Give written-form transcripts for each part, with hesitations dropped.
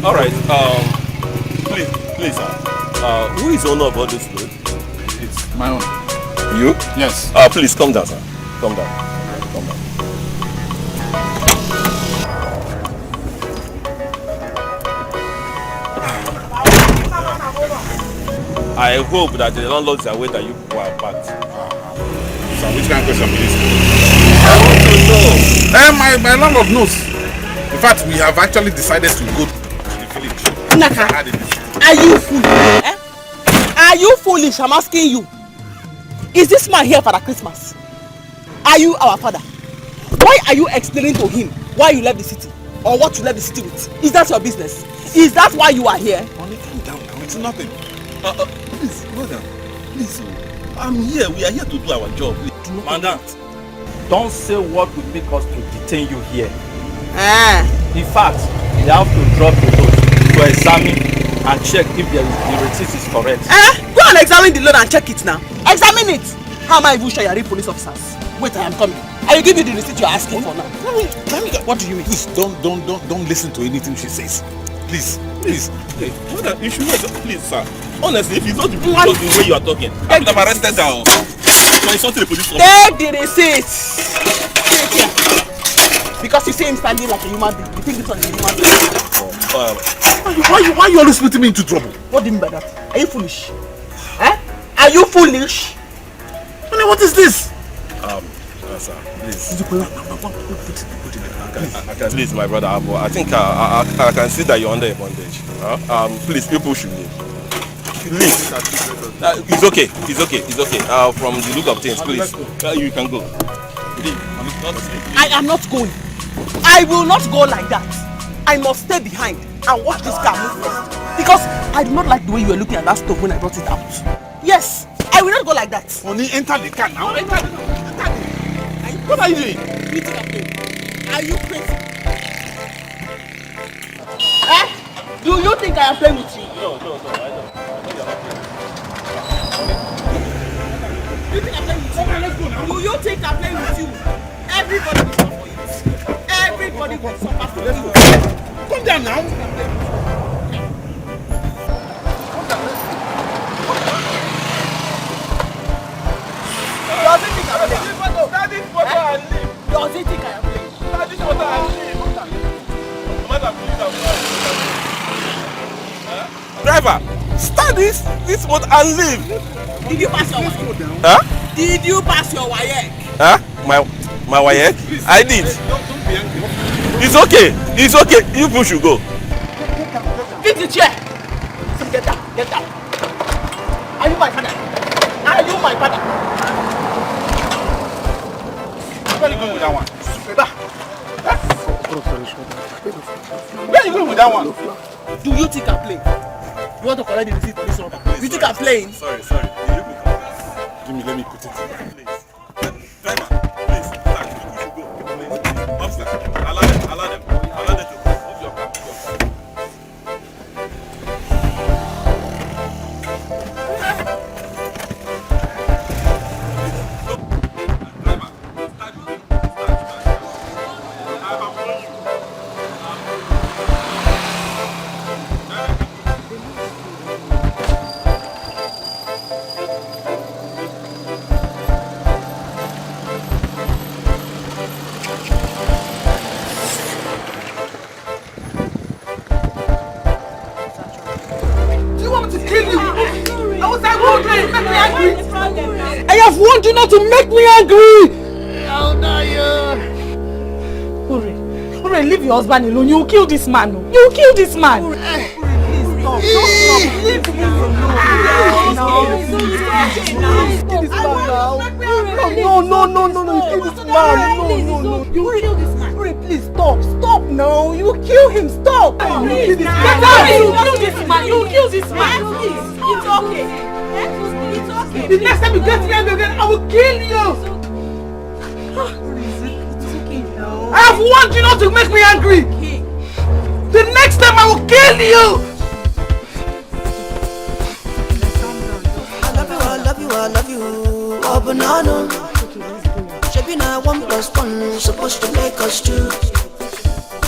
All right. Please, sir. Who is the owner of all this food? It's my own. You? Yes. Please come down, sir. Come down. Come down. I hope that the landlords are aware that you people are packed. So which kind of question is this? I want to know. My landlord knows. In fact, we have actually decided to go to the village. Naka, are you foolish? Eh? Are you foolish? I'm asking you. Is this man here for the Christmas? Are you our father? Why are you explaining to him why you left the city? Or what you left the city with? Is that your business? Is that why you are here? Honey, calm down now. It's nothing. Please, brother. Please, I'm here. We are here to do our job. Madam, don't say what would make us to detain you here. In fact, we have to drop the load to examine and check if the receipt is correct. Go and examine the load and check it now. Examine it. How am I even sure you are real police officers? Wait, I am coming. I will give you the receipt you are asking for now. What do you mean? Please, don't listen to anything she says. Please. Hey, brother, you should wait. Please, sir. Honestly, if it's not the way you are talking, I would have arrested her. You are insulting the police officer. Take the receipt. Take it. Because you see him standing like a human being. You think this one is a human being? Why you always putting me into trouble? What do you mean by that? Are you foolish? Are you foolish? Honey, what is this? Sir, please. Please, my brother, I think I can see that you're under a bondage. Please, people should leave. Please. It's okay. From the look of things, please. You can go. I am not going. I will not go like that. I must stay behind and watch this car move first. Because I do not like the way you were looking at that stove when I brought it out. Yes, I will not go like that. Honey, enter the car now. Enter the car. What are you doing? Are you crazy? Do you think I am playing with you? No, I don't. Do you think I'm playing with you? Okay, let's go now. Do you think I'm playing with you? Everybody will suffer for you. Everybody will suffer for you. Come down now. Does he think I'm playing? Does he think I am playing? Driver, start this motor and leave. Did you pass your WAEC? Huh? Did you pass your WAEC? Huh? My WAEC? I did. Don't be angry. It's okay. You people should go. Get the chair. Get down. Are you my father? Where are you going with that one? Where are you going with that one? Do you think I'm playing? You want to collect the receipt for this one? You think I'm playing? Sorry. Let me put it in. Please. Driver, please. You should go. Officer, allow them to go. Move your car. I have warned you not to make me angry! How dare you? Ure, leave your husband alone. You will kill this man. You will kill this man. Ure, please stop. Leave me alone. No. You kill this man. No. You will kill this man. Ure, please stop. Stop now. You will kill him. Stop. You will kill this man. You will kill this man. You will kill this man. It's okay. The next time you get me again, I will kill you. It's okay now. I have warned you not to make me angry. Okay. The next time I will kill you. I love you. Oh, banana. Shaping a 1+1 supposed to make us two.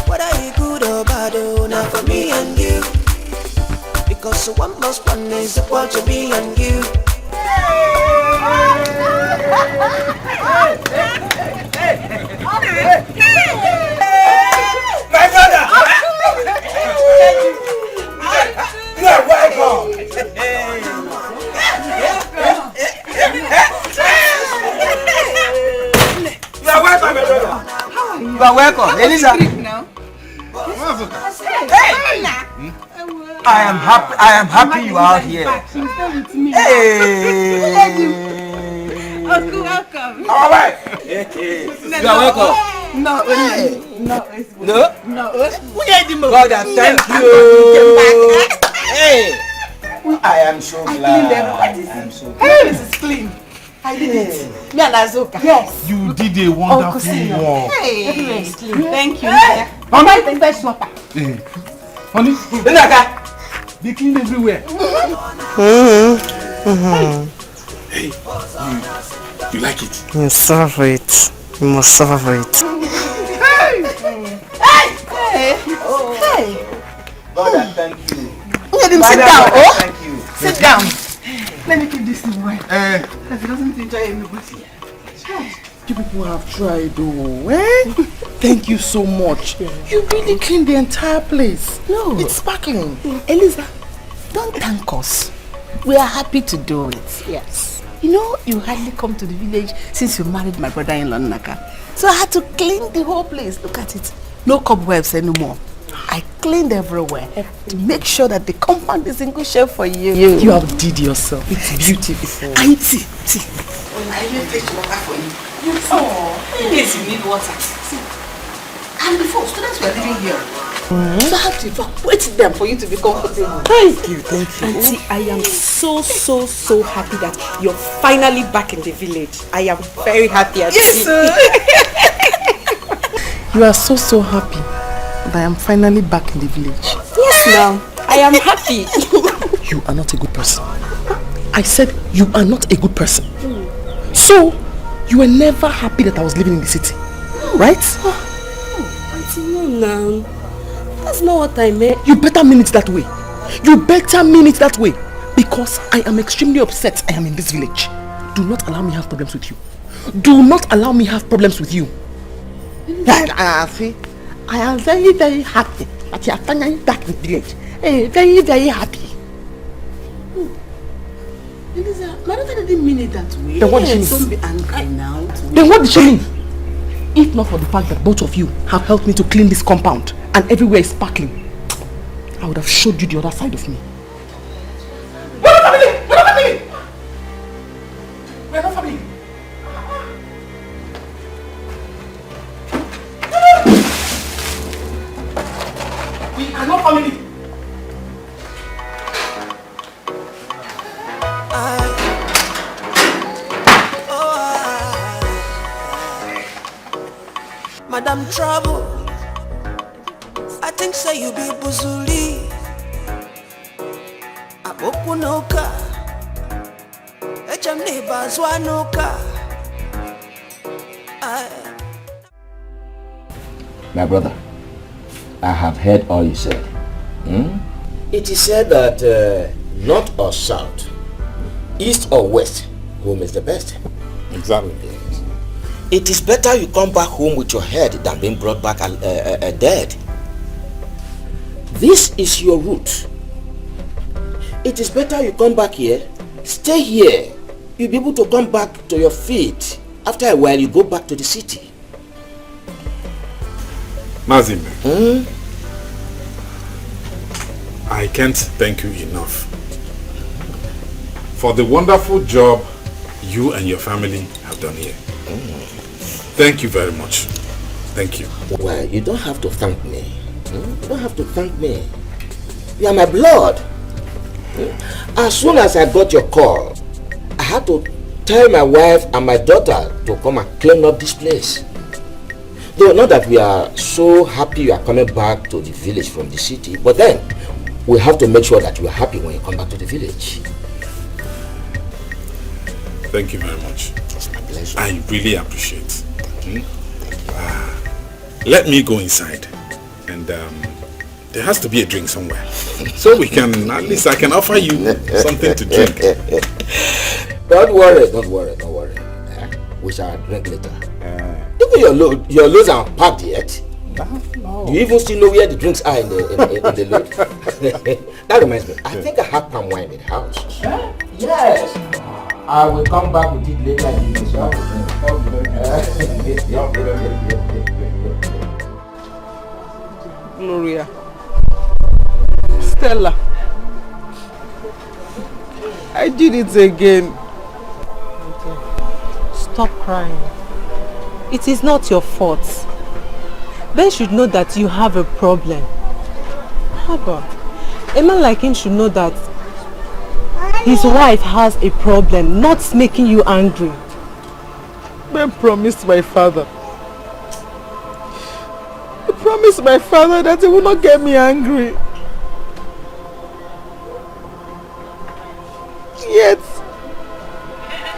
Whether you good or bad, now for me and you. 'cause 1 + 1 is equal to me and you. My brother! You are welcome! You are welcome, my brother! You are welcome, Elisa! I am happy you are here. Hey! Uncle, welcome. All right. You are welcome. No. God, thank you. Hey, I am so glad. I am so glad. This is clean. I did it. Me and Azuka. Yes. You did a wonderful work. Hey. Thank you. Mama, take that swapper. Honey, they clean everywhere. Hey, you like it? You suffer for it. You must suffer for it. Hey. God, thank you. Let him sit down. Oh, thank you. sit down. Let me keep this in mind. If he doesn't enjoy anybody. You people have tried, though. Thank you so much. You really cleaned the entire place. No. It's sparkling. Eliza, don't thank us. We are happy to do it. Yes. You know, you hardly come to the village since you married my brother-in-law Naka. So I had to clean the whole place. Look at it. No cobwebs anymore. I cleaned everywhere to make sure that the compound is in good shape for you. You outdid yourself. It's beautiful. Auntie, tea. I will take water for you. In case you need water. See. And before, students were living here. So I have to evacuate them for you to be comfortable. Thank you. Auntie, I am so happy that you're finally back in the village. I am very happy. Yes, sir. You are so happy that I am finally back in the village. Yes, now. I am happy. You are not a good person. I said you are not a good person. So, you were never happy that I was living in the city, right? Auntie, no, now. That's not what I meant. You better mean it that way. You better mean it that way. Because I am extremely upset I am in this village. Do not allow me have problems with you. Do not allow me have problems with you. See, I am very happy that you are finally back in the village. Very happy. Elisa, my daughter didn't mean it that way. Then what did she mean? Don't be angry now. Then what did she mean? If not for the fact that both of you have helped me to clean this compound and everywhere is sparkling, I would have showed you the other side of me. We're not family! We're not family! We're not family! We are not family! Madam Trouble, I think say you be Buzuli. Abopunoka, echam neba zwanuka. My brother, I have heard all you said. It is said that north or south, east or west, home is the best. Exactly. It is better you come back home with your head than being brought back dead. This is your route. It is better you come back here, stay here. You'll be able to come back to your feet. After a while, you go back to the city. Mazim, I can't thank you enough for the wonderful job you and your family have done here. Thank you very much. Thank you. Well, you don't have to thank me. You don't have to thank me. You are my blood. As soon as I got your call, I had to tell my wife and my daughter to come and clean up this place. Though not that we are so happy you are coming back to the village from the city, but then we have to make sure that you are happy when you come back to the village. Thank you very much. It's my pleasure. I really appreciate it. Let me go inside and there has to be a drink somewhere. So we can, at least I can offer you something to drink. Don't worry. We shall drink later. Even your loads are packed yet. No. Do you even still know where the drinks are in the load? That reminds me, I think I have palm wine in the house. Yes. I will come back with it later in the shop. Gloria. Stella. I did it again. Stop crying. It is not your fault. Ben should know that you have a problem. Haba, a man like him should know that his wife has a problem, not making you angry. Ben promised my father. He promised my father that he will not get me angry. Yet,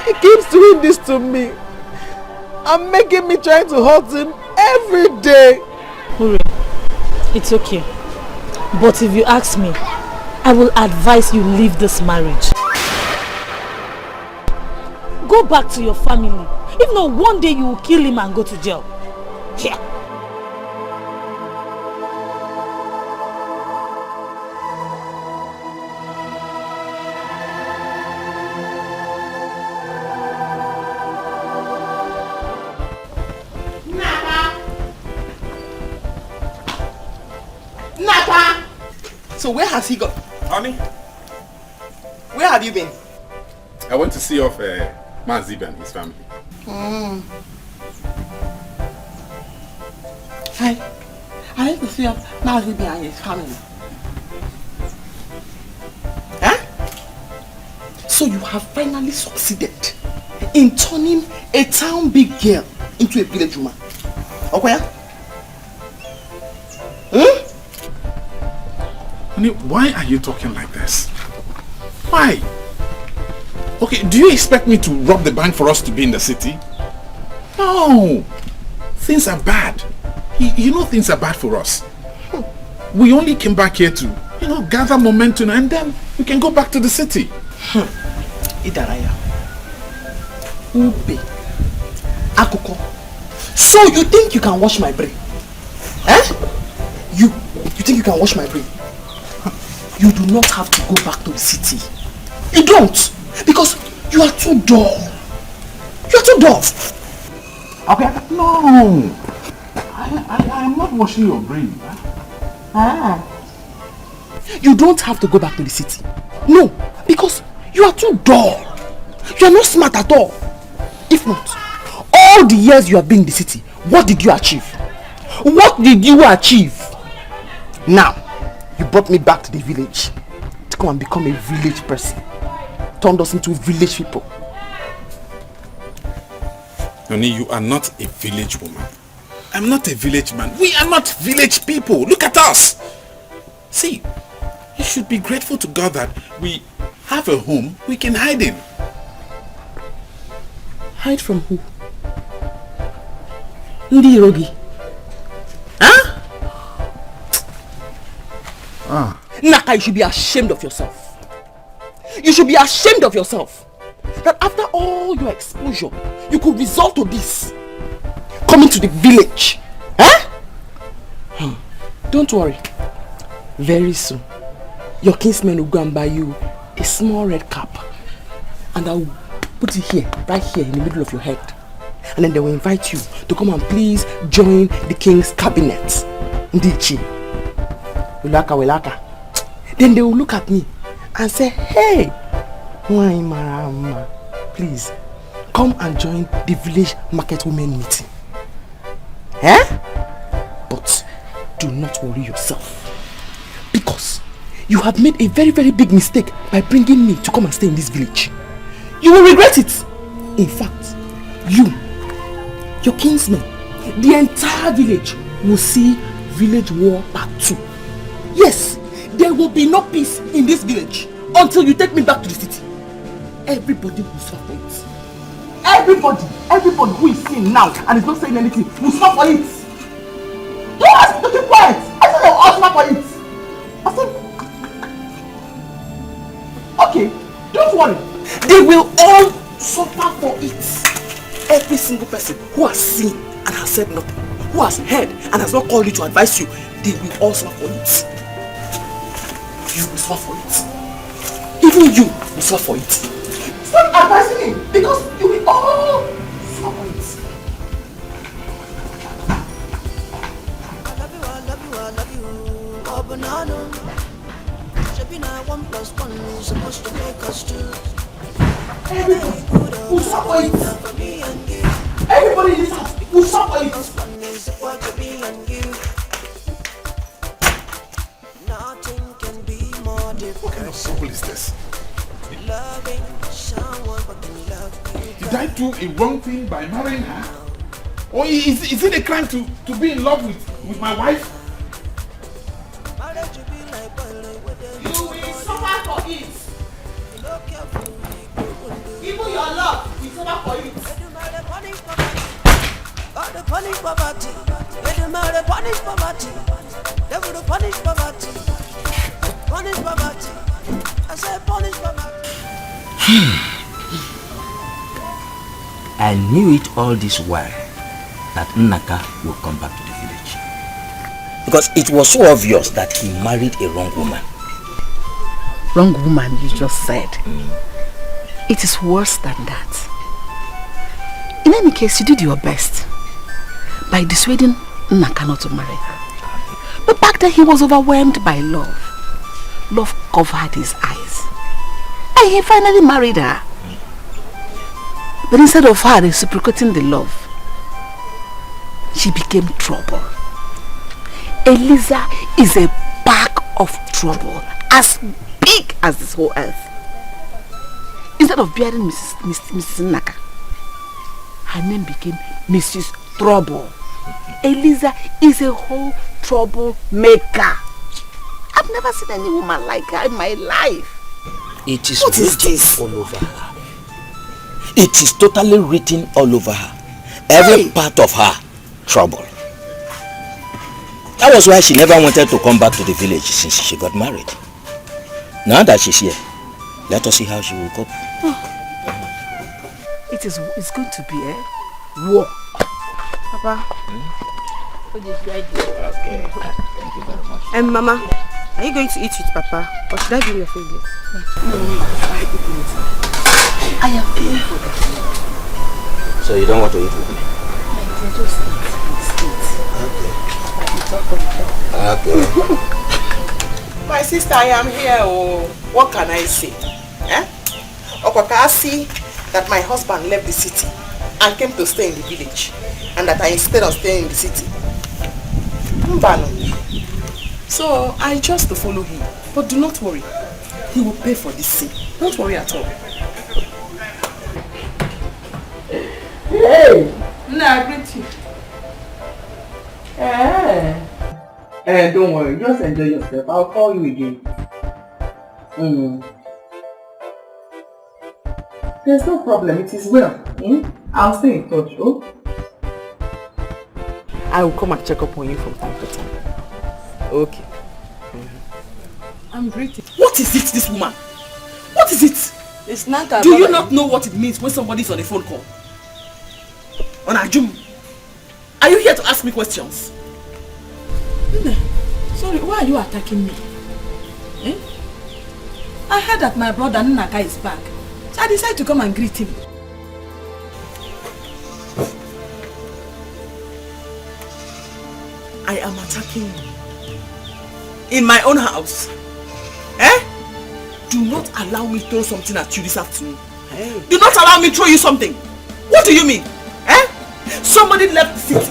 he keeps doing this to me and making me try to hurt him every day. Uri, it's okay. But if you ask me, I will advise you leave this marriage. Go back to your family. If not, one day you will kill him and go to jail. Here. So where has he gone? Honey? Where have you been? I went to see off Mazib and his family. I went to see off Mazib and his family. Huh? So you have finally succeeded in turning a town big girl into a village woman. Okay? Honey, why are you talking like this? Why? Okay, do you expect me to rob the bank for us to be in the city? No! Things are bad. You know things are bad for us. We only came back here to, gather momentum and then we can go back to the city. Idaraya. Ube. Akoko. So you think you can wash my brain? Eh? You think you can wash my brain? You do not have to go back to the city. You don't. Because you are too dull. You are too dull. Okay, no. I am not washing your brain. You don't have to go back to the city. No, because you are too dull. You are not smart at all. If not, all the years you have been in the city, what did you achieve? What did you achieve? Now, you brought me back to the village to come and become a village person. Turned us into village people. Noni, you are not a village woman. I'm not a village man. We are not village people. Look at us. See, you should be grateful to God that we have a home we can hide in. Hide from who? Ndi Irogi. Huh? Naka, you should be ashamed of yourself. You should be ashamed of yourself. That after all your exposure, you could resort to this. Coming to the village. Huh? Don't worry. Very soon, your kinsmen will go and buy you a small red cap. And I will put it here, right here in the middle of your head. And then they will invite you to come and please join the king's cabinet. Ndichi. Wilaka. Then they will look at me and say, hey, Marama, please come and join the village market women meeting. Eh? But do not worry yourself, because you have made a very, very big mistake by bringing me to come and stay in this village. You will regret it. In fact, you, your kinsmen, the entire village will see Village War Part 2. Yes, there will be no peace in this village until you take me back to the city. Everybody will suffer for it. Everybody who is seeing now and is not saying anything will suffer for it. Don't ask me to keep quiet. I said they will all suffer for it. worry. They will all suffer for it. Every single person who has seen and has said nothing, who has heard and has not called you to advise you, they will all suffer for it. You will suffer for it. Even you will suffer for it. Stop advising him because you will all suffer for it. I love you, oh banana. Should be now 1 + 1 supposed to make us 2. Everybody will suffer it. Everybody in this house will suffer it. Nothing can be more different. What kind of couple is this? Loving someone but can love you. Did I do a wrong thing by marrying her? Or is it a crime to be in love with my wife? You will suffer for it. Even your love will suffer for it. God the punish poverty. Let the mother punish poverty. Devil the punish poverty. Punish poverty. I said punish poverty. I knew it all this while that Nnaka will come back to the village. Because it was so obvious that he married a wrong woman. Wrong woman, you just said. It is worse than that. In any case, you did your best by dissuading Nnaka not to marry her. But back then he was overwhelmed by love. Love covered his eyes. And he finally married her. But instead of her reciprocating the love, she became trouble. Eliza is a bag of trouble, as big as this whole earth. Instead of bearing Mrs. Nnaka, her name became Mrs. Trouble. Eliza is a whole troublemaker. I've never seen any woman like her in my life. It is written all over her. It is totally written all over her. Every part of her, trouble. That was why she never wanted to come back to the village since she got married. Now that she's here, let us see how she will cope. It's going to be a war. Papa. Okay. Thank you very much. And Mama, are you going to eat with Papa? Or should I give you a favorite? I am paying for that. So you don't want to eat with me? I just eat. Okay. My sister, I am here. Oh, what can I say? I see that my husband left the city and came to stay in the village, and that I insisted on staying in the city. So I chose to follow him. But do not worry, he will pay for this sin. Don't worry at all. Hey! I greet you. Don't worry, just enjoy yourself. I'll call you again. There's no problem, it is well. I'll stay in touch, oh? I will come and check up on you from time to time. Okay. I'm greeting. What is it, this woman? What is it? It's Nnaka. Do you not know what it means when somebody's on a phone call? On Ajum? Are you here to ask me questions? Sorry, why are you attacking me? I heard that my brother Nnaka is back. So I decided to come and greet him. I am attacking you. In my own house. Do not allow me to throw something at you this afternoon. Do not allow me to throw you something. What do you mean? Somebody left the city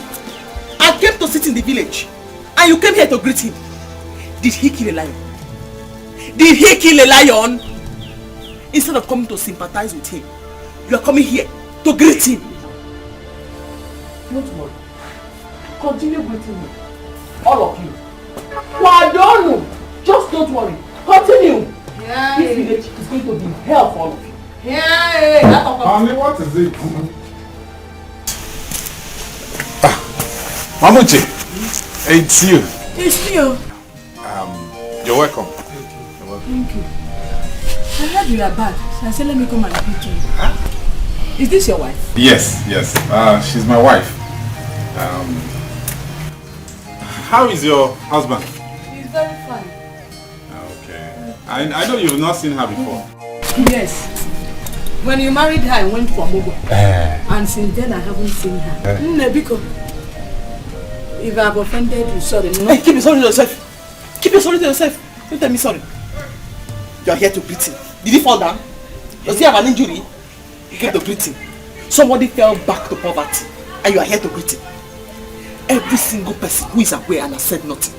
and came to sit in the village. And you came here to greet him. Did he kill a lion? Did he kill a lion? Instead of coming to sympathize with him, you are coming here to greet him. Don't worry. Continue greeting me. All of you. Wadonu! Just don't worry. Continue. This village is going to be hell for all of you. Honey, what is it? Mamuchi, it's you. It's you. You're welcome. Thank you. I heard you are back. So I said, let me come and greet you. Huh? Is this your wife? Yes. She's my wife. How is your husband? He's very fine. Okay. I know you've not seen her before. Yes. When you married her, I went for Mogo. And since then, I haven't seen her. Nebiko. If I've offended you, sorry. No? Hey, keep your sorry to yourself. Keep your sorry to yourself. Don't tell me sorry. You are here to greet him. Did he fall down? Does he have an injury? You came to greet him. Somebody fell back to poverty. And you are here to greet him. Every single person who is aware and has said nothing.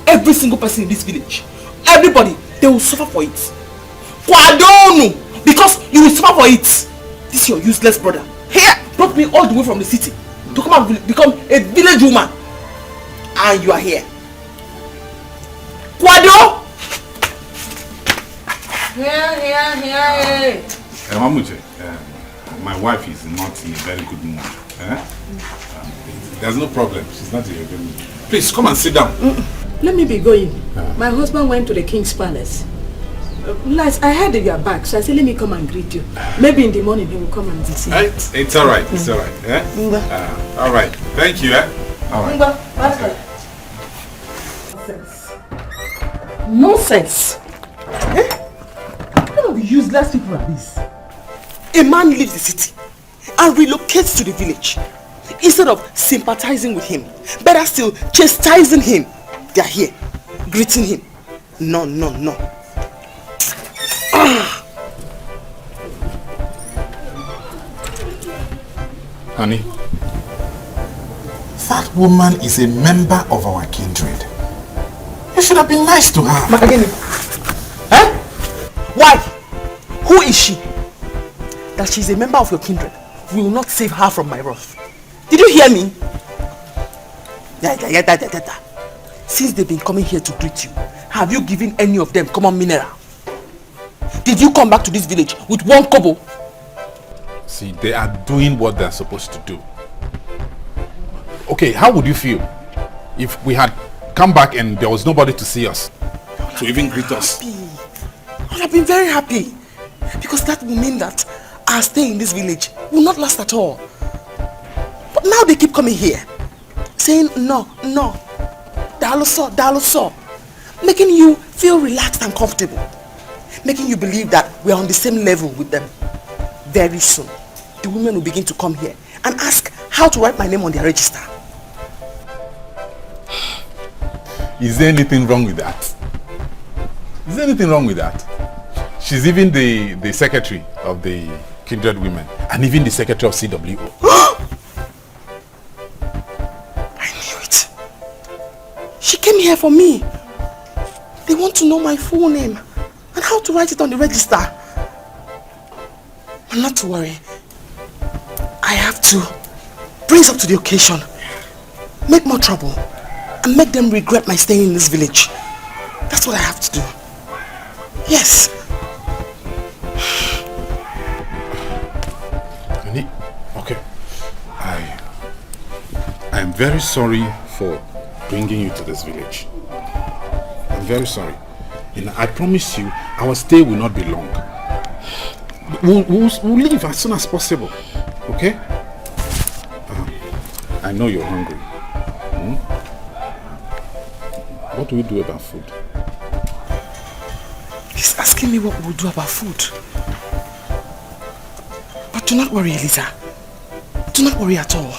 Every single person in this village. Everybody, they will suffer for it. Because you will suffer for it. This is your useless brother. Here, brought me all the way from the city to come and become a village woman. And you are here. Kwado! Here. Mamuje, my wife is not in a very good mood. There's no problem. She's not in a good mood. Please, come and sit down. Let me be going. My husband went to the king's palace. Last, I heard that you are back, so I said, let me come and greet you. Maybe in the morning he will come and visit you. It's all right. It's all right. All right. Thank you. All right. Nonsense. What kind of useless people are these? A man leaves the city and relocates to the village. Instead of sympathizing with him, better still chastising him, they are here, greeting him. No. Honey, that woman is a member of our kindred. You should have been nice to her. Makageni. Why? Who is she? That she's a member of your kindred will not save her from my wrath. Did you hear me? Since they've been coming here to greet you, have you given any of them common mineral? Did you come back to this village with one kobo? See, they are doing what they're supposed to do. Okay, how would you feel if we had come back and there was nobody to see us, to even greet us? I would have been very happy, because that will mean that our stay in this village will not last at all. But now they keep coming here, saying no, Daloso, making you feel relaxed and comfortable, making you believe that we are on the same level with them. Very soon, the women will begin to come here and ask how to write my name on their register. Is there anything wrong with that? Is there anything wrong with that? She's even the secretary of the Kindred Women and even the secretary of CWO. I knew it. She came here for me. They want to know my full name and how to write it on the register. And not to worry. I have to brace up to the occasion, make more trouble, and make them regret my staying in this village. That's what I have to do. Yes. Okay. I am very sorry for bringing you to this village. I'm very sorry. And I promise you, our stay will not be long. We'll leave as soon as possible. Okay? I know you're hungry. What do we do about food? He's asking me what we'll do about food. But do not worry, Eliza. Do not worry at all.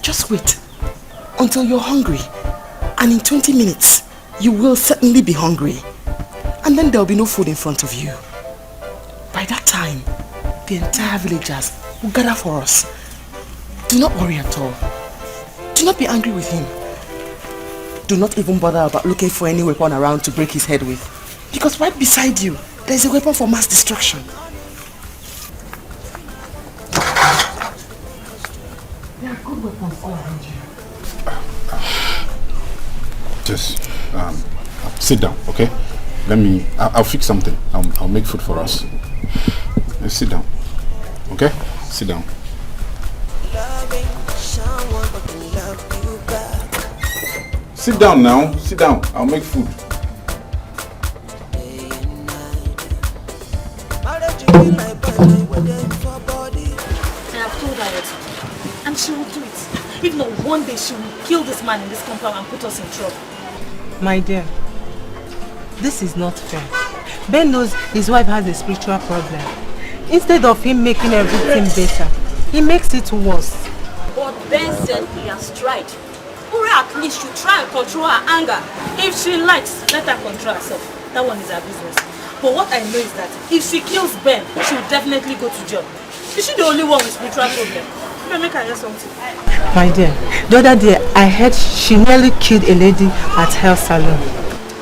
Just wait until you're hungry. And in 20 minutes, you will certainly be hungry. And then there'll be no food in front of you. By that time, the entire villagers will gather for us. Do not worry at all. Do not be angry with him. Do not even bother about looking for any weapon around to break his head with. Because right beside you, there's a weapon for mass destruction. There are good weapons all around you. Just sit down, okay? I'll fix something. I'll make food for us. Let's sit down, okay? Sit down. Sit down now. Sit down. I'll make food. Marriage I have told her it. And she will do it. If not, one day she will kill this man in this compound and put us in trouble. My dear, this is not fair. Ben knows his wife has a spiritual problem. Instead of him making everything better, he makes it worse. But Ben said he has tried. Ure at least should try and control her anger. If she likes, let her control herself. That one is her business. But what I know is that if she kills Ben, she will definitely go to jail. Is she the only one with spiritual problem? Make her hear something. My dear, the other day I heard she nearly killed a lady at her salon.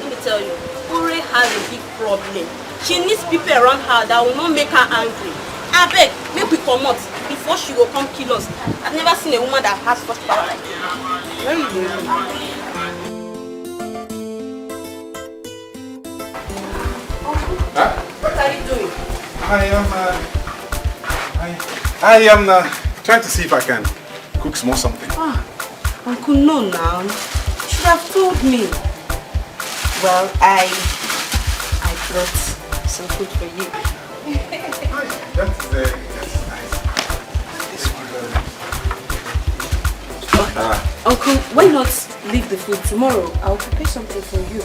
Let me tell you, Ure has a big problem. She needs people around her that will not make her angry. I beg, make we come out before she will come kill us. I've never seen a woman that has such power like that. Huh? What are you doing? I am trying to see if I can cook small something. Uncle, no now. You should have told me. Well, I brought some food for you. That's nice. Uncle, why not leave the food tomorrow? I'll prepare something for you.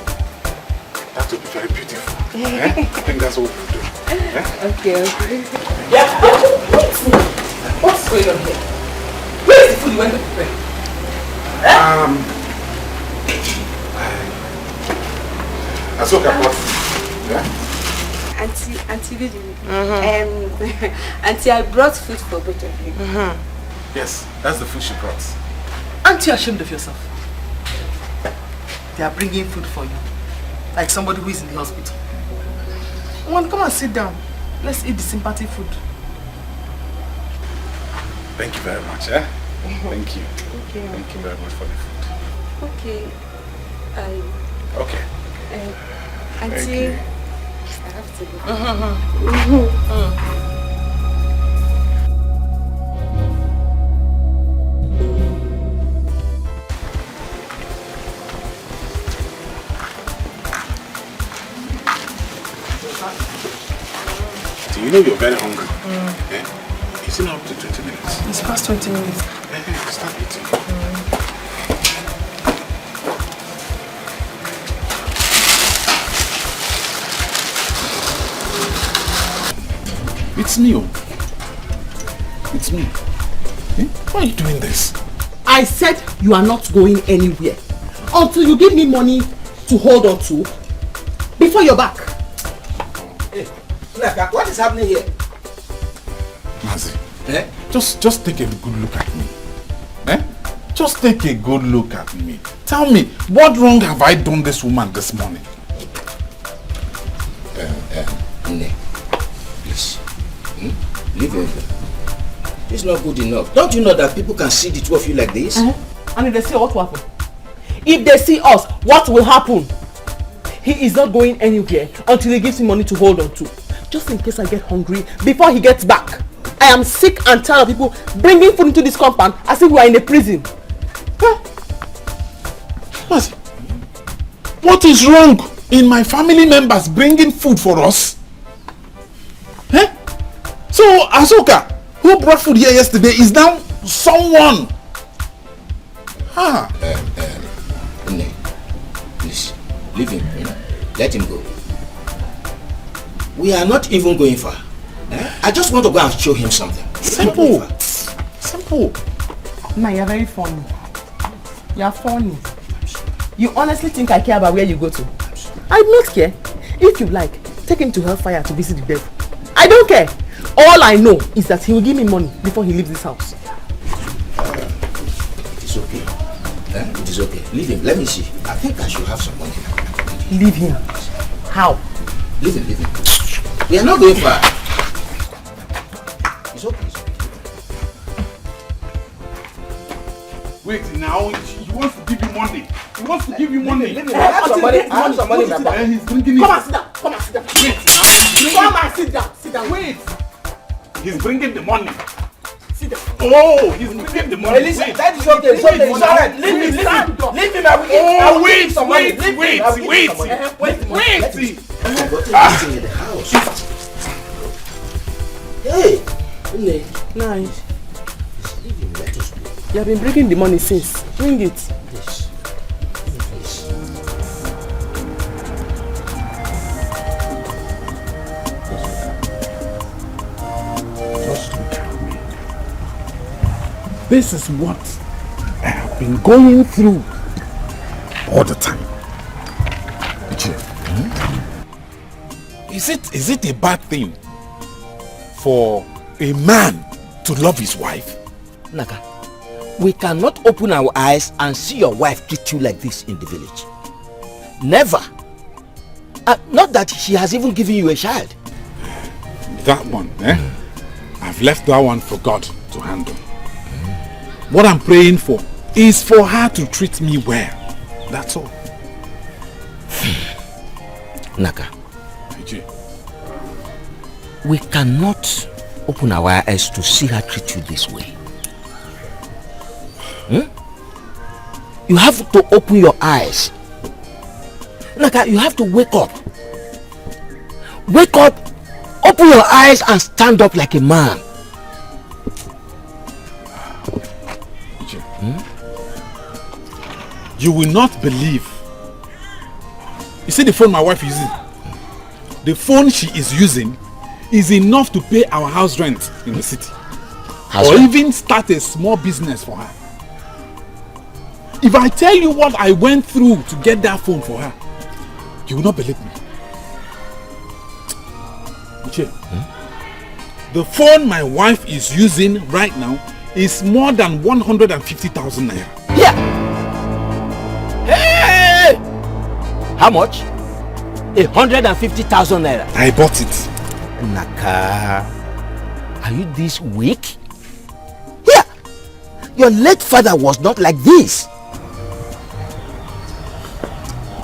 That would be very beautiful. I think that's what we'll do. Okay. Yeah. What's going on here? Where is the food you went to prepare? Asoka brought food. Yeah? Auntie Lily. Auntie, I brought food for both of you. Yes, that's the food she brought. Aren't you ashamed of yourself? They are bringing food for you. Like somebody who is in the hospital. Come and sit down. Let's eat the sympathy food. Thank you very much, eh? Thank you. Okay. Thank you very much for the food. Okay. Okay. Auntie, I have to go. Do you know you're very hungry? Eh? It's not up to 20 minutes. It's past 20 minutes. Start eating. It's me. It's me. Eh? Why are you doing this? I said you are not going anywhere until you give me money to hold on to before you're back. Hey, Naka, what is happening here? Mazi, just take a good look at me. Just take a good look at me. Tell me, what wrong have I done this woman this morning? Nne, please. Leave her. It's not good enough. Don't you know that people can see the two of you like this? And if they see what will happen? If they see us, what will happen? He is not going anywhere until he gives me money to hold on to. Just in case I get hungry before he gets back. I am sick and tired of people bringing food into this compound as if we are in a prison. What is wrong in my family members bringing food for us? So Asoka, who brought food here yesterday, is now someone. Nne, please, leave him. Let him go. We are not even going far. I just want to go and show him something. Simple. Simple. Ma, you're very funny. You're funny. You honestly think I care about where you go to? I do not care. If you like, take him to Hellfire to visit the devil. I don't care. All I know is that he will give me money before he leaves this house. It's okay. It is okay. Leave him. Let me see. I think I should have some money now. Leave him? How? Leave him. We are not going far. It's okay. Wait, now he wants to give you money. He wants to give you money. I have some money in my bag. He's drinking it. Come and sit down. Come and sit down. Wait. Come and sit down. Sit down. Wait. He's bringing the money. Sit down. Oh, he's bringing the money. Listen, that is okay. It's okay. It's alright. Leave him. Leave him. I will give some money. Wait. In the house. Hey, Nice. You have been bringing the money since. Bring it. Yes. Just look at me. This is what I have been going through all the time. Is it a bad thing for a man to love his wife? Naka, we cannot open our eyes and see your wife treat you like this in the village. Never. Not that she has even given you a child. That one, I've left that one for God to handle. What I'm praying for is for her to treat me well. That's all. Naka, we cannot open our eyes to see her treat you this way. You have to open your eyes. Naka, you have to wake up. Wake up, open your eyes and stand up like a man. You will not believe. You see the phone my wife is using? The phone she is using is enough to pay our house rent in the city. Or even start a small business for her. If I tell you what I went through to get that phone for her, you will not believe me. Uche, the phone my wife is using right now is more than 150,000 naira. Yeah. Hey! How much? 150,000 naira. I bought it. Naka, are you this weak? Here, your late father was not like this.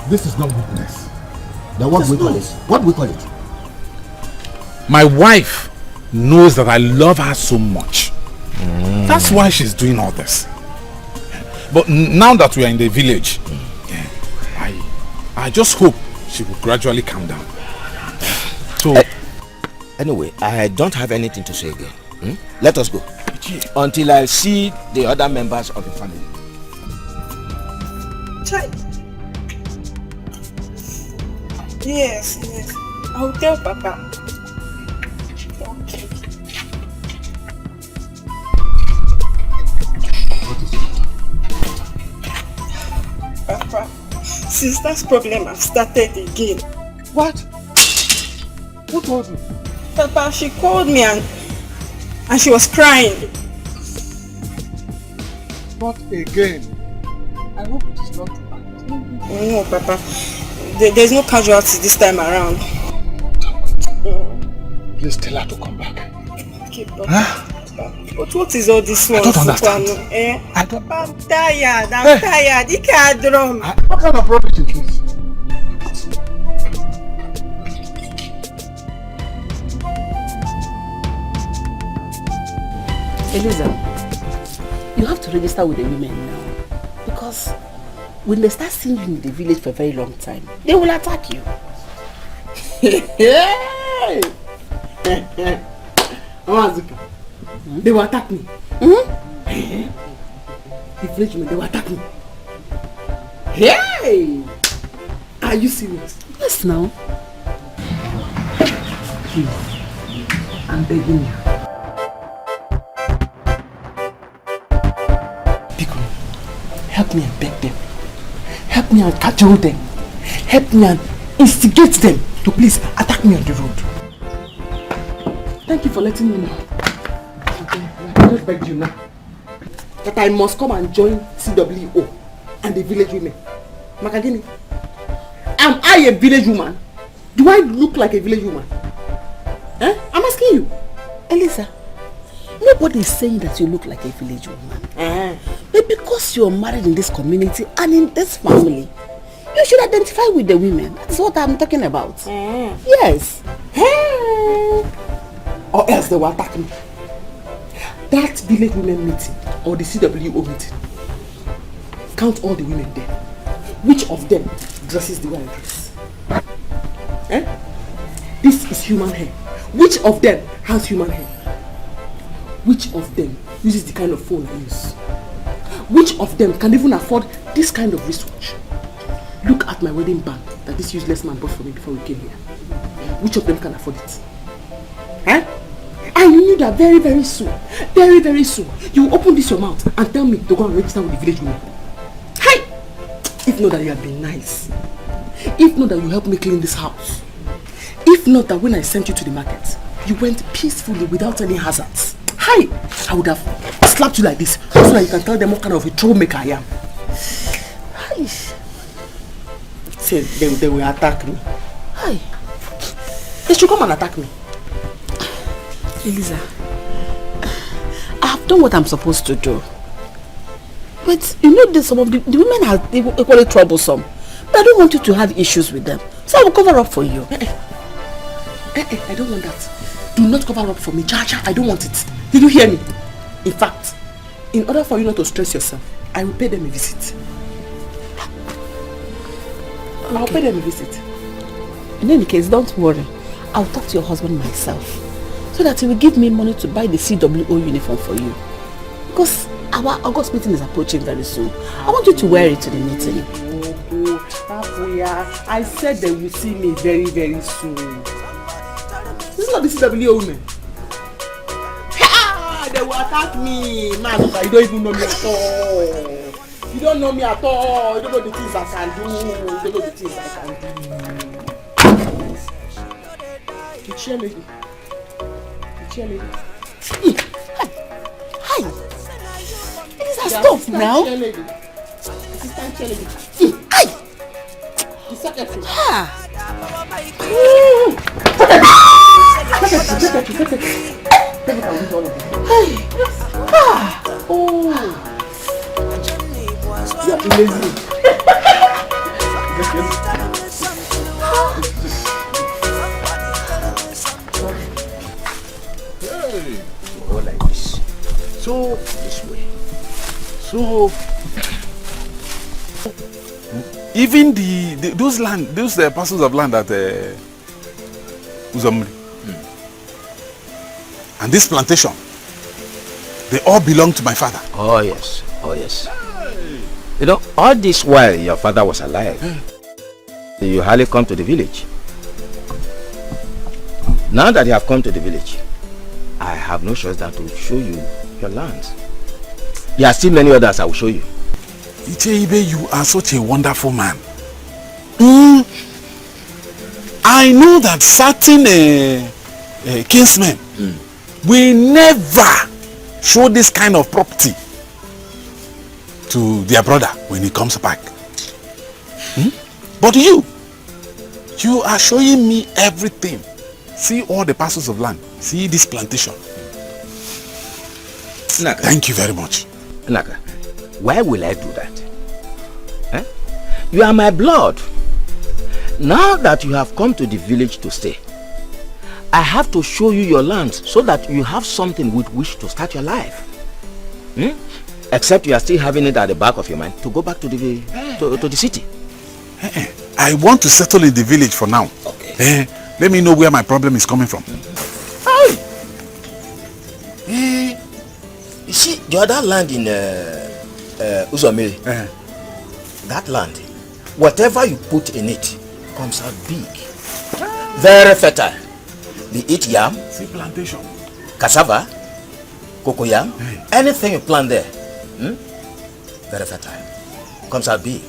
This is not weakness. Then what do we call it? What do we call it? My wife knows that I love her so much. That's why she's doing all this. But now that we are in the village, I just hope she will gradually calm down. So, anyway, I don't have anything to say again. Let us go. Until I see the other members of the family. Chai. Yes. I'll tell Papa. Okay. Papa, sister's problem have started again. What? Who told you? Papa, she called me and she was crying. Not again. I hope it's not bad. No, Papa. There's no casualty this time around. Please tell her to come back. Okay, Papa. But what is all this one? I don't understand. Papa, I'm tired. I'm tired. You can't drum. What kind of rubbish is this? Eliza, you have to register with the women now, because when they start seeing you in the village for a very long time, they will attack you. They will attack me. The village women, they will attack me. Hey! Are you serious? Yes, now. Please, I'm begging you. Help me and beg them. Help me and cajole them. Help me and instigate them to please attack me on the road. Thank you for letting me know. I just begged you now that I must come and join CWO and the village women. Makagini, am I a village woman? Do I look like a village woman? I'm asking you. Eliza, nobody is saying that you look like a village woman. But because you're married in this community and in this family, you should identify with the women. That's what I'm talking about. Yes. Or else they will attack me. That village women meeting or the CWO meeting, count all the women there. Which of them dresses the way I dress? This is human hair. Which of them has human hair? Which of them uses the kind of phone I use? Which of them can even afford this kind of wristwatch? Look at my wedding band that this useless man bought for me before we came here. Which of them can afford it? Eh? I knew that very, very soon, you will open this your mouth and tell me to go and register with the village women. Hey! If not that you have been nice. If not that you helped me clean this house. If not that when I sent you to the market, you went peacefully without any hazards. Hi! I would have slapped you like this so that you can tell them what kind of a troublemaker I am. Hi! Say they will attack me. Hi! They should come and attack me. Eliza, I have done what I'm supposed to do. But you know that some of the women are equally troublesome. But I don't want you to have issues with them. So I will cover up for you. I don't want that. Do not cover up for me. Chacha, I don't want it. Did you hear me? In fact, in order for you not to stress yourself, I will pay them a visit. Okay. I'll pay them a visit. In any case, don't worry. I'll talk to your husband myself. So that he will give me money to buy the CWO uniform for you. Because our August meeting is approaching very soon. I want you to wear it to the meeting. I said they will see me very, very soon. This is not the CWO women. They will attack me. Man, you don't even know me at all. You don't know me at all. You don't know the things I can do. You don't know the things I can do. The cheerleader. Hi. Eliza, stop now. Assistant cheerleader. Hi. The secretary. Oh. You are lazy. Go like this. So this way. So even those parcels of land at Uzomri and this plantation, they all belong to my father. Oh yes, oh yes. You know, all this while your father was alive, you hardly come to the village. Now that you have come to the village, I have no choice than to show you your lands. There are still many others I will show you. Icheibe, you are such a wonderful man. I know that certain kinsmen will never show this kind of property to their brother when he comes back. But you are showing me everything. See all the parcels of land. See this plantation. Naka. Thank you very much. Naka, why will I do that? You are my blood. Now that you have come to the village to stay, I have to show you your land so that you have something with which to start your life. Except you are still having it at the back of your mind to go back to the to the city. I want to settle in the village for now. Okay. Let me know where my problem is coming from. You see, the other land in Uzomiri, that land, whatever you put in it comes out big, very fertile. They eat yam, plantation, cassava, cocoyam, anything you plant there, very fertile, comes out big.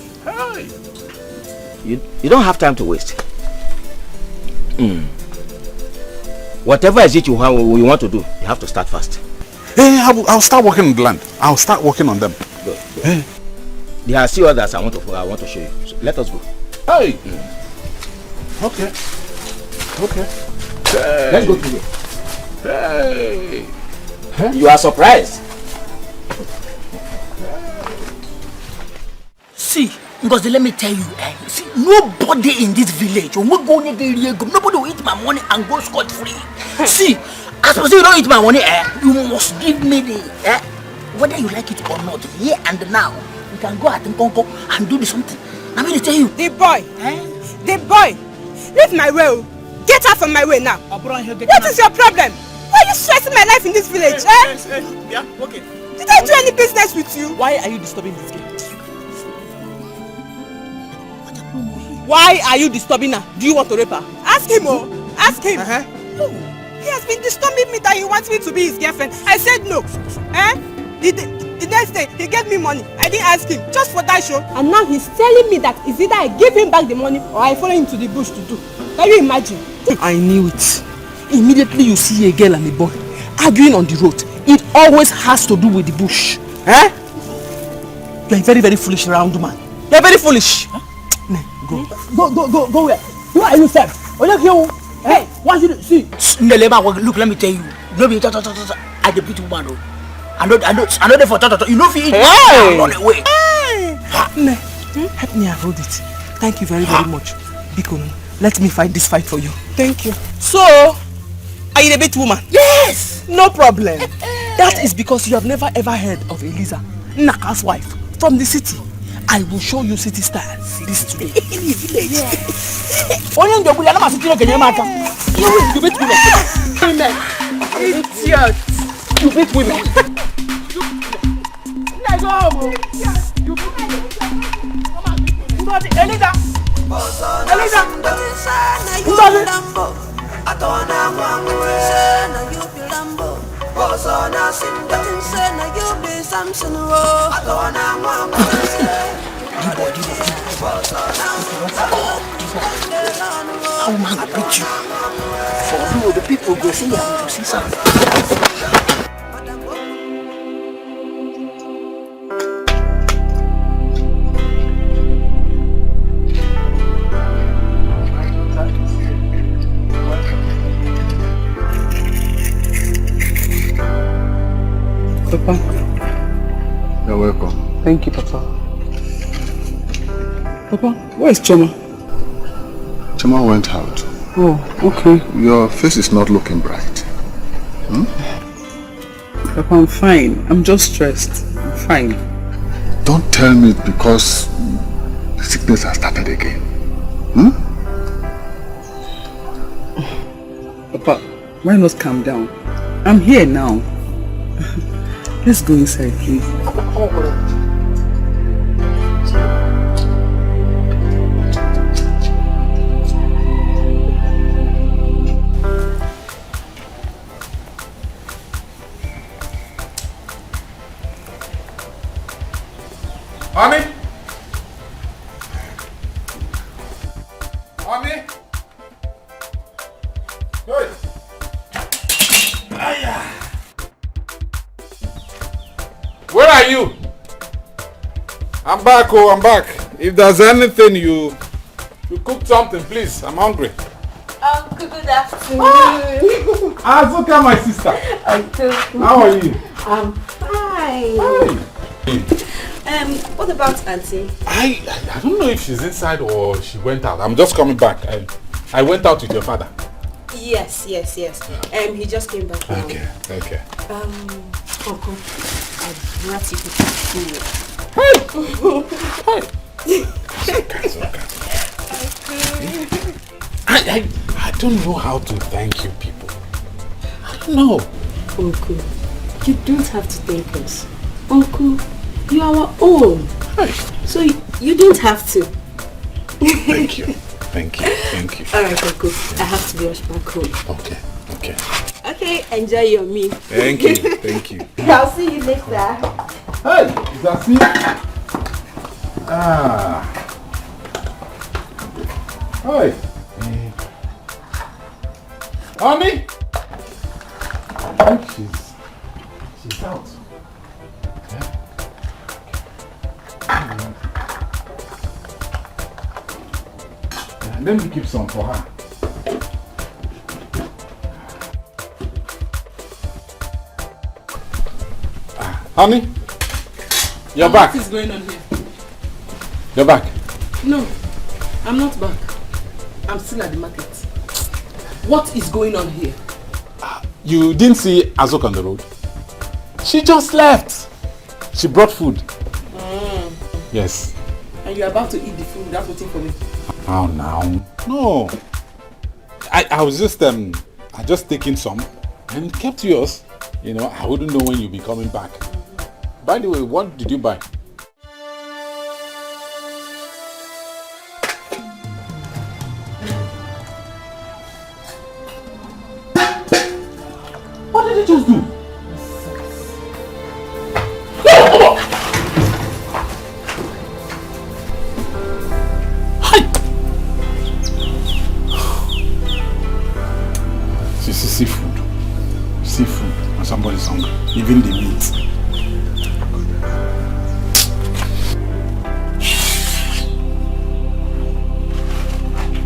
You don't have time to waste. Whatever is it you want to do, you have to start fast. I'll start working on the land. I'll start working on them. Good. There are still others I want to show you. So let us go. Hey. Okay. Hey. Let's go together. Hey. You are surprised. See, because let me tell you, see, nobody in this village, nobody will eat my money and go scot-free. See, as long as you don't eat my money, you must give me the, whether you like it or not, here and now, you can go at Nkonko and do something. I'm going to tell you. The boy, leave my way. Get out from my way now. What is your problem? Why are you stressing my life in this village? Yeah, okay. Did I do any business with you? Why are you disturbing this girl? Why are you disturbing her? Do you want to rape her? Ask him, oh. Ask him. Oh, he has been disturbing me that he wants me to be his girlfriend. I said no. The next day, he gave me money. I didn't ask him, just for that show. And now he's telling me that it's either I give him back the money or I follow him to the bush to do. Can you imagine? I knew it. Immediately you see a girl and a boy arguing on the road, it always has to do with the bush. Eh? You're a very, very foolish round man. You're very foolish. Huh? Go where? Who are you, sir? Hey, what you do? See? Look, let me tell you. I the beautiful man. I know there for you know if you run away. Help me avoid it. Thank you very, very much. Biko, let me fight this fight for you. Thank you. So, are you the bit woman? Yes! No problem. That is because you have never ever heard of Eliza, Naka's wife, from the city. I will show you city stars this today. In the village. You beat women. Idiot. You beat women. Eliza. How man beat you? For you, the people go see you to see something. Papa. You're welcome. Thank you, Papa. Papa, where is Choma? Choma went out. Oh, okay. Your face is not looking bright. Papa, I'm fine. I'm just stressed. I'm fine. Don't tell me it's because the sickness has started again. Papa, why not calm down? I'm here now. Let's go inside, please. Honey? Honey? Hey! Where are you? I'm back, I'm back. If there's anything you cook something, please. I'm hungry. Uncle, good afternoon. Azuka, my sister. How are you? I'm fine. What about Auntie? I don't know if she's inside or she went out. I'm just coming back. I went out with your father. Yes. He just came back now. Okay. Uncle, I brought you people food. I don't know how to thank you people. I don't know. Uncle, you don't have to thank us. Uncle, you are our own. So you don't have to. Thank you. Alright, Uncle, I have to rush back home. Okay, enjoy your meal. Thank you. I'll see you later. Hey, is that me? Hi. Honey? I think she's out. Let me keep some for her. Honey, you're back. What is going on here? You're back. No, I'm not back. I'm still at the market. What is going on here? You didn't see Azok on the road? She just left. She brought food. Yes. And you're about to eat the food without waiting for me? How now? No. I was just I just taking some and kept yours. You know, I wouldn't know when you'll be coming back. By the way, what did you buy? What did you just do? Seafood, and somebody's hungry. Even the meat.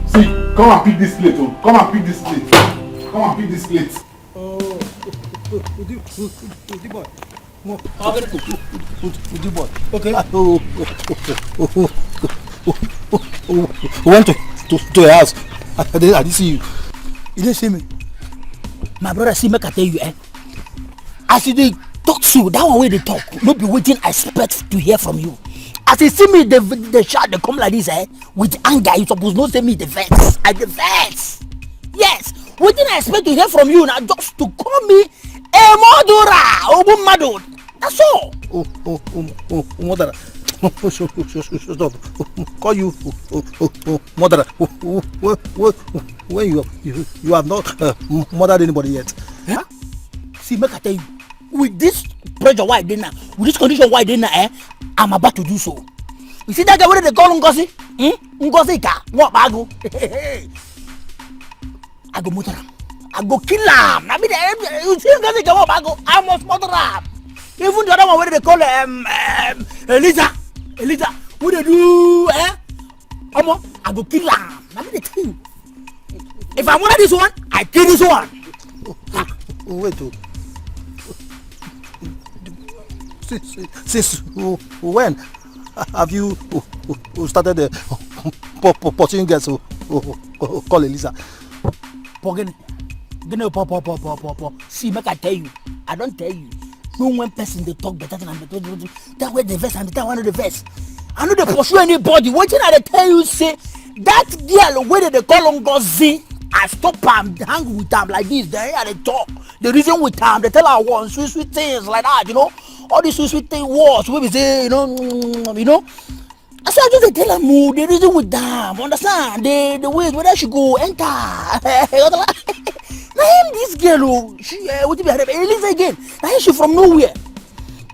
See, come and pick this plate. Oh. Come and pick this plate. Come and pick this plate. Okay. We went to your house. I didn't see you. You didn't see me. My brother, see, make I tell you, as they talk to that one way they talk, no be waiting. I expect to hear from you. As they see me, the shout, they come like this, with anger. You suppose not say me the vex. I the vex. Yes. Waiting, I expect to hear from you now, just to call me a murderer, Obumado. That's all. Murderer. Stop. Call you murderer. When you have not murdered anybody yet. Huh? See, make I tell you, with this pressure why I did now, with this condition why I did now, I'm about to do so. You see that guy, what they call Ngozi? Ngozi ka, what bago? I go murder him. I go kill him. I mean, you see Ngozi ka, what bago? I must murder him. Even the other one, what they call Eliza, what they do? I go kill him. I mean the thing. If I murder this one, I kill this one. Wait. Since when have you started pursuing girls who call Elisa? See, make I tell you. I don't tell you. No one person they talk better than I'm that way the verse and that one of the verse. I know they pursue anybody. What thing I tell you say that girl where they call Ngozi, I stop am, hang with am like this. They talk. The reason with am, they tell her one sweet things like that, you know. All these sweet things words we say, you know. I said I just tell them the reason with them, understand? The way whether she go enter. Now this girl, she what be her Elisa again. Now she from nowhere.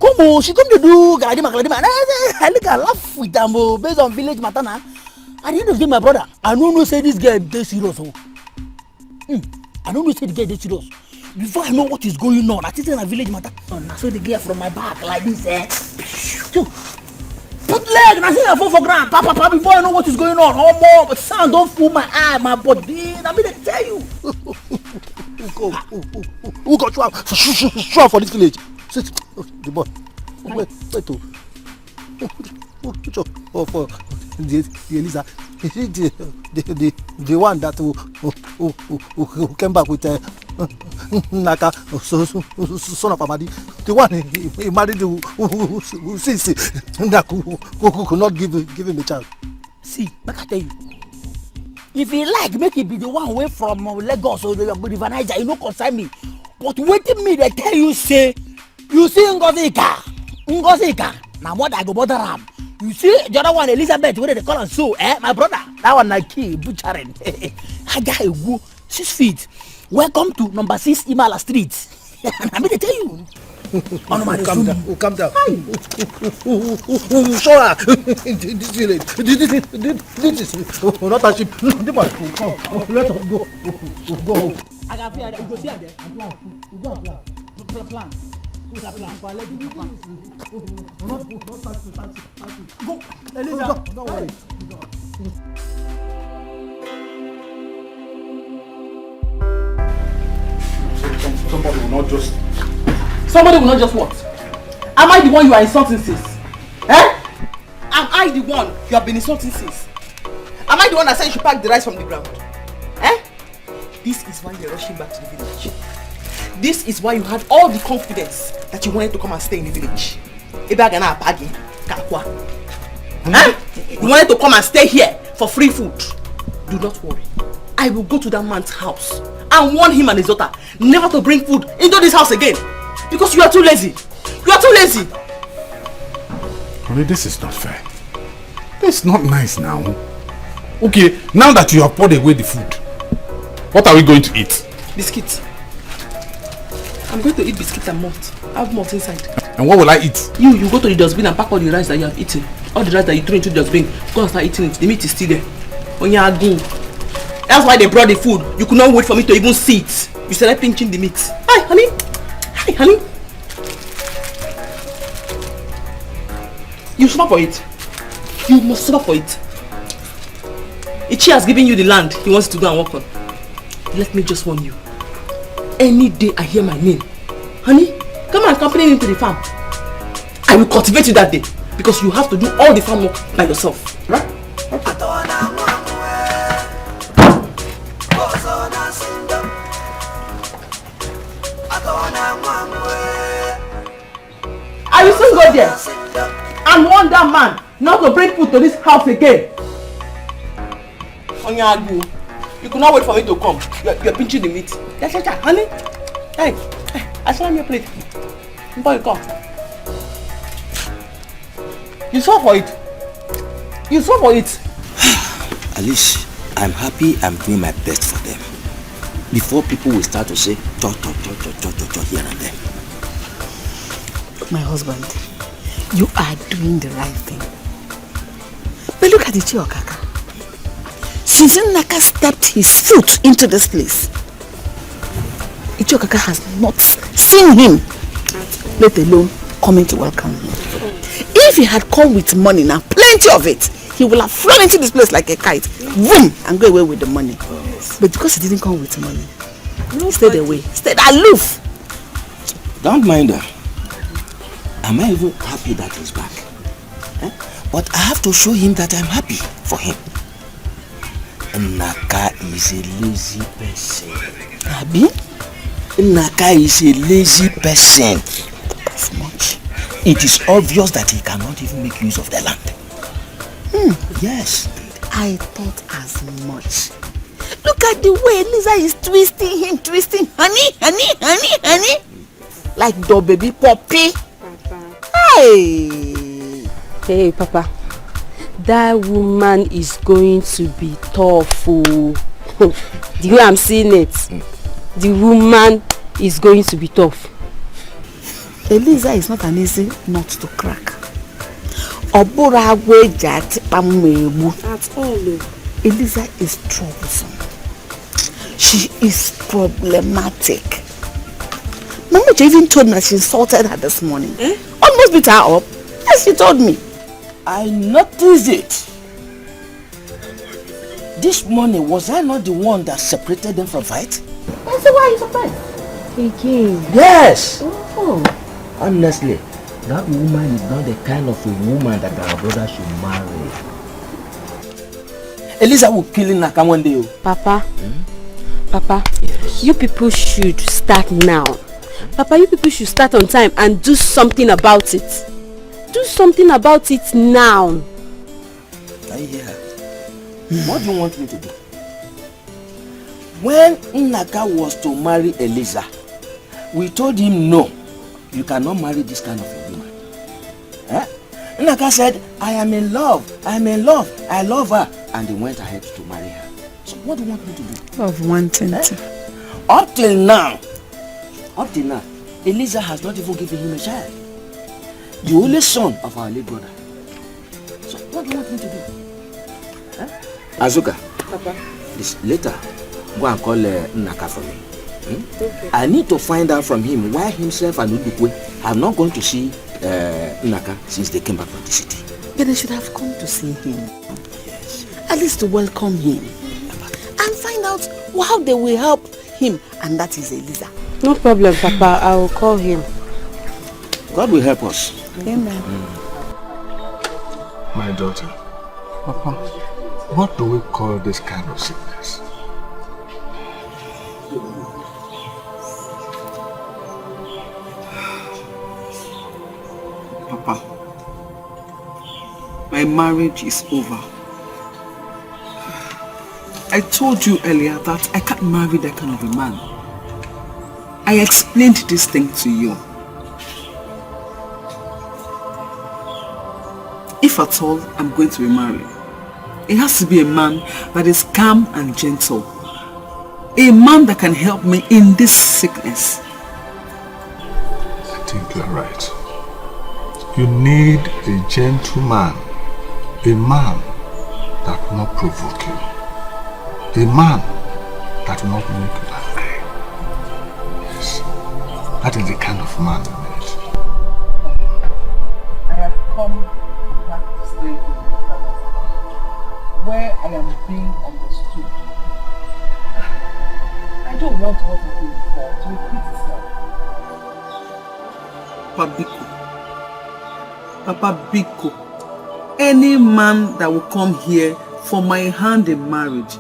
Come on, she come to do Galadima. I look at laugh with them based on village matter now. At the end of the day, my brother, I don't know say this girl dey serious. I don't know say the girl dey serious. Before I know what is going on, I think in a village matter. I saw the girl from my back like this. Put leg, I see her fall for ground. Papa, before I know what is going on, oh more, but sound don't fool my eye, my body. I mean, I tell you. Who got you out for this village? The boy. Wait. For the Elisa. The one that who came back with Naka, son of Amadi. The one he married who since who could not give him a child. See, make I tell you. If he like, make it be the one away from Lagos or the River Niger, you no concern me. But waiting me, they tell you say, you see Ngozi Ka. Now what I go bother am. You see the other one, Elizabeth, where they call her so, my brother. That one like key butchering. I got a woo 6 feet. Welcome to number 6 Imala Street. I mean, they tell you. Calm down. Sure. This is not a ship. Let us go. I got fear. Go see there. Plan. Go, Eliza. Don't worry. Somebody will not just what? Am I the one you are insulting since? Am I the one you have been insulting since? Am I the one that said you should pack the rice from the ground? This is why you're rushing back to the village. This is why you had all the confidence that you wanted to come and stay in the village. You wanted to come and stay here for free food. Do not worry. I will go to that man's house and warn him and his daughter never to bring food into this house again. Because you are too lazy. You are too lazy. Honey, this is not fair. This is not nice now. Okay, now that you have poured away the food, what are we going to eat? Biscuits. I'm going to eat biscuits and malt. I have malt inside. And what will I eat? You go to the dustbin and pack all the rice that you have eaten. All the rice that you threw into the dustbin. Go and start eating it. The meat is still there. On your go. That's why they brought the food. You could not wait for me to even see it. You started pinching the meat. Hi, honey. Hi, honey. You suffer for it. You must suffer for it. Ichi has given you the land he wants to go and work on. Let me just warn you. Any day I hear my name, honey, come and accompany me to the farm. I will cultivate you that day because you have to do all the farm work by yourself. Right? Okay. I will soon go there and warn that man not to bring food to this house again. Onyagu, you could not wait for me to come. You're pinching the meat. Yes, honey. Hey, I saw your plate. Before you come. You saw for it. You saw for it. Alice, I'm happy I'm doing my best for them. Before people will start to say, talk here and there. My husband, you are doing the right thing. But look at the Chiokaka. Since Nnaka stepped his foot into this place, Ichiokaka has not seen him, let alone coming to welcome him. If he had come with money now, plenty of it, he would have flown into this place like a kite, boom, and go away with the money. But because he didn't come with money, he stayed away, stayed aloof. Don't mind her. Am I even happy that he's back? But I have to show him that I'm happy for him. Nnaka is a lazy person. Abi? Nnaka is a lazy person. As much. It is obvious that he cannot even make use of the land. Yes. I thought as much. Look at the way Lisa is twisting him, honey. Like the baby puppy. Hey, Papa. That woman is going to be tough. The way I'm seeing it, the woman is going to be tough. Eliza is not an easy nut to crack. At all. Eliza is troublesome. She is problematic. Mama even told me that she insulted her this morning. Almost beat her up. Yes, she told me. I noticed it. This morning, was I not the one that separated them from fight? I said, why are you surprised? Again? Yes. Oh. Honestly, that woman is not the kind of a woman that our brother should marry. Eliza will kill Nnaka one day. Papa, Papa, yes. You people should start now. Papa, you people should start on time and do something about it. Do something about it now. I hear. What do you want me to do? When Nnaka was to marry Eliza, we told him no, you cannot marry this kind of a woman. Nnaka said, I am in love, I love her, and he went ahead to marry her. So what do you want me to do? Of wanting to. Up till now, Eliza has not even given him a child. The only son of our late brother. So what do you want me to do? Azuka, Papa. This later, go and call Nnaka for me. Okay. I need to find out from him why himself and Udukwe have not gone to see Nnaka since they came back from the city. But they should have come to see him. Yes. At least to welcome him. And find out how they will help him. And that is Eliza. No problem, Papa. I will call him. God will help us. Amen. My daughter, Papa, what do we call this kind of sickness? Papa, my marriage is over. I told you earlier that I can't marry that kind of a man. I explained this thing to you. If at all I'm going to be married, it has to be a man that is calm and gentle. A man that can help me in this sickness. I think you're right. You need a gentleman. A man that will not provoke you. A man that will not make you angry. Yes. That is the kind of man you need. I have come back to stay in where I am being understood. I don't want what happened before to repeat itself. Papa Biko, any man that will come here for my hand in marriage,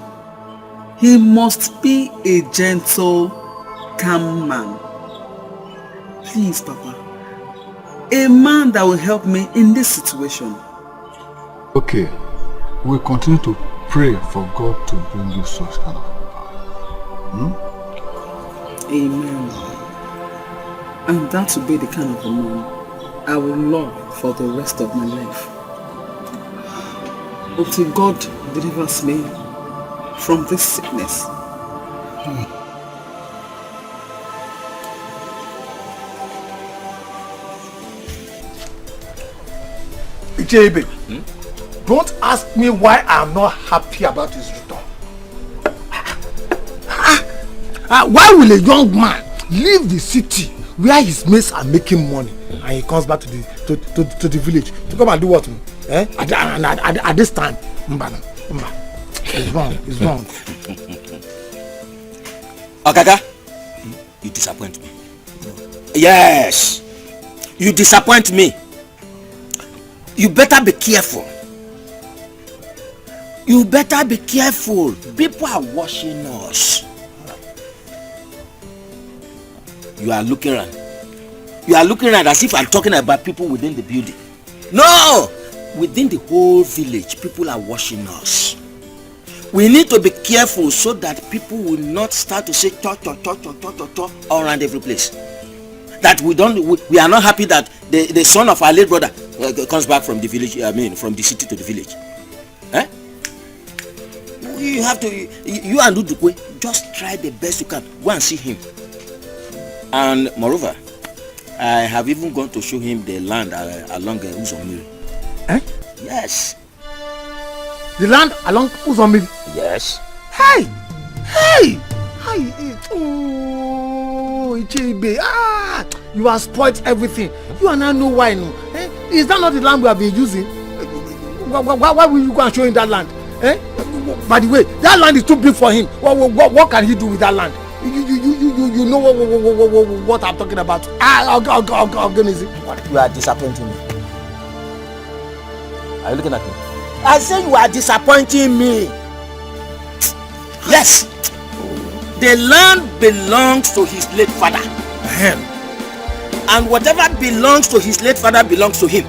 he must be a gentle, calm man. Please, Papa. A man that will help me in this situation. Okay. We'll continue to pray for God to bring you such kind of power. Amen. And that will be the kind of a man I will love for the rest of my life. Until God delivers me from this sickness. JB, don't ask me why I'm not happy about his return. Why will a young man leave the city where his mates are making money and he comes back to the village to come and do what? At this time? It's wrong. It's wrong. Okaka, you disappoint me. Yes, you disappoint me. You better be careful. You better be careful. People are watching us. You are looking around. You are looking around as if I'm talking about people within the building. No! Within the whole village, people are watching us. We need to be careful so that people will not start to say talk all around every place. That we are not happy that the son of our late brother comes back from the village, from the city to the village. You have to, you and Udukwe, just try the best you can. Go and see him. And moreover, I have even gone to show him the land along Uzomiri. Yes. The land along Uzomiri? Yes. Hey! Oh, Ichebe. You have spoiled everything. You and I know why no. Is that not the land we have been using? Why will you go and show him that land? By the way, that land is too big for him. What can he do with that land? You know what I'm talking about. Organism. You are disappointing me. Are you looking at me? I say you are disappointing me. Yes. The land belongs to his late father. And whatever belongs to his late father belongs to him.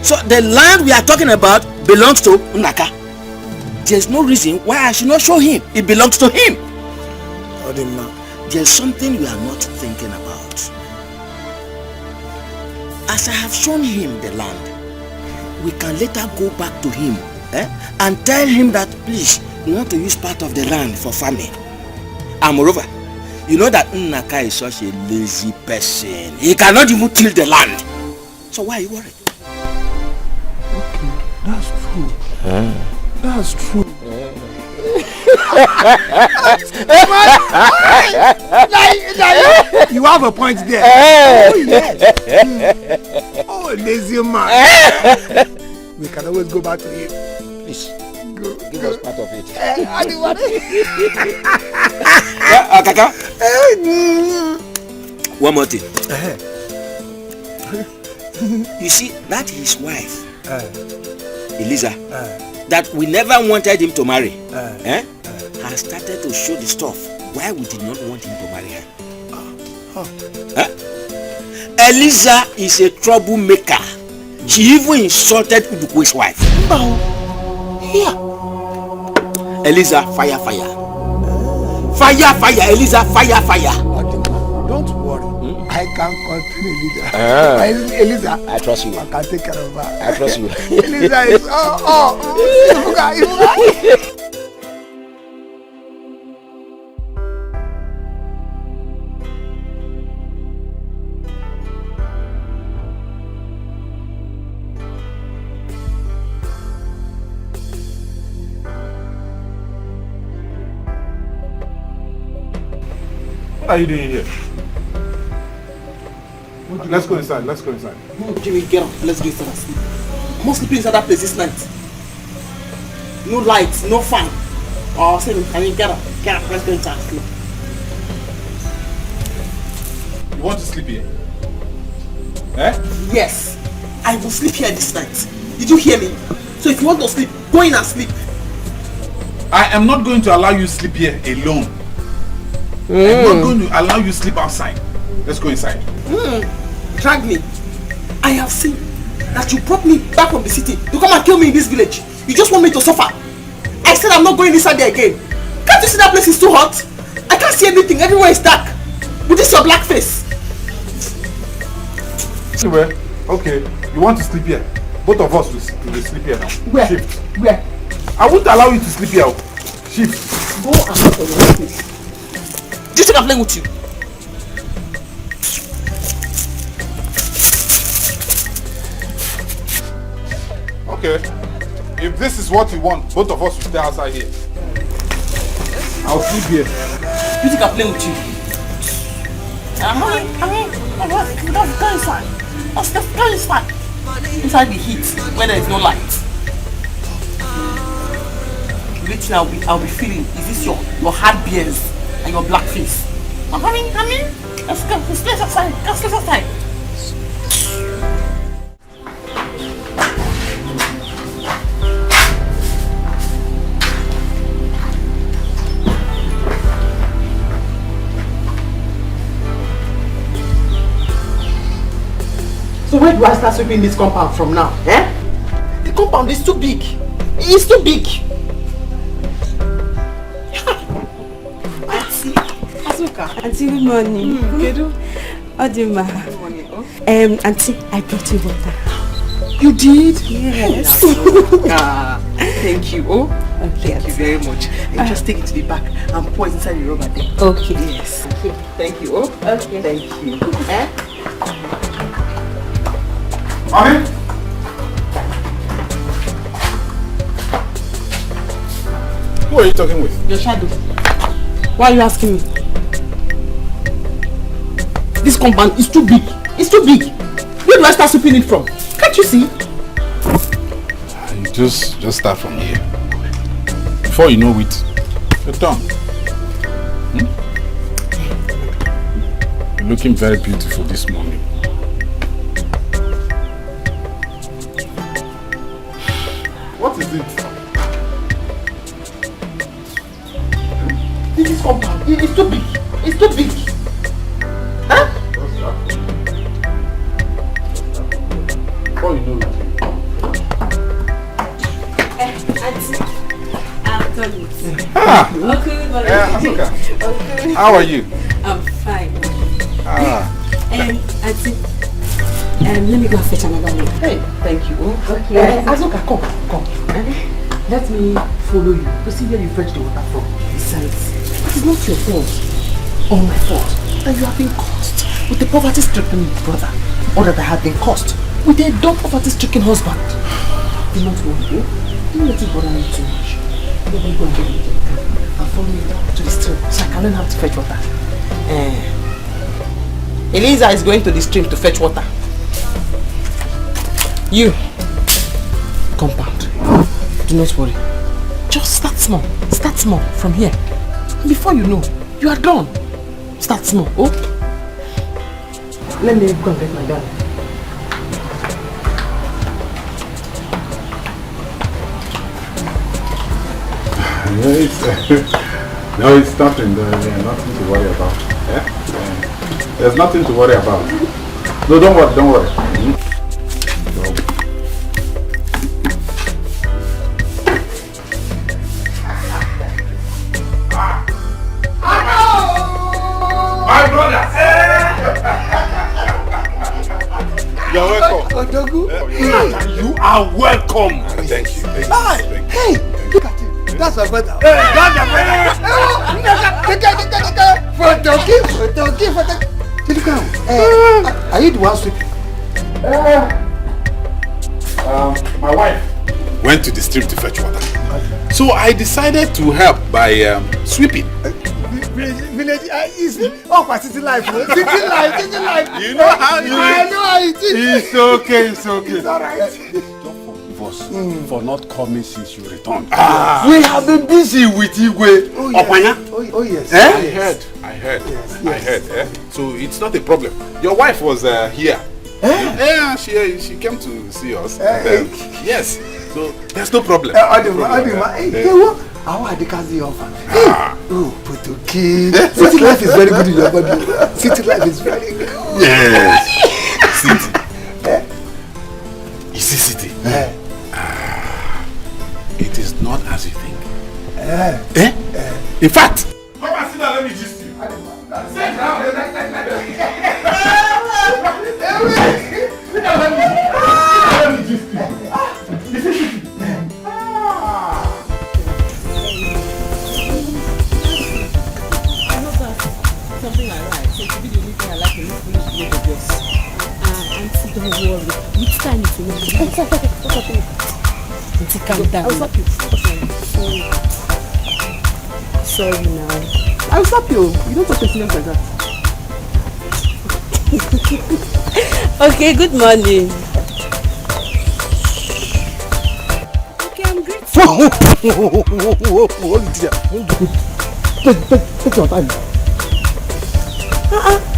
So the land we are talking about belongs to Unaka. There's no reason why I should not show him. It belongs to him. There's something we are not thinking about. As I have shown him the land, we can later go back to him and tell him that please, we want to use part of the land for farming. And moreover, you know that Nnaka is such a lazy person. He cannot even till the land. So why are you worried? Okay, that's true. That's true. You have a point there. Oh yes. Oh, lazy man. We can always go back to him. Please, give us part of it. Kaka. One more thing. You see, that his wife, Eliza, that we never wanted him to marry, has started to show the stuff why we did not want him to marry her. Eliza is a troublemaker. She even insulted Udukwe's wife. Yeah. Eliza, fire. Fire, Eliza, fire. Don't worry. I can control Eliza. Eliza, I trust you. I can take care of her. I trust you. Eliza is What are you doing here? Let's go inside. No, Jimmy, get up. Let's go inside and sleep. I'm not sleeping inside that place this night. No lights, no fan. Oh, say, get up. Let's go inside and sleep. You want to sleep here? Eh? Yes, I will sleep here this night. Did you hear me? So if you want to sleep, go in and sleep. I am not going to allow you to sleep here alone. I'm not going to allow you to sleep outside. Let's go inside. Drag me. I have seen that you brought me back from the city to come and kill me in this village. You just want me to suffer. I said I'm not going inside there again. Can't you see that place is too hot? I can't see anything. Everywhere is dark. With this your black face. Anyway, okay. You want to sleep here? Both of us will sleep here now. Where? Shift. Where? I won't allow you to sleep here. Shift. Go and look for your place. Do you think I'm playing with you? Okay. If this is what you want, both of us will stay outside here. I'll sleep here. Do you think I'm playing with you? Go inside. Go inside. Inside the heat, where there is no light. Which now I'll be feeling, is this your hard beers and your black face? I'm coming. Let's go. Let's sleep outside. So where do I start sweeping this compound from now? The compound is too big. It's too big. Auntie, good morning. Good morning. Auntie, I brought you water. You did? Yes. Thank you. Thank you very much. Just take it to the back and pour it inside the rubber there. Okay. Yes. Thank you. Okay. Thank you. Mommy? Who are you talking with? Your shadow. Why are you asking me? This compound is too big. It's too big. Where do I start sweeping it from? Can't you see? You just start from here. Before you know it, you're done. You're looking very beautiful this morning. What is it? This compound, it's too big. It's too big. Huh? Oh, you know it. Auntie, I've done it. Asuka. How are you? I'm fine. Auntie, let me go and fetch another one. Hey, thank you. Okay. Asuka, come. Let me follow you to see where you fetch the water from. Besides, it is not your fault or my fault that you have been cursed with the poverty-stricken brother, or that I have been cursed with a dumb poverty-stricken husband. Do not worry, don't let it bother me too much. Let me go and get it and follow me down to the stream so I can learn how to fetch water. Eliza is going to the stream to fetch water. You, compound, do not worry. Just start small from here. Before you know, you are done. Start small, oh? Let me go and get my dad. No, it's nothing. There's nothing to worry about. There's nothing to worry about. No, don't worry. are welcome. Thank you. Hey, look at him. That's my brother. That's my brother. Are you the one sweeping? My wife went to the stream to fetch water. So I decided to help by sweeping. Village is city life. City life. You know how it is. I know how it is. It's okay. It's alright. For not coming since you returned. We have been busy with Igwe. Oh yes. I heard. So it's not a problem. Your wife was here. Yeah, she came to see us. Yes. So there's no problem. How are the Kazi offer? Oh, Putuki. City life is very good in your body. City life is very good. Yes. City. You see, city. It is not as you think. In fact, come and sit down, let me gist you. Sit down. Let me gist you. Something I like. So to be the only thing I like in this village of yours. Auntie, don't worry. Which time is it? Auntie, calm down. I'll stop you. Sorry now. I'll stop you. You don't talk to me like that. Okay, good morning. Okay, I'm great. Take your time.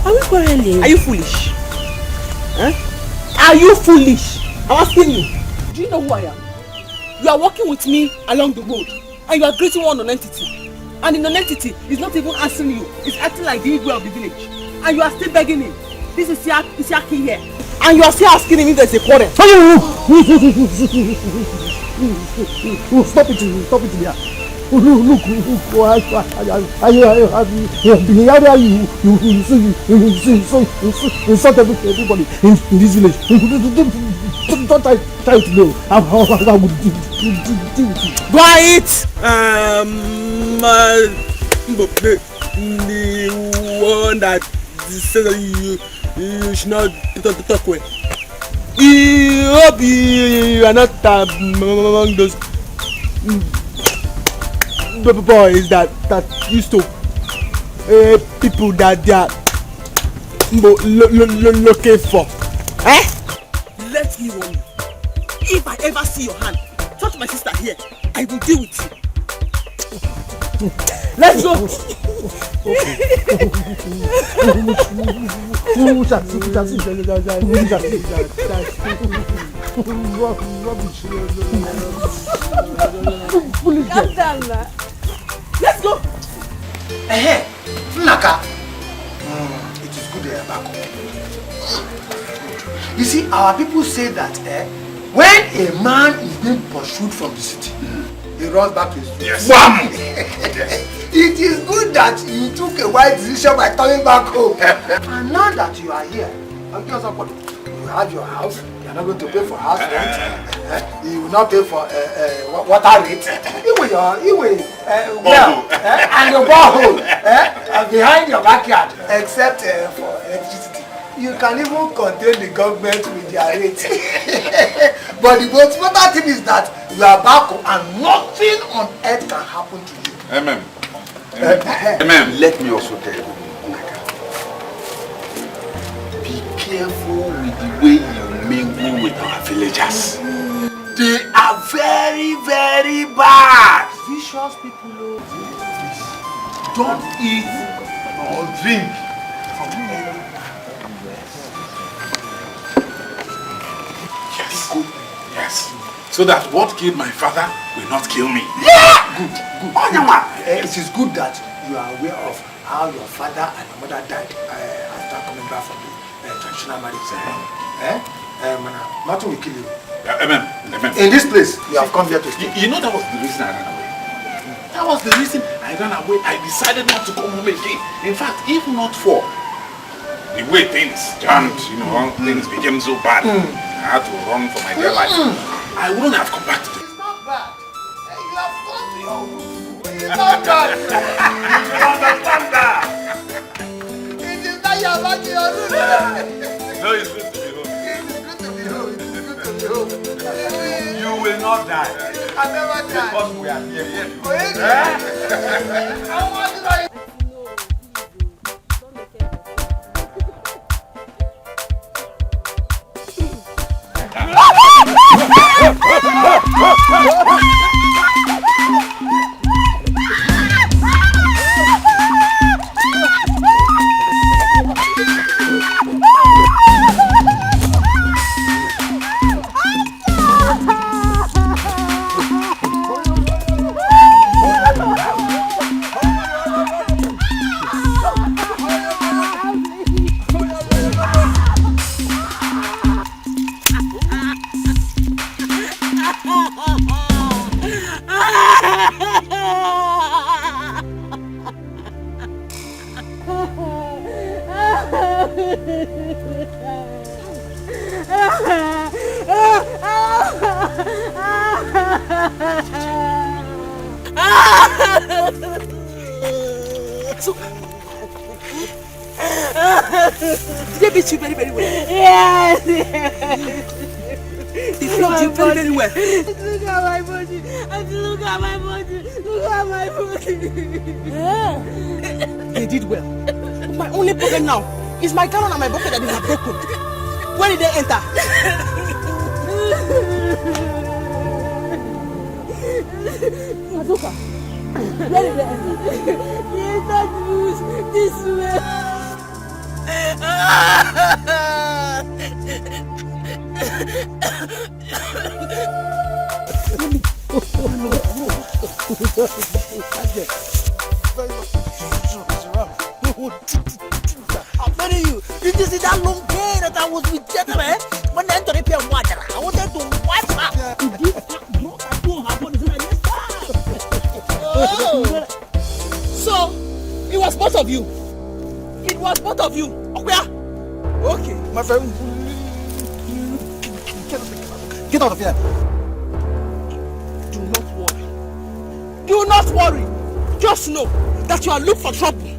Are we quarreling? Are you foolish? Huh? Are you foolish? I'm asking you. Do you know who I am? You are walking with me along the road and you are greeting one non-entity. And the non-entity is not even answering you. It's acting like the Igwe of the village. And you are still begging him. This is Yaki here. And you are still asking him if there's a quarrel. Stop it there. Look, you insult everybody in this village. Don't try to know how I would deal with you. Quiet! The one that says that you should not talk with. I hope you are not among those boys that used to people that they are looking for. Let me warn you. If I ever see your hand touch my sister here, I will deal with you. Let's go. Calm down, man. Let's go. Naka. It is good they are back home. You see, our people say that when a man is being pursued from the city, he runs back to his place. Yes. It is good that you took a wise decision by coming back home. And now that you are here, you have your house. You are not going to pay for house rent. You will not pay for water rate. You will and your borehole behind your backyard, except for electricity. You can even contain the government with their rate. But the most important thing is that you are back home and nothing on earth can happen to you. Amen. Let me also tell you, be careful with the way you mingle with our villagers. They are very, very bad. Vicious people. Don't eat or drink from any. Yes. So that what killed my father will not kill me. Yeah! Good. It is good that you are aware of how your father and your mother died after coming back from the traditional marriage. Nothing will kill you. Amen. In this place, you have come here to stay. You know that was the reason I ran away. That was the reason I ran away. I decided not to come home again. In fact, if not for the way things turned, things became so bad, I had to run for my dear life. I wouldn't have come back to this. It's not bad. You have gone to your room. It's not bad. You understand that? It is not your back to your room. No, it's good to be home. It is good to be home. It is good to be home. You will not die. I never die. Because we are here. I want to die. They beat you very, very well. Yes. They flogged you very, very well. Look at my body. Look at my body. Look at my body. They did well. My only problem now is my gallon and my bucket that they have broken. Where did they enter? Mazuka. Where did they enter? They entered this way. I'm telling you, did you see that long day that I was with gentlemen? When they entered the water, I wanted to wipe her. So, it was both of you. It was both of you. Okay. My friend, get out of here. Do not worry. Do not worry. Just know that you are looking for trouble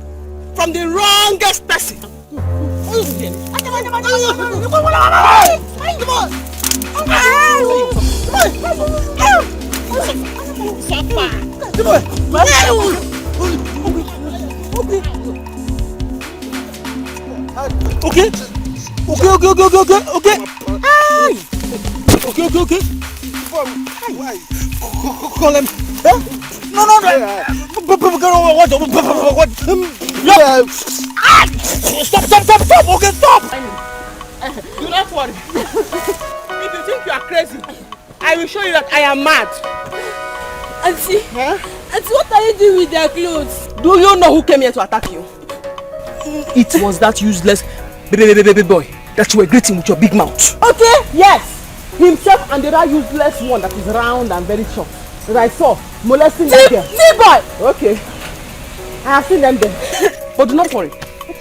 from the wrongest person. Okay. Why? Call him. No. What? Stop. Okay, stop. Do not worry. If you think you are crazy, I will show you that I am mad. Auntie, Auntie, what are you doing with their clothes? Do you know who came here to attack you? It was that useless baby boy that you were greeting with your big mouth. Okay, yes. Himself and the other useless one that is round and very short that I saw molesting that girl. Boy. Okay. I have seen them there. But do not worry.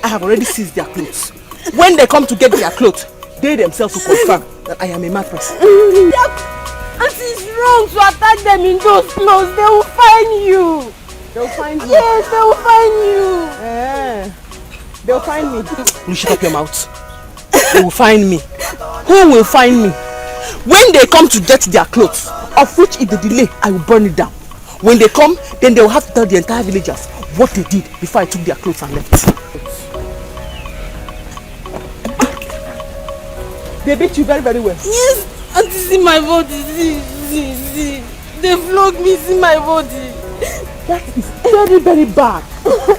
I have already seized their clothes. When they come to get their clothes, they themselves will confirm that I am a mad person. Auntie, it's wrong to attack them in those clothes. They will find you. They will find you? Yes, they will find you. They will find me. You shut up your mouth. They will find me. Who will find me? When they come to get their clothes, of which if they delay, I will burn it down. When they come, then they will have to tell the entire villagers what they did before I took their clothes and left. They beat you very, very well. Yes, Auntie, see my body. See. They flogged me, see my body. That is very, very bad.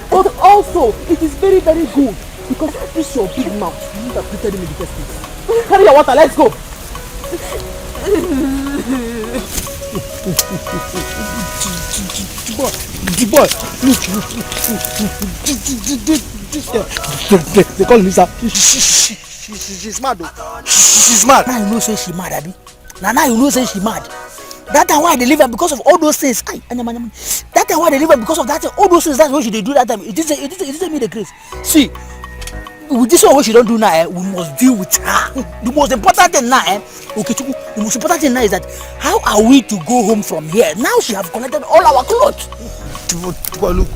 But also, it is very, very good. Because this is your big mouth. You would have treated me in the first place. Carry your water, let's go. The boy, look. They call Lisa. She's mad though. She's mad. Now you know say she mad, Abi. Now you know say she mad. That time why I deliver because of all those things. That time why I deliver because of that all those things. That's what she did do that time. It didn't me the grace. See, with this one, what she don't do now, we must deal with her. The most important thing now, okay, the most important thing now is that how are we to go home from here? Now she have collected all our clothes. Look,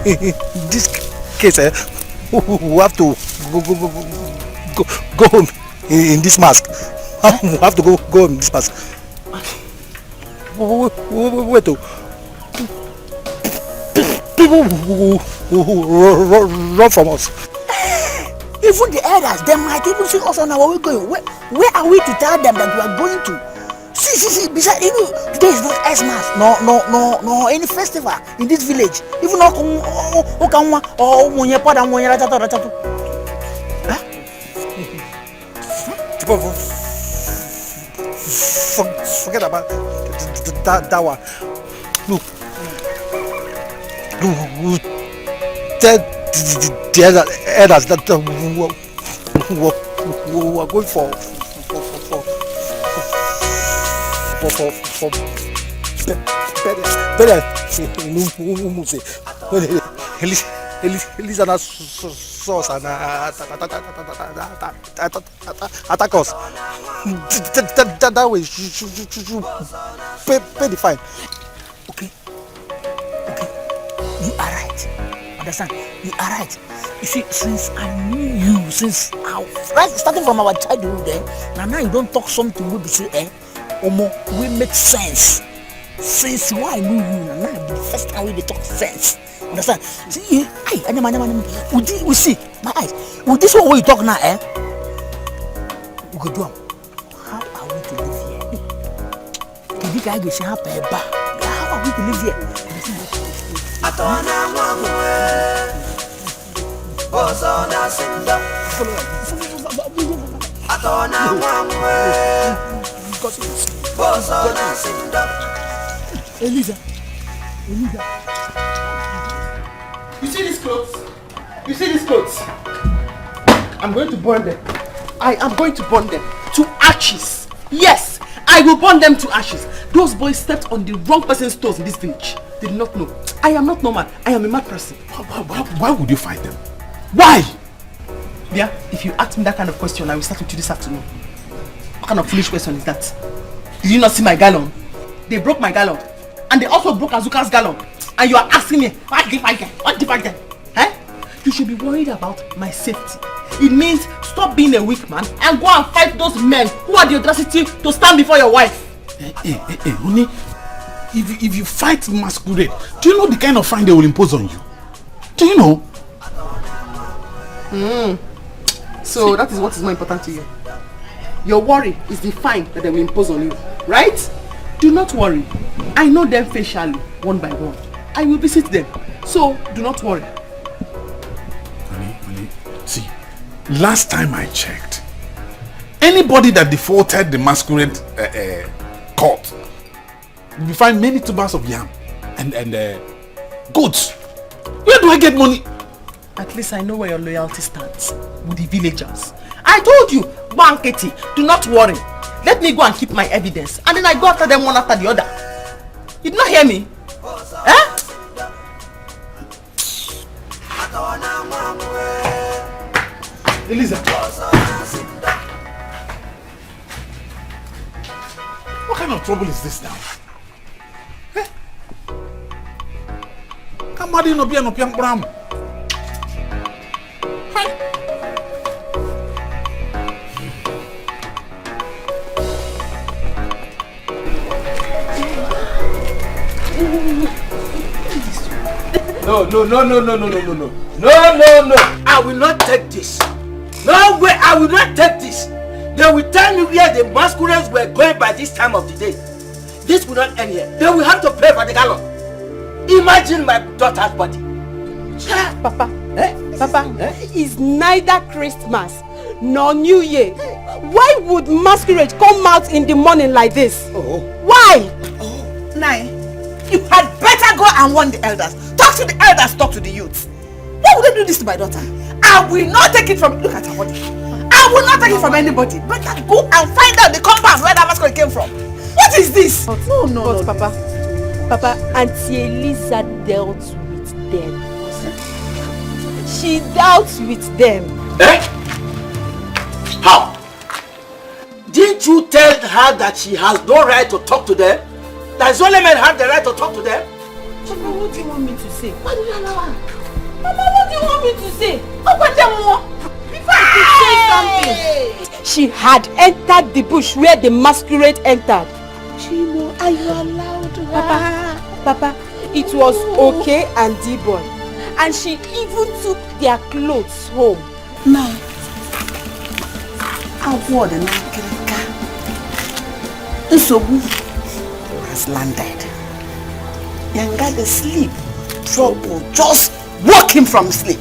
in this case, we have to go home in this mask. We have to go home in this mask. Wait, people who run from us. Even the elders, they might even see us on our way going. Where are we to tell them that we are going to? See, besides, even today is not Xmas, no any festival in this village. Even forget about that one. Look, tell the elders that we are going for better Elisa sauce and attack us. That way you pay the fine. Okay, you are right. Understand? You are right. You see, since I knew you, since right starting from our childhood, now you don't talk something we be say, Omo, we make sense. Since why I knew you, now the first time we talk sense. Understand? See, we see my eyes. With this one, what you talk now, we go do them. How are we to live here? Can you guys say how are we to live here? Elisa. You see these clothes? I'm going to burn them. I am going to burn them to ashes. Yes, I will burn them to ashes. Those boys stepped on the wrong person's toes in this village. They did not know. I am not normal. I am a mad person. Why would you fight them? Why? Yeah, if you ask me that kind of question, I will start with you this afternoon. What kind of foolish question is that? Did you not see my gallon? They broke my gallon. And they also broke Azuka's gallon. And you are asking me, what did I get? Eh? You should be worried about my safety. It means stop being a weak man and go and fight those men who had the audacity to stand before your wife. Honey, if you fight masquerade, do you know the kind of fine they will impose on you? Do you know? So that is what is more important to you. Your worry is the fine that they will impose on you, right? Do not worry. I know them facially, one by one. I will visit them. So do not worry. Honey, see, last time I checked, anybody that defaulted the masquerade court will find many tubers of yam and goats. Where do I get money? At least I know where your loyalty stands with the villagers. I told you, Banketi, do not worry. Let me go and keep my evidence, and then I go after them one after the other. You did not hear me? Eh? Elisa. What kind of trouble is this now? Eh? Kamadi no biya no piang pram. No. I will not take this. No way, I will not take this. They will tell me where the masquerades were going by this time of the day. This will not end here. They will have to pay for the gallon. Imagine my daughter's body. Papa, it's neither Christmas nor New Year. Why would masquerade come out in the morning like this? Why? Nai, you had better go and warn the elders. Talk to the elders, talk to the youths. Why would they do this to my daughter? I will not take it from... Look at her body. I will not take it from anybody. Better go and find out the compound where that masquerade came from. What is this? No, Papa, Auntie Elisa dealt with them. She dealt with them. Eh? How? Didn't you tell her that she has no right to talk to them? That only men have the right to talk to them? Papa, what do you want me to say? What do you allow her? Mama, what do you want me to say? Before I could say something. She had entered the bush where the masquerade entered. Chimo, are you allowed to Papa, it was okay and D-boy. And she even took their clothes home. Now, I word and Nsobu has landed. Yanga the sleep. Trouble. Just woke him from sleep.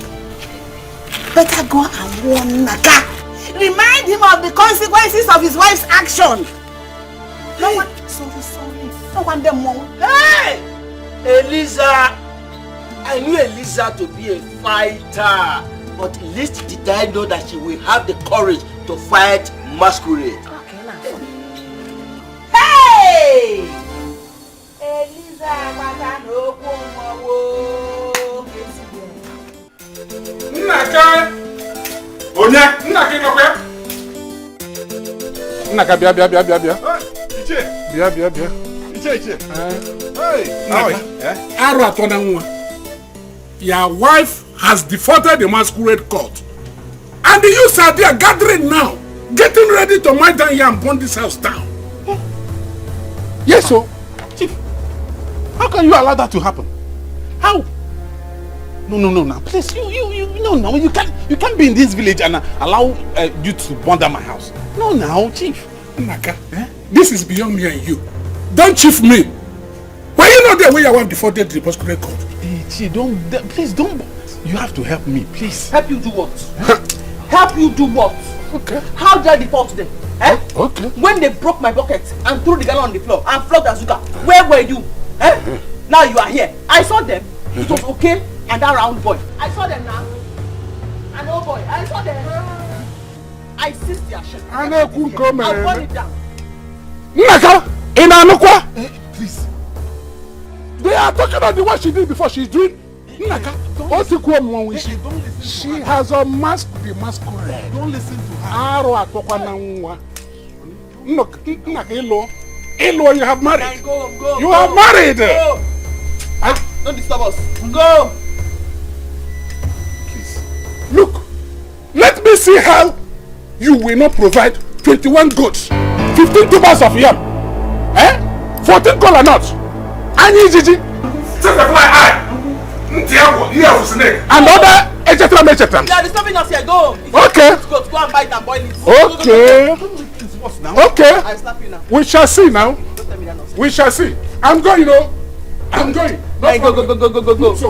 Better go and warn Naka. Remind him of the consequences of his wife's action. No one. Sorry. No one them more. Hey! Eliza! I knew Eliza to be a fighter. But least did I know that she will have the courage to fight masquerade. Okay, now. Hey! Eliza, Nnaka! Onye? Nnaka inokwe? Nnaka bịa. Iche. Bịa. Iche. Hey, Nnaka. Arụ atọ na nwa. Your wife has defaulted the masquerade court. And the youths are there gathering now, getting ready to mine down here and burn this house down. Yes, sir. Chief, how can you allow that to happen? How? No. Please, you can't be in this village and allow you to burn down my house. No, now, Chief. Nnaka, this is beyond me and you. Don't chief me. Were you not there when your wife defaulted the masquerade court? Chief, please don't. You have to help me, please. Help you do what? Help you do what? Okay. How did I default them? Eh? Okay. When they broke my bucket and threw the gallon on the floor and flogged Azuka, where were you? Eh? Now you are here. I saw them. It was okay and that round boy. I saw them now. An old boy. I saw them. I seized their shit. I'll burn it down. Nnaka! In Anukwa! Please. They are talking about the what she did before she's doing. Nnaka, she has unmasked the masquerade. Don't listen to her. Nnaka, Elo, you have married. Go. You have married. Go. Don't disturb us. Go. Please. Look, let me see how you will not provide 21 goats, 15 tubers of yam, 14 kola nuts, and Gigi. Take the fly eye. And other etc. They are disturbing us here. Go. Okay. Go and buy it and boil it. Okay. Okay. I slap you now. We shall see now. Don't tell me that nonsense. We shall see. I'm going, I'm going. No, hey, go. So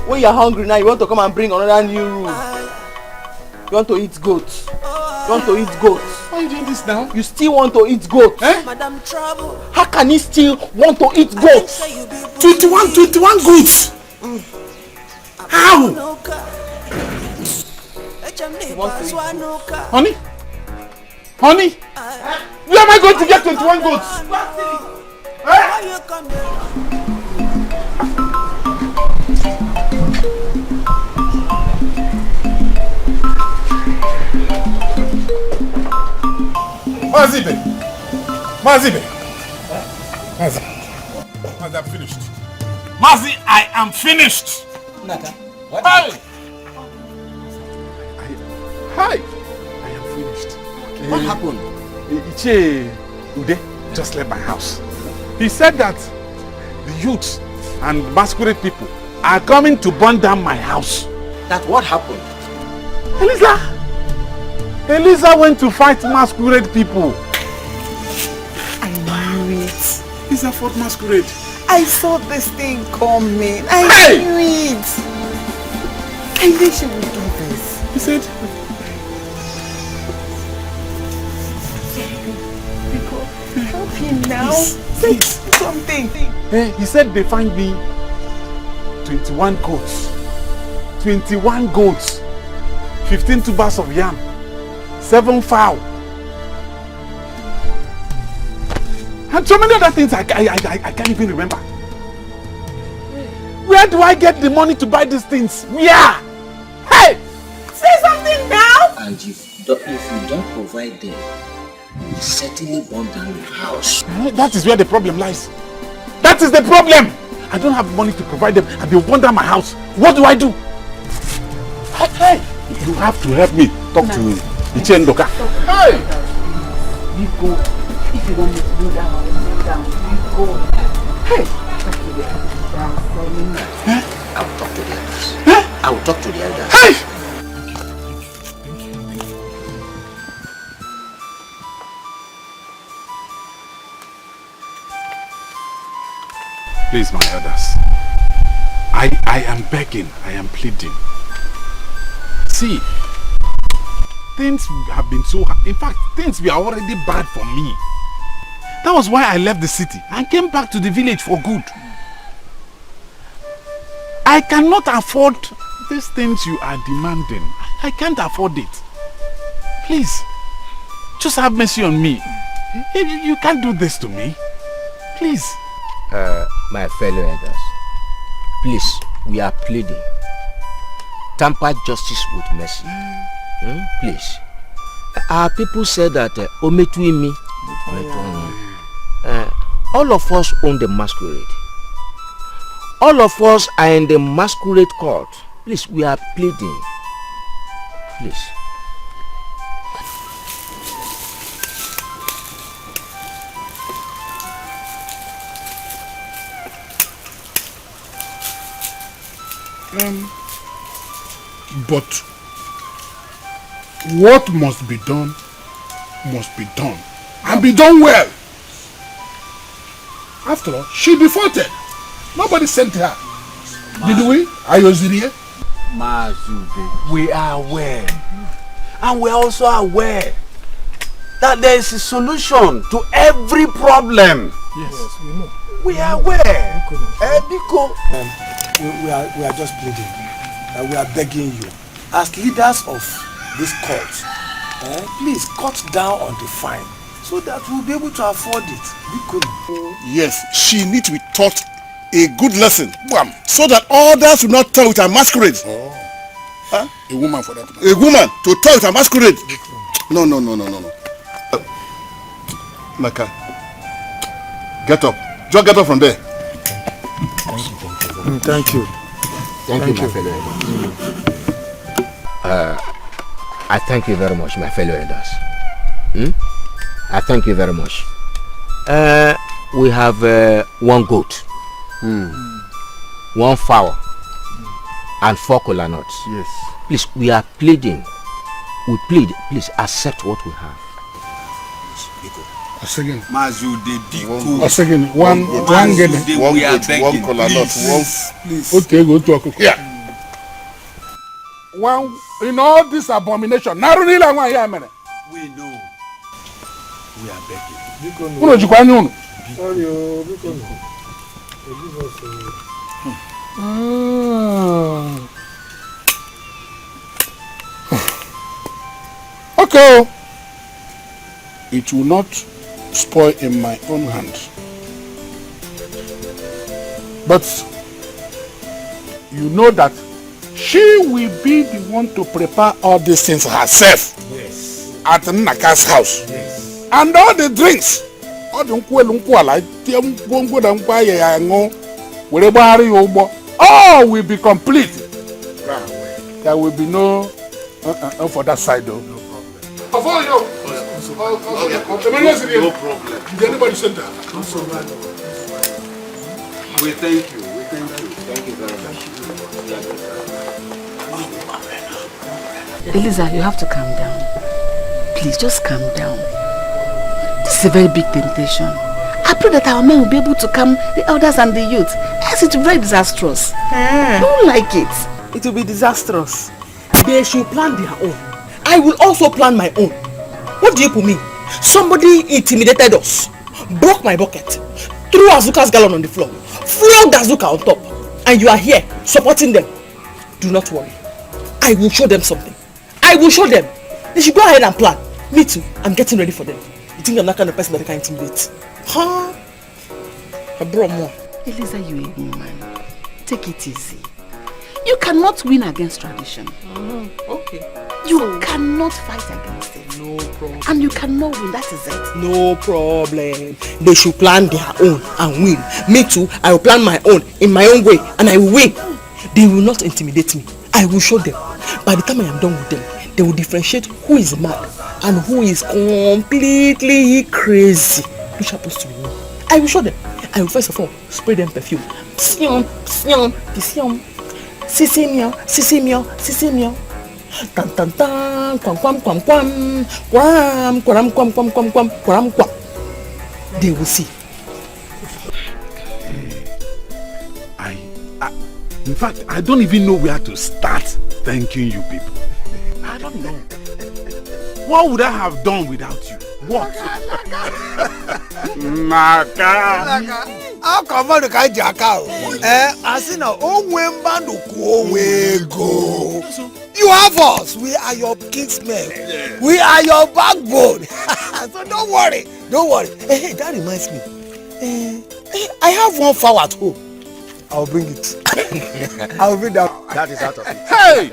when you're hungry now, you want to come and bring another new rule. You want to eat goat. Why are you doing this now? You still want to eat goat. Madam Trouble. How can you still want to eat goat? 21 goats. How? Honey? Where am I going to get 21 goats? Mazibe, I'm finished. Mazi, I am finished. Naka, what? Hi, I am finished. What happened? Iche Ude just left my house. He said that the youths and masquerade people are coming to burn down my house. That what happened? Eliza went to fight masquerade people. I knew it. Eliza fought masquerade. I saw this thing coming. I knew it. I knew she would do this. He said, help him now. Say something. He said they find me 21 goats. 21 goats. 15 tubers of yam. 7 fowl. And so many other things I can't even remember. Where do I get the money to buy these things? Where? Hey! Say something! And if you don't provide them, you will certainly burn down your house. That is where the problem lies. That is the problem. I don't have money to provide them and they will burn down my house. What do I do? Hey, you have to help me talk to Ichie Ndoka. Hey! You go. If you want me to do that, I'll do down. You go. Hey! I will talk to the elders. I will talk to the elders. Hey! Please, my elders. I am begging. I am pleading. See, things have been so hard. In fact, things were already bad for me. That was why I left the city and came back to the village for good. I cannot afford these things you are demanding. I can't afford it. Please, just have mercy on me. You can't do this to me. Please. My fellow elders, please, we are pleading. Tamper justice with mercy. Please. Our people said that Ometuimi, all of us own the masquerade. All of us are in the masquerade court. Please, we are pleading. Please. But what must be done and be done well. After all, she defaulted. Nobody sent her. Did we? Ayoziri? Mazude, we are aware. And we are also aware that there is a solution to every problem. Yes, we know. We are aware. Biko. We are just pleading. We are begging you, as leaders of this court, please cut down on the fine so that we'll be able to afford it. Yes, she needs to be taught a good lesson, so that others will not toy with her masquerade. Huh? A woman for that. A woman to toy with her masquerade. No. Maka, get up. Just get up from there. Thank you. Thank you, my fellow elders. I thank you very much, my fellow elders. I thank you very much. We have one goat, one fowl, and 4 kola nuts. Yes. Please, we are pleading. We plead, please accept what we have. A second. Mazude, Biko. A second. One goat, 1 kola nut. Please. Okay, go to a yeah. One in all this abomination. Narunila one here, man. We know. We are begging. Uno jikwanyu. Sorry, Okay. It will not spoil in my own hand. But you know that she will be the one to prepare all these things herself. Yes. At Naka's house. Yes. And all the drinks. All the all will be complete. There will be no for that side though. No problem. No problem. Did anybody send that? We thank you. Thank you very much. Eliza, you have to calm down. Please, just calm down. This is a very big temptation. I pray that our men will be able to calm the elders and the youth. Else it will be very disastrous. I don't like it. It will be disastrous. They should plan their own. I will also plan my own. What do you put me? Somebody intimidated us, broke my bucket, threw Azuka's gallon on the floor, flogged Azuka on top, and you are here supporting them. Do not worry. I will show them something. I will show them. They should go ahead and plan. Me too. I'm getting ready for them. You think I'm not kind of person that can intimidate? Huh? I brought more. Eliza, you a woman. Take it easy. You cannot win against tradition. Okay. You cannot fight against it. No problem. And you cannot win, that is it. No problem. They should plan their own and win. Me too, I will plan my own in my own way and I will win. They will not intimidate me. I will show them. By the time I am done with them, they will differentiate who is mad and who is completely crazy. Which happens to be me. I will show them. I will first of all spray them perfume. Psion, psion, psion. Sisi meow, sisi meow, sisi meow. Tan tan tan, kwam kwam kwam kwam, kwam kwam kwam kwam kwam kwam kwam kwam. They will see. In fact, I don't even know where to start thanking you people. I don't know. What would I have done without you? What? Naka. How come on the kind jaka? Asina onwemba no kuowego. You have us. We are your kinsmen. We are your backbone. So don't worry. Don't worry. Hey, that reminds me. I have one fowl at home. I'll bring it. I'll bring that. That is out of it. Hey!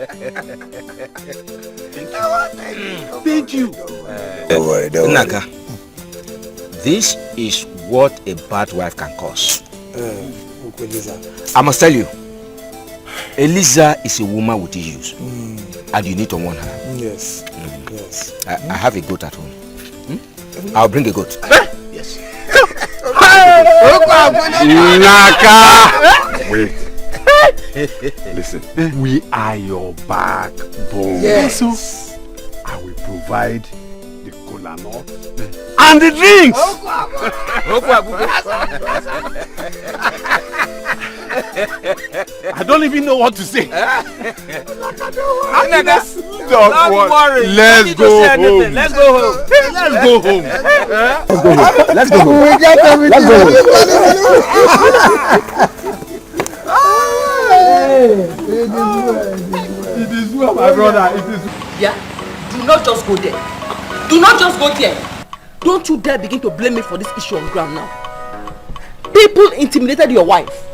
Thank you. Don't worry, don't worry. Naka, this is what a bad wife can cause. I must tell you, Eliza is a woman with issues. And you need to warn her. Yes. Yes. I have a goat at home. I'll bring a goat. Yes. Naka! Wait. Listen, we are your backbone. Yes. So, I will provide the cola nut and the drinks. I don't even know what to say. Don't worry. Let's go home. Let's go home. Let's go home. Let's go home. We get everything. Let's go It is well, my brother. It is. Yeah? Do not just go there. Do not just go there. Don't you dare begin to blame me for this issue on ground now. People intimidated your wife.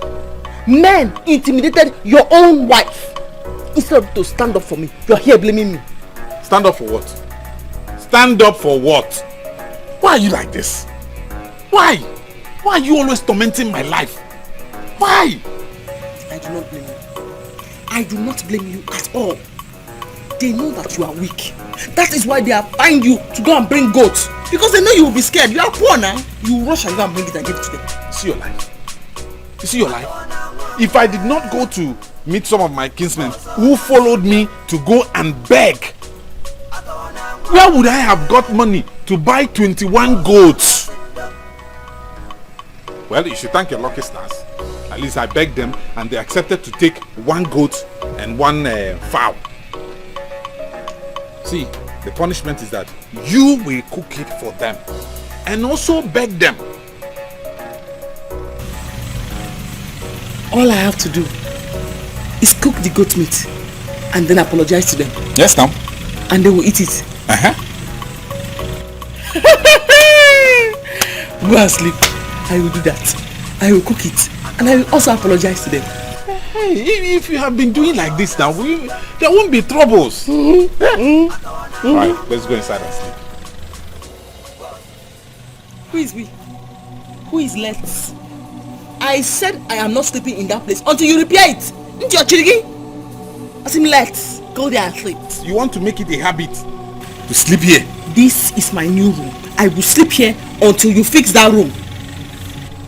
Men intimidated your own wife. Instead of to stand up for me, you're here blaming me. Stand up for what? Stand up for what? Why are you like this? Why? Why are you always tormenting my life? Why? I do not blame you. I do not blame you at all. They know that you are weak. That is why they are buying you to go and bring goats. Because they know you will be scared. You are poor now. You rush and go and bring it and give it to them. See your life. You see your life? If I did not go to meet some of my kinsmen who followed me to go and beg, where would I have got money to buy 21 goats? Well, you should thank your lucky stars. At least I begged them and they accepted to take 1 goat and 1 fowl. See, the punishment is that you will cook it for them and also beg them. All I have to do is cook the goat meat and then apologize to them. Yes, now. And they will eat it. Go and sleep. I will do that. I will cook it and I will also apologize to them. Hey, if you have been doing like this now, there won't be troubles. Alright, let's go inside and sleep. Who is we? Who is let's? I said I am not sleeping in that place until you repair it. Didn't you, Chirigi? I said let's go there and sleep. You want to make it a habit to sleep here? This is my new room. I will sleep here until you fix that room.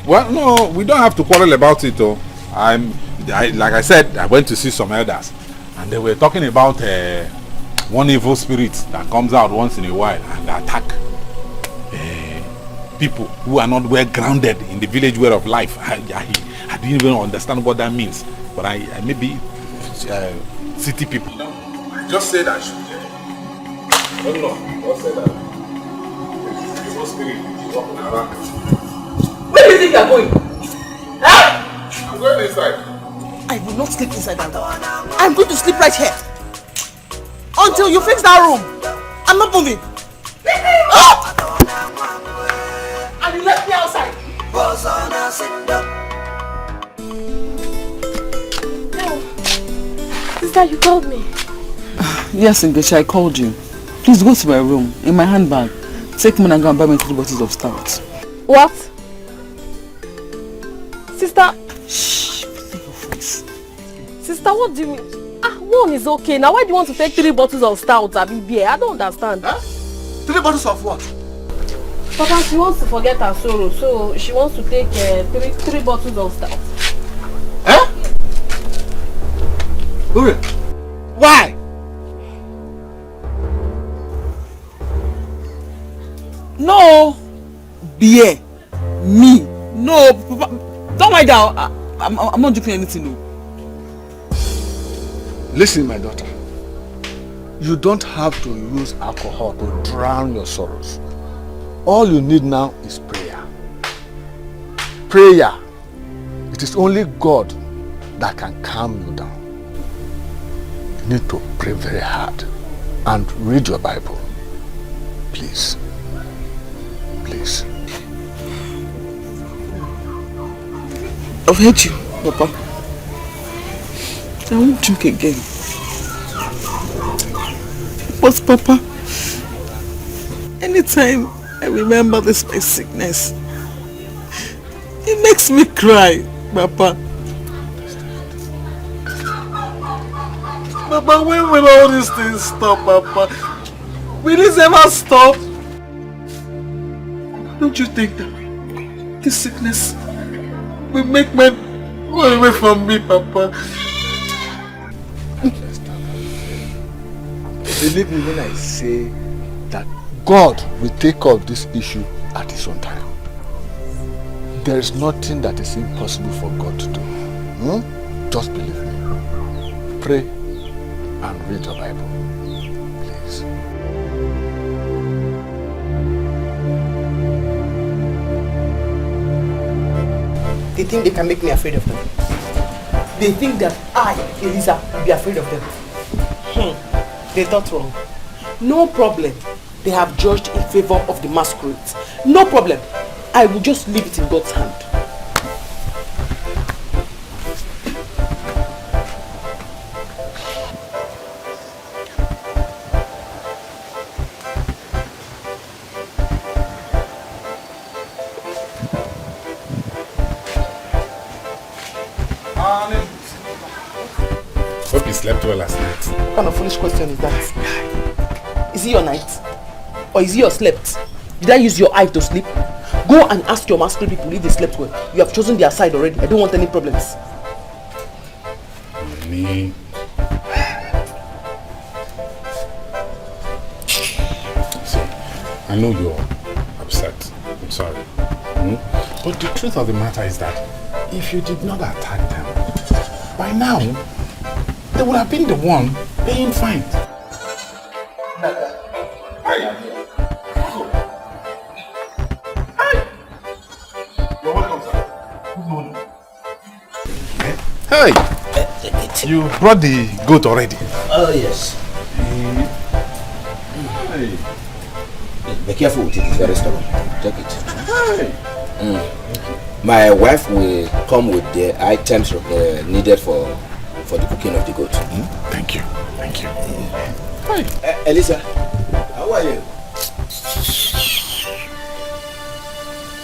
Well, no, we don't have to quarrel about it though. Like I said, I went to see some elders and they were talking about one evil spirit that comes out once in a while and attack people who are not well grounded in the village way of life. I didn't even understand what that means, but I maybe city people. I just said I should. Oh no, what said that? The evil spirit is walking around. Where do you think you are going? Huh? I'm going inside. I will not sleep inside that room. I'm going to sleep right here. Until you fix that room. I'm not moving. Oh! And you left me outside. Sister, you called me. Yes, Nkechi, I called you. Please go to my room. In my handbag. Take money and go and buy me 3 bottles of stout. What? Sister? Shh, leave your voice. Sister, what do you mean? One is okay. Now why do you want to take 3 bottles of stout, Abi beer? I don't understand. Huh? 3 bottles of what? Papa, she wants to forget her sorrow, so she wants to take 3 bottles of stout. Huh? Why? No! Beer. Me. No, Papa. Don't lie down. I'm not drinking anything, no. Listen, my daughter. You don't have to use alcohol to drown your sorrows. All you need now is prayer. Prayer. It is only God that can calm you down. You need to pray very hard and read your Bible. Please. Please. I've heard you, Papa. I won't drink again. But Papa, anytime I remember this my sickness, it makes me cry, Papa. Papa, when will all these things stop, Papa? Will this ever stop? Don't you think that this sickness will make men go away from me, Papa? Believe me when I say that God will take care of this issue at his own time. There is nothing that is impossible for God to do. Just believe me. Pray and read your Bible. Please. They think they can make me afraid of them. They think that I, Eliza, will be afraid of them. They thought wrong. No problem. They have judged in favor of the masquerades. No problem. I will just leave it in God's hand. Hope you slept well last night. What kind of foolish question is that? Is it your night? Or is it your slept? Did I use your eye to sleep? Go and ask your masquerade people if they slept well. You have chosen their side already. I don't want any problems. Me. See, I know you're upset. I'm sorry. But the truth of the matter is that if you did not attack them, by now, they would have been the one paying fines. Hey, you brought the goat already? Oh, yes. Hey. Be careful with it, it's very stubborn. Take it. Hey. My wife will come with the items needed for the cooking of the goat. Thank you. Thank you. Hi. Elisa, how are you?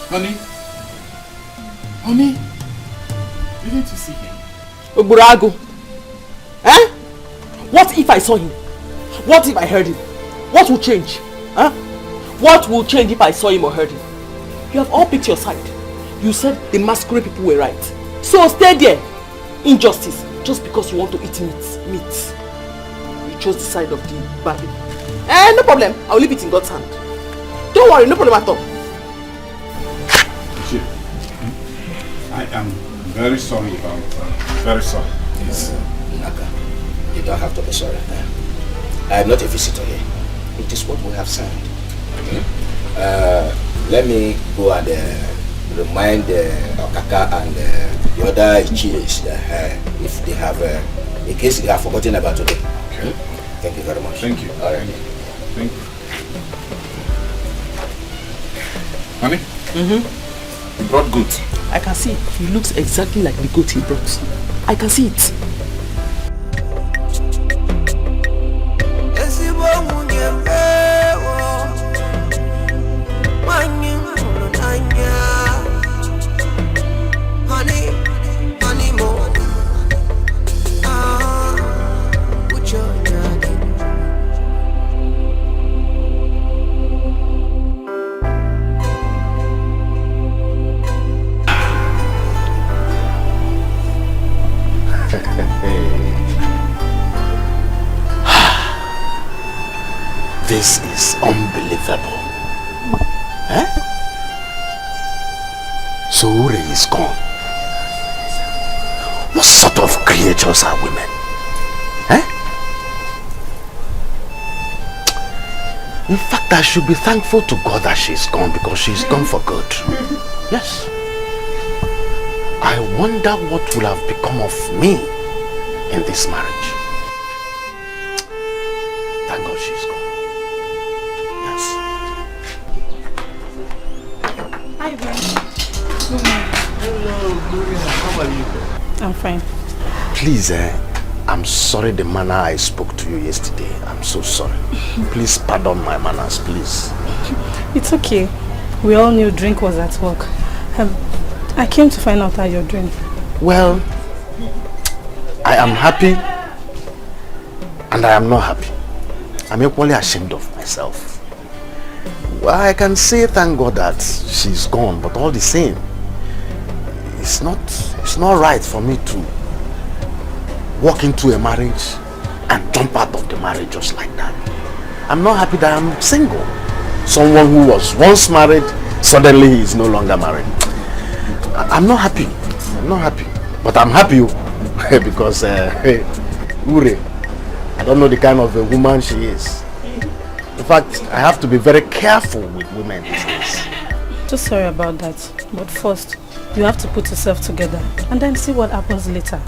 Honey? Honey? You need to see him. Burago. Eh? What if I saw him? What if I heard him? What will change? Huh? What will change if I saw him or heard him? You have all picked your side. You said the masquerade people were right. So stay there. Injustice. Just because you want to eat meat. You chose the side of the bad people. No problem. I'll leave it in God's hand. Don't worry, no problem at all. I am very sorry about that. Very sorry. Yes. Naka, you don't have to be sorry. I am not a visitor here. It is what we have signed. Let me go and remind Okaka and the other Ichis if they have, in case they have forgotten about today. Okay. Thank you very much. Thank you. All right. Thank you. Honey? You brought goat. I can see it. He looks exactly like the goat he brought. I can see it. This is unbelievable. Eh? So Ure is gone. What sort of creatures are women? Eh? In fact, I should be thankful to God that she's gone, because she's gone for good. Yes. I wonder what will have become of me in this marriage. Thank God she's gone. Yes. Hi, Ben. Hello, Gloria. How are you? I'm fine. Please, I'm sorry the manner I spoke to you yesterday. I'm so sorry. Please pardon my manners, please. It's okay. We all knew drink was at work. I came to find out how you're doing. Well, I am happy and I am not happy. I'm equally ashamed of myself. Well, I can say thank God that she's gone, but all the same, it's not right for me to walk into a marriage and jump out of the marriage just like that. I'm not happy that I'm single. Someone who was once married, suddenly is no longer married. I'm not happy. I'm not happy. But I'm happy because Ure, I don't know the kind of a woman she is. In fact, I have to be very careful with women these days. Just sorry about that. But first, you have to put yourself together and then see what happens later.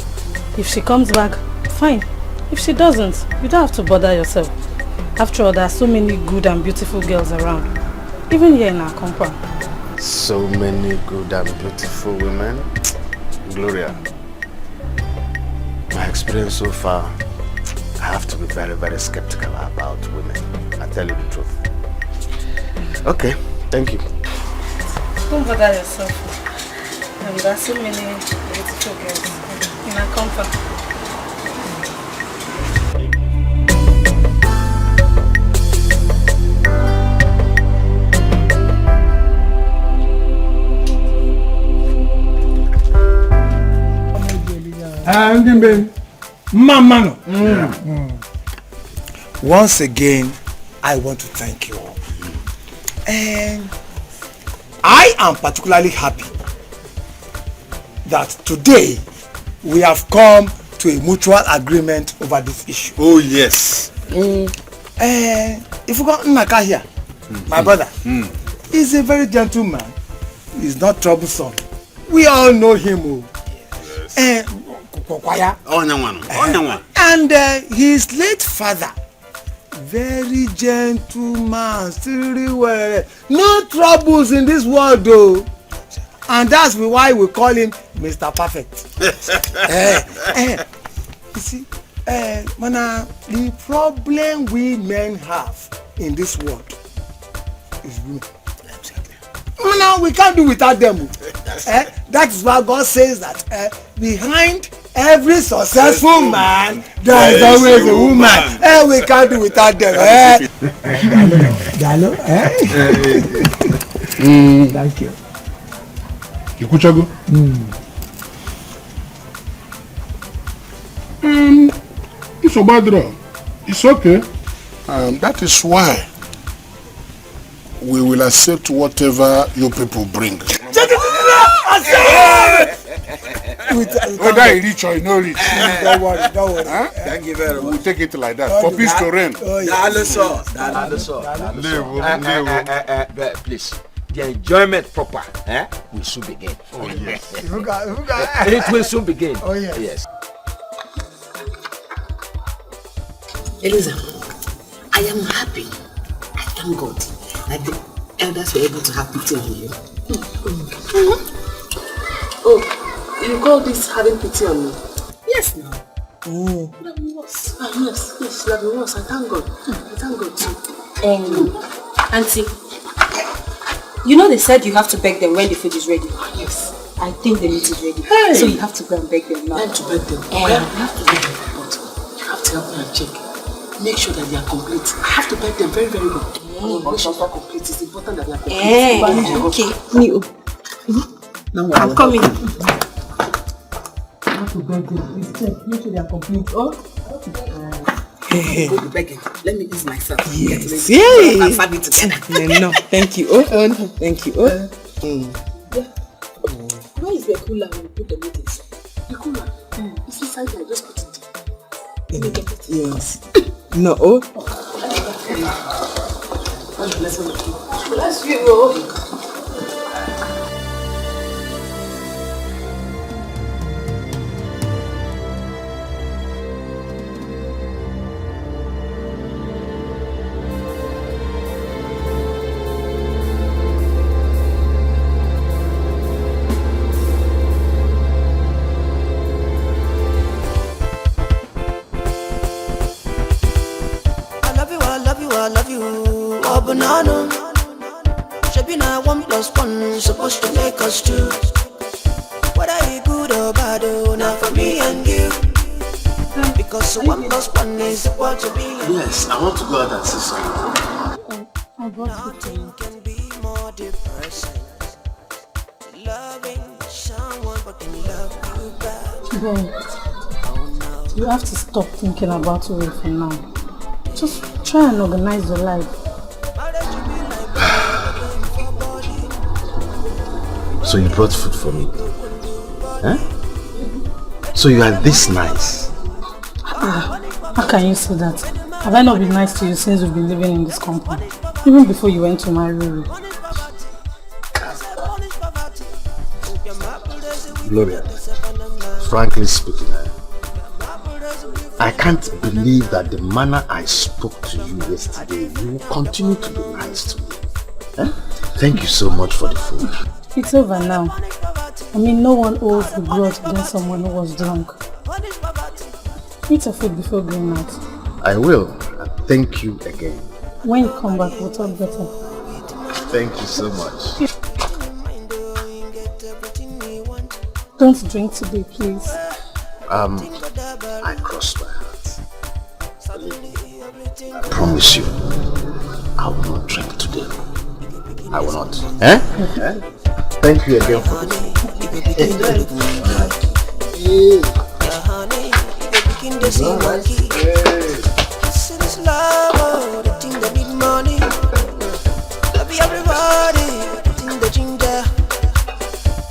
If she comes back, fine. If she doesn't, you don't have to bother yourself. After all, there are so many good and beautiful girls around. Even here in our compound. So many good and beautiful women. Gloria, my experience so far, I have to be very, very skeptical about women. I tell you the truth. Okay, thank you. Don't bother yourself. There are so many beautiful girls in our compound. Once again, I want to thank you all. And I am particularly happy that today we have come to a mutual agreement over this issue. Oh yes. If you got Nnaka here, my brother, he's a very gentle man. He's not troublesome. We all know him. Yes. And his late father, very gentle man, still well. No troubles in this world though. And that's why we call him Mr. Perfect. You see, Mana, the problem we men have in this world is women. Now we can't do without them. That is why God says that behind every successful man there is always a woman. We can't do without them. Galo, Thank you. Ikuchago? It's Obadra. It's okay. That is why we will accept whatever you people bring. Whether you reach or you no reach. Don't worry. Huh? Thank you very much. We'll take it like that. For peace to reign. Please. The enjoyment proper will soon begin. Oh yes. It will soon begin. Oh yes. Yes. Eliza, I am happy. I thank God that the elders were able to have pity on you. Oh, you call this having pity on me? Yes, now. It would have been worse. Yes, it would have been worse. I thank God. I thank God too. Auntie, you know they said you have to beg them when the food is ready. Yes. I think the meat is ready. Hey. So you have to go and beg them now. I have to beg them. I have to beg them. But you have to help me and check. Make sure that they are complete. I have to beg them very, very well. Make sure they are complete. It's important that they are complete. Okay. Now I'm coming. I have to beg them. Please check. Make sure they are complete. Oh? Go be begging. Let me ease myself. Yes. Yeah. Yay. And family together. No, thank you. Oh, thank you. Oh. Where is the cooler when you put the meat inside? The cooler. It's inside there. Just put it there. Let me get it. Yes. No. Oh. Bless you. I love you, oh banana. Shaping a 1 + 1 supposed to make us two. Whether you good or bad, oh, not for me and you. Because 1 + 1 is equal to me. Yes, I want to go out and see someone. Nothing can be more depressing. Loving someone but can love you back. Babe, you have to stop thinking about Uri for now. Just try and organize your life. So you brought food for me? Huh? So you are this nice? How can you say that? Have I not been nice to you since we've been living in this compound? Even before you went to marry Uri. Gloria, frankly speaking, I can't believe that the manner I spoke to you yesterday, you will continue to be nice to me. Eh? Thank you so much for the food. It's over now. I mean, no one owes a grudge against someone who was drunk. Eat your food before going out. I will. Thank you again. When you come back, we'll talk better. Thank you so much. Don't drink today, please. I cross my heart. I promise you, I will not drink today. I will not. Eh? Eh? Thank you again for this.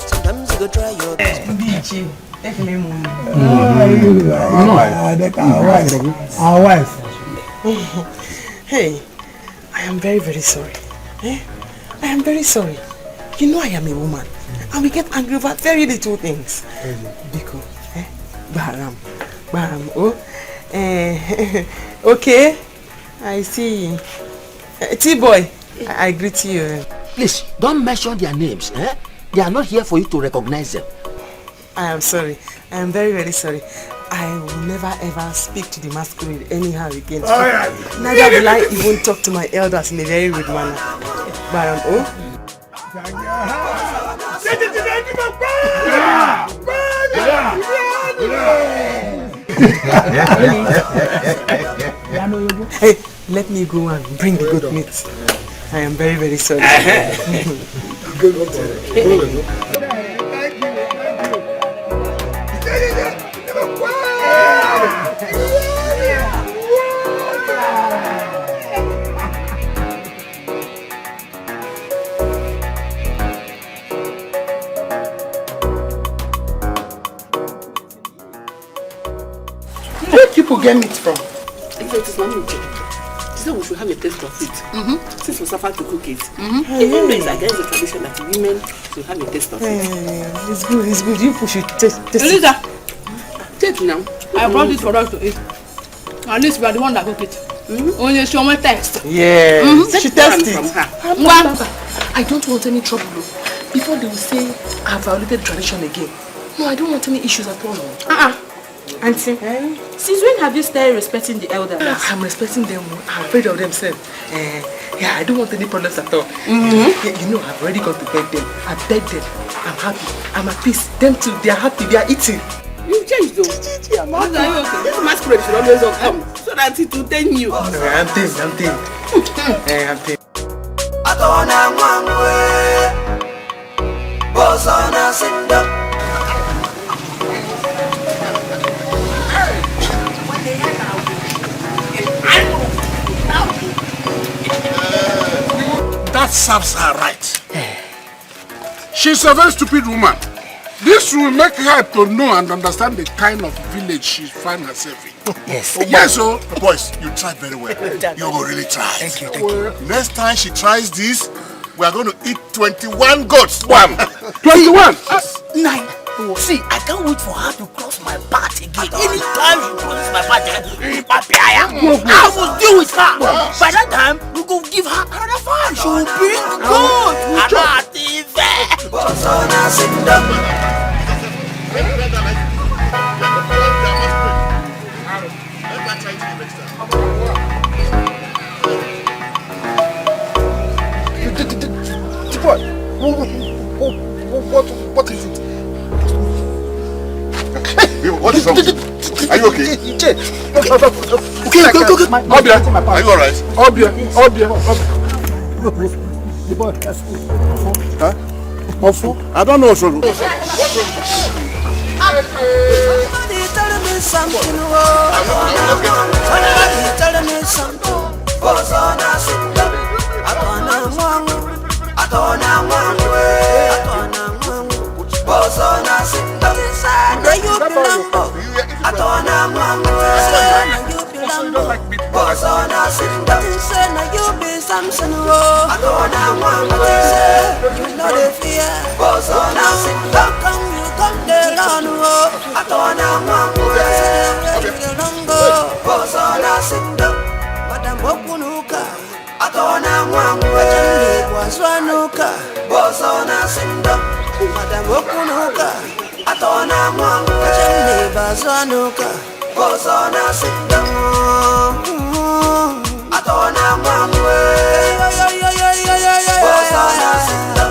Sometimes you go try your best. Our wife. Hey, I am very, very sorry. Eh? I am very sorry. You know I am a woman, and we get angry over very little things. Biko, Baram, oh, okay, I see. T-boy, I greet you. Please, don't mention their names, eh? They are not here for you to recognize them. I am sorry. I am very, very sorry. I will never ever speak to the masquerade anyhow again. Neither will I even talk to my elders in a very rude manner. Baram, oh. Hey, let me go and bring the goat meat. I am very, very sorry. Where people get meat from? If it is not meat, she said we should have a taste of it. Since we suffer to cook it. Even though it's against the tradition that women should have a taste of it. It's good, it's good. You push it. Taste Elisa, take now. I brought it for us to eat. At least we are the one that cook it. Only show my taste. Yeah. She tasted from her. I don't want any trouble. Before they will say I violated tradition again. No, I don't want any issues at all. Auntie, since when have you started respecting the elders? I'm respecting them. I'm afraid of themselves. Yeah, I don't want any problems at all. You know, I've already gone to beg them. I begged them. I'm happy. I'm at peace. Them too, they are happy. They are eating. You changed though. I'm happy. This masquerade should always come so that it will tame you. No, I'm tamed. I'm tamed. serves her right. She's a very stupid woman. This will make her to know and understand the kind of village she finds herself in. Yes. Yes, so boys, you tried very well. You will really try. Thank you, thank you. Next time she tries this, we are going to eat 21 goats. One. 21? Nine. See, I can't wait for her to cross my path again. Anytime she crosses my path, I will deal with her. By that time, we go give her another fan. She will bring the goat. What is it? What is wrong? Are you okay? Okay. Obia, are you alright? Obia. The boy, huh? I don't know. Somebody tell me something. Somebody tell me something. Atona mwangu ajambi bwaswanuka bosona sinda madam okunuka atona mwangu ajambi bwaswanuka bosona sinda atona mwangu bosona sinda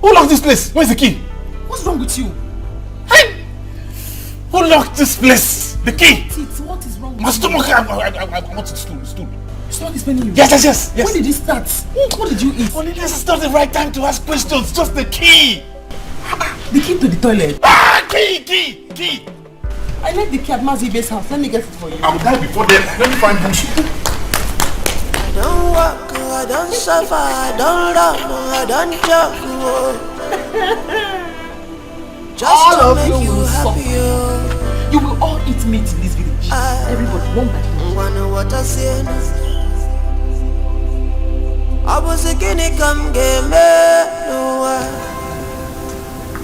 Who locked this place? Where's the key? What's wrong with you? Hey! Who locked this place? The key? What is wrong with My stomach, I want it stool. Stomach is paining you? Yes. When did it start? What did you eat? Only this is not the right time to ask questions. Just the key. The key to the toilet? Key. I left the key at Mazibe's house. Let me get it for you. I will die before then. Let me find bush. I don't work, I don't suffer, I don't run, I don't joke. Just all to of make you will happy. You will all eat meat in this village. Everybody, one by one. Wanna what I say? I was a guinea come game, no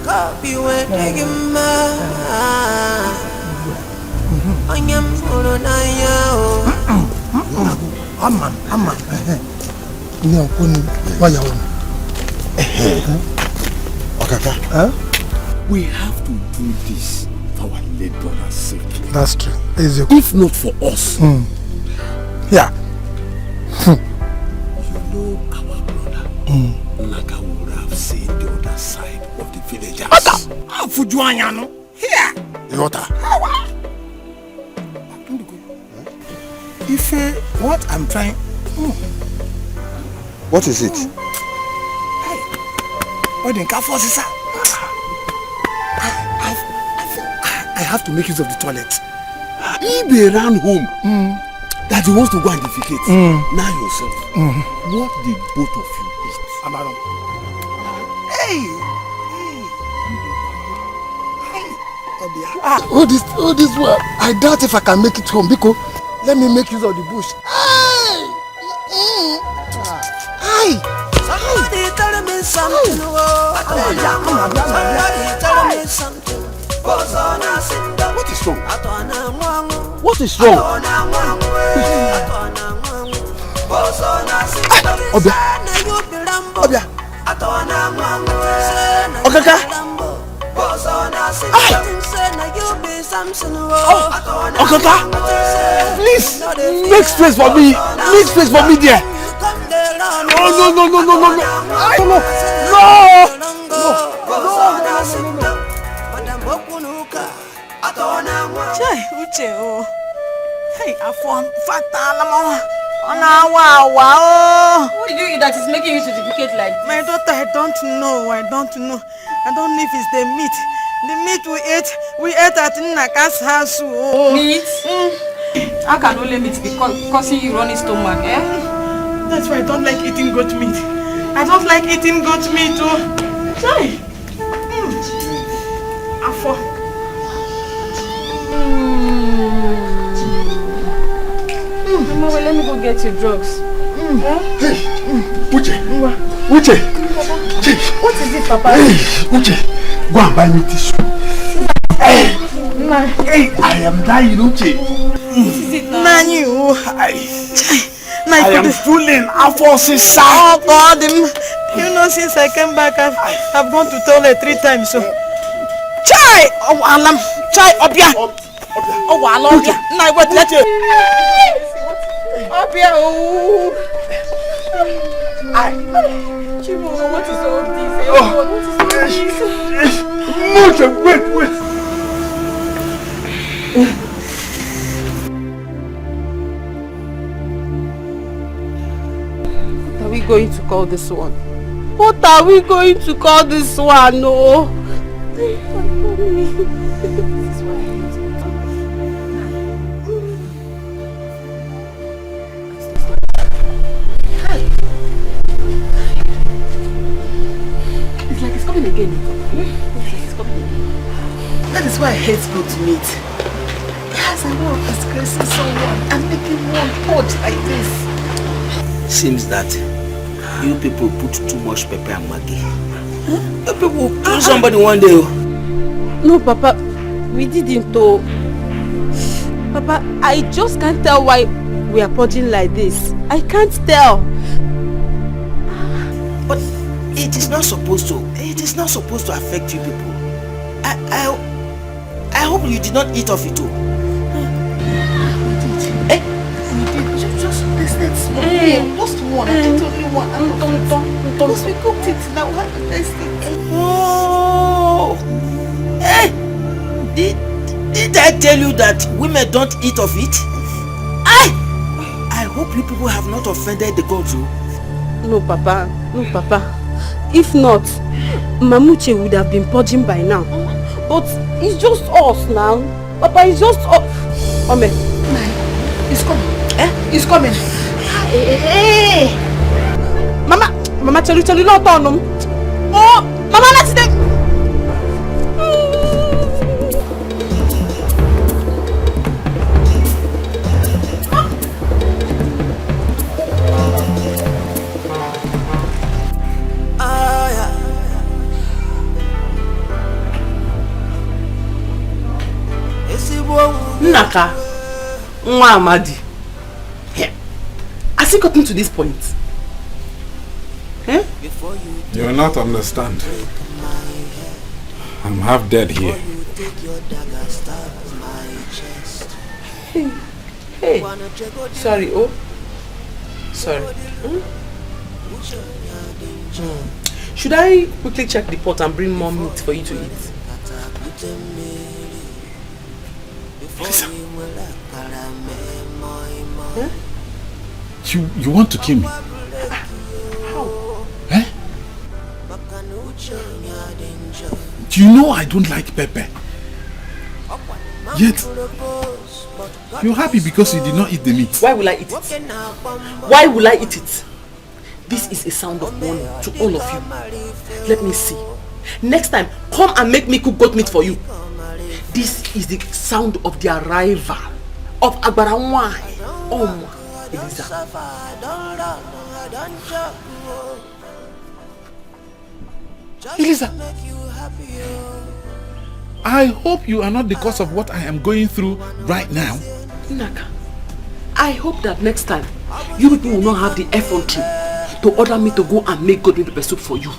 copy when taking my I am for an Aman. Ni okuni waya won. Okaka. We have to do this for our late brother's sake. That's true. If not for us. Yeah. You know our brother. Naka would have seen the other side of the villagers. Fujuanyano. Here. Yota. If what I'm trying. What is it? Hey. What in Kafos is that? I have to make use of the toilet. If they ran home, that he wants to go and defecate. Now yourself, what did both of you eat? Amaron. Hey. All this work. I doubt if I can make it home because let me make use of the bush. Somebody tell me something. Somebody tell me something. What is wrong? What is wrong? Obia. Okaka. Okaka. Please make space for me. Make space for me there. No. Chai, Uche, oh. Hey, I found Fatalamo. On our wow. What did you eat that is making you certificate like this? My daughter, I don't know. I don't know if it's the meat. The meat we ate at Nnaka's house. Oh. Meat? How can only meat be causing you running stomach, eh? That's why I don't like eating goat meat. I don't like eating goat meat, oh. Sorry. Afo. Mama, well, let me go get your drugs. Hey, Uche. Uche. What is it, Papa? Hey, Uche. Go and buy me tissue. Hey, Hey, I am dying, Uche. What is it now? Nanyu. I am fooling. Oh God, you know, since I came back, I've gone to toilet 3 times. So, Chai, oh alam, Chai, Obia, oh alam, Obia. Now what? Let you. Obia, oh. Chibo, what is all this? Oh, What is all this? Wait. What are we going to call this one? What are we going to call this one? No. It's like it's coming again. It's like it's coming again. That is why I hate goat meat. Yes, I know of disgracing someone and making one purge like this. Seems that you people put too much pepper and maggi. You people kill somebody one day. No, Papa, we didn't though. Papa, I just can't tell why we are purging like this. I can't tell. But it is not supposed to. It is not supposed to affect you people. I hope you did not eat of it too. Just this small. Just one. I did only one. Because we cooked it now. What the next thing? Oh! Hey! Did I tell you that women don't eat of it? I hope you people have not offended the gods. No, Papa. No, Papa. If not, Mamuche would have been purging by now. But it's just us now. Papa, it's just us. Ome. It's coming. It's coming. Hey. Mama, tell you not on them. Oh, Mama, let's take. Nnaka, Nwa Amadi. Has it gotten to this point? Eh? You will not understand. I'm half dead here. Hey. Sorry, oh. Sorry. Should I quickly check the pot and bring more meat for you to eat? Huh? You want to kill me? How? Eh? Do you know I don't like pepper? Yet, you're happy because you did not eat the meat. Why will I eat it? Why will I eat it? This is a sound of warning to all of you. Let me see. Next time, come and make me cook goat meat for you. This is the sound of the arrival of Agbaranwa. Eliza. Eliza, I hope you are not the cause of what I am going through right now. Nnaka, I hope that next time you people will not have the effrontery to order me to go and make goat meat pepper soup for you.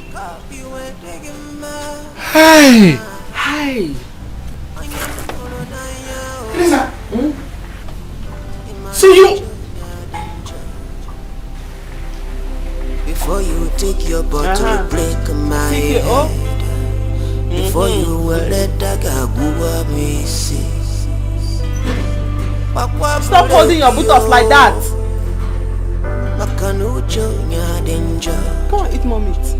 Hey! Hi! Eliza! So you... Before you take your bottle, break my head. Before you will let that go me see. Stop holding your buttocks like that. Come on, eat more meat.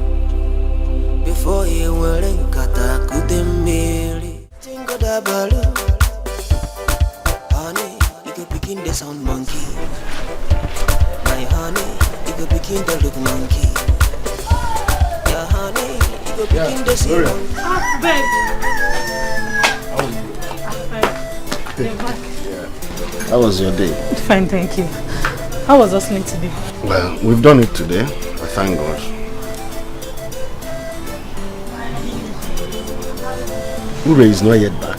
before you were in Kata Kudemiri. Think of that balloon. Honey, you could begin the sound monkey. My honey, you could begin the look monkey. Yeah, honey, you could begin the sing monkey. Babe. How was your day? Fine, thank you. How was hustling today? Well, we've done it today. I thank God. Ure is not yet back.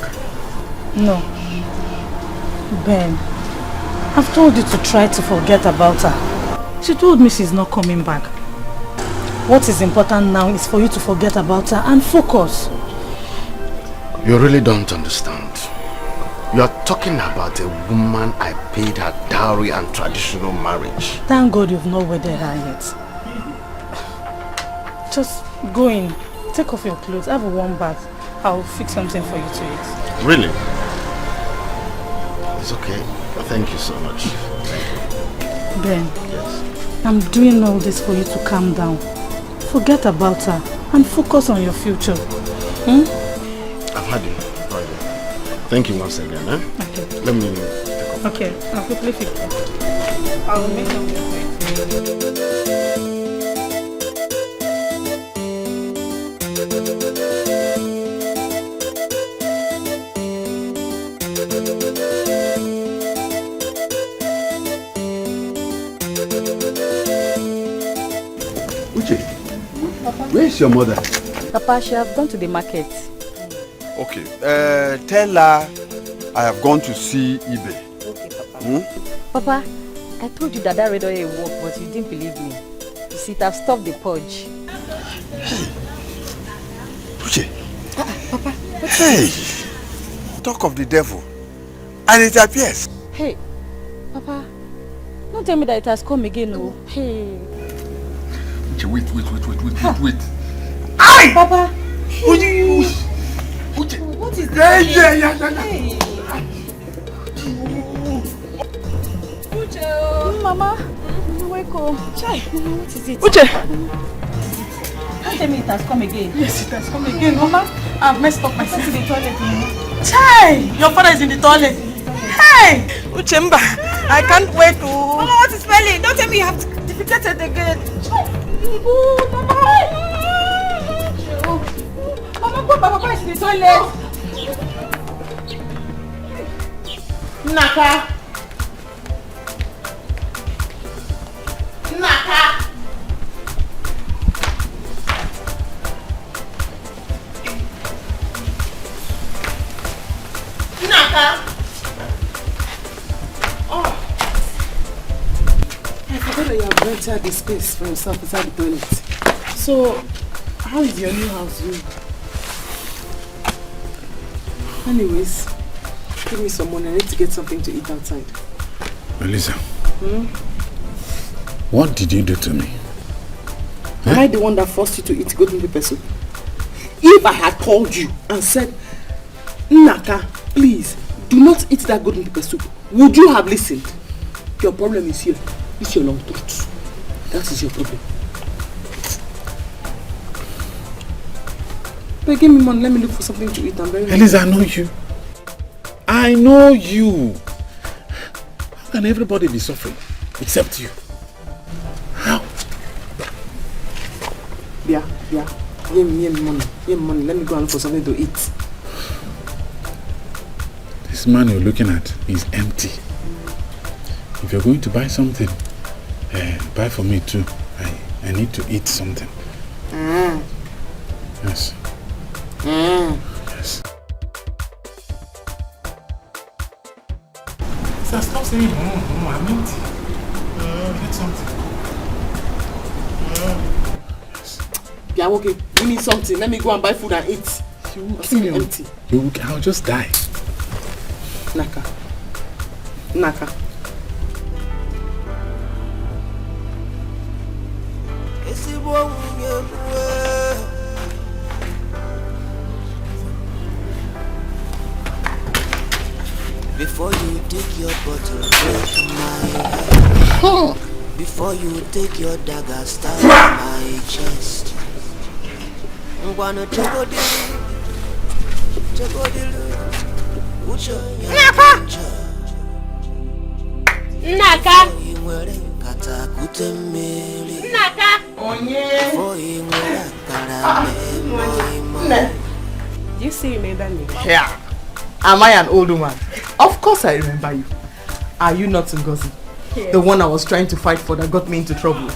No. Ben, I've told you to try to forget about her. She told me she's not coming back. What is important now is for you to forget about her and focus. You really don't understand. You are talking about a woman I paid her dowry and traditional marriage. Thank God you've not wedded her yet. Just go in, take off your clothes, have a warm bath. I'll fix something for you to eat. Really? It's okay. Thank you so much. Ben, yes. I'm doing all this for you to calm down. Forget about her and focus on your future. I've had enough. Thank you once again. Okay. Let me take off. Okay, I'll quickly fix it. I'll make something for Uche, where is your mother? Papa, she have gone to the market. Okay, tell her I have gone to see Ibe. Okay, Papa. Papa, I told you that red oil work, but you didn't believe me. You see, it have stopped the purge. Uche. Papa, Hey, talk of the devil, and it appears. Hey, Papa, don't tell me that it has come again, no. Hey. Uche, wait. Aye! Papa! Uche! What is this? Yeah. Uche! Mama, wake up. Chai, Mama, what is it? Uche! Don't tell me it has come again. Yes, it has come again, Mama. I've messed up myself in the toilet. Chai! Your father is in the toilet. Hey! Uchemba, I can't wait to... Mama, what is smelling? Don't tell me you have defecated again. Oh, Mama! Mama, Papa is in the toilet. Naka! Oh. I forgot that you have rented the space for yourself inside the toilet. So, how is your new house doing? Anyways, give me some money. I need to get something to eat outside. Melissa, what did you do to me? Am I the one that forced you to eat golden pepper soup? If I had called you and said, Naka, please, do not eat that golden pepper soup, would you have listened? Your problem is here. It's your long throat. That is your problem. But give me money, let me look for something to eat. I'm very hungry. Elisa, I know you. I know you. How can everybody be suffering except you? How? Yeah. Give me money. Let me go and look for something to eat. This man you're looking at is empty. If you're going to buy something, buy for me too. I need to eat something. Yes. Yes. So stop saying, I'm empty. Get something. Yes. Yeah, okay. Give me something. Let me go and buy food and eat. I'm still empty. I'll just die. Naka. Before you take your bottle, break my head. Before you take your dagger, stab my chest. Naka! Do you still remember me? Yeah. Am I an old woman? Of course I remember you. Are you not Ngozi? Yes. The one I was trying to fight for that got me into trouble.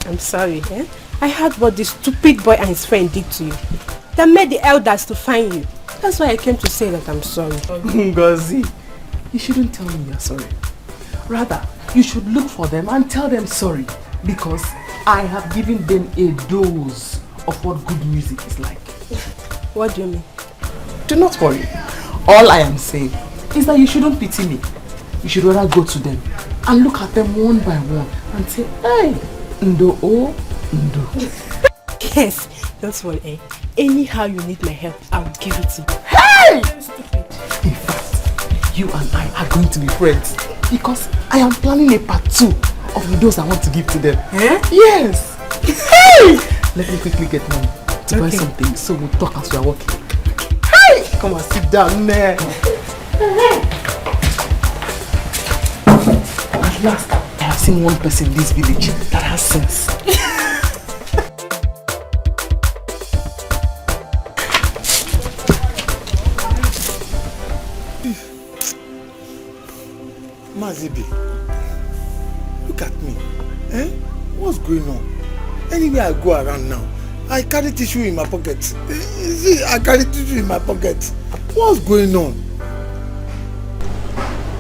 I'm sorry. Eh? I heard what this stupid boy and his friend did to you. They made the elders to find you. That's why I came to say that I'm sorry. Ngozi, you shouldn't tell me you're sorry. Rather, you should look for them and tell them sorry. Because I have given them a dose of what good music is like. What do you mean? Do not worry. All I am saying is that you shouldn't pity me. You should rather go to them and look at them one by one and say, hey, Ndo o, Ndo. Yes, don't worry, eh? Anyhow you need my help, I will give it to you. Hey! In fact, you and I are going to be friends because I am planning a part 2 of those I want to give to them. Eh? Yes! Hey! Let me quickly get money to buy something so we'll talk as we are walking. Hey! Come and sit down there. At last, I have seen one person in this village that has sense. Mazibi, look at me. Eh? What's going on? Anywhere I go around now, I carry tissue in my pocket. See, I carry tissue in my pocket. What's going on?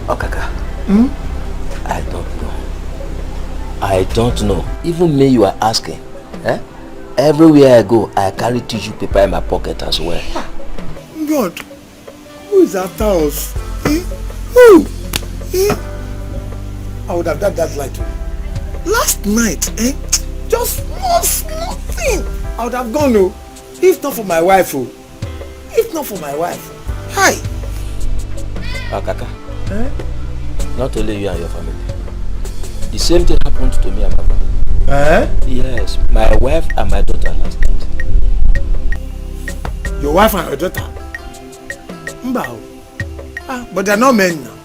Okaka. I don't know. I don't know. Even me you are asking. Eh? Everywhere I go, I carry tissue paper in my pocket as well. God, who is after us? Eh? Who? Eh? I would have done that like you. Last night, eh? Just one small thing. I would have gone, oh. If not for my wife, oh. If not for my wife. Hi. Okaka. Eh? Not only you and your family. The same thing happened to me and my family. Eh? Yes, my wife and my daughter last night. Your wife and your daughter? Mbao. Ah, but they're not men now.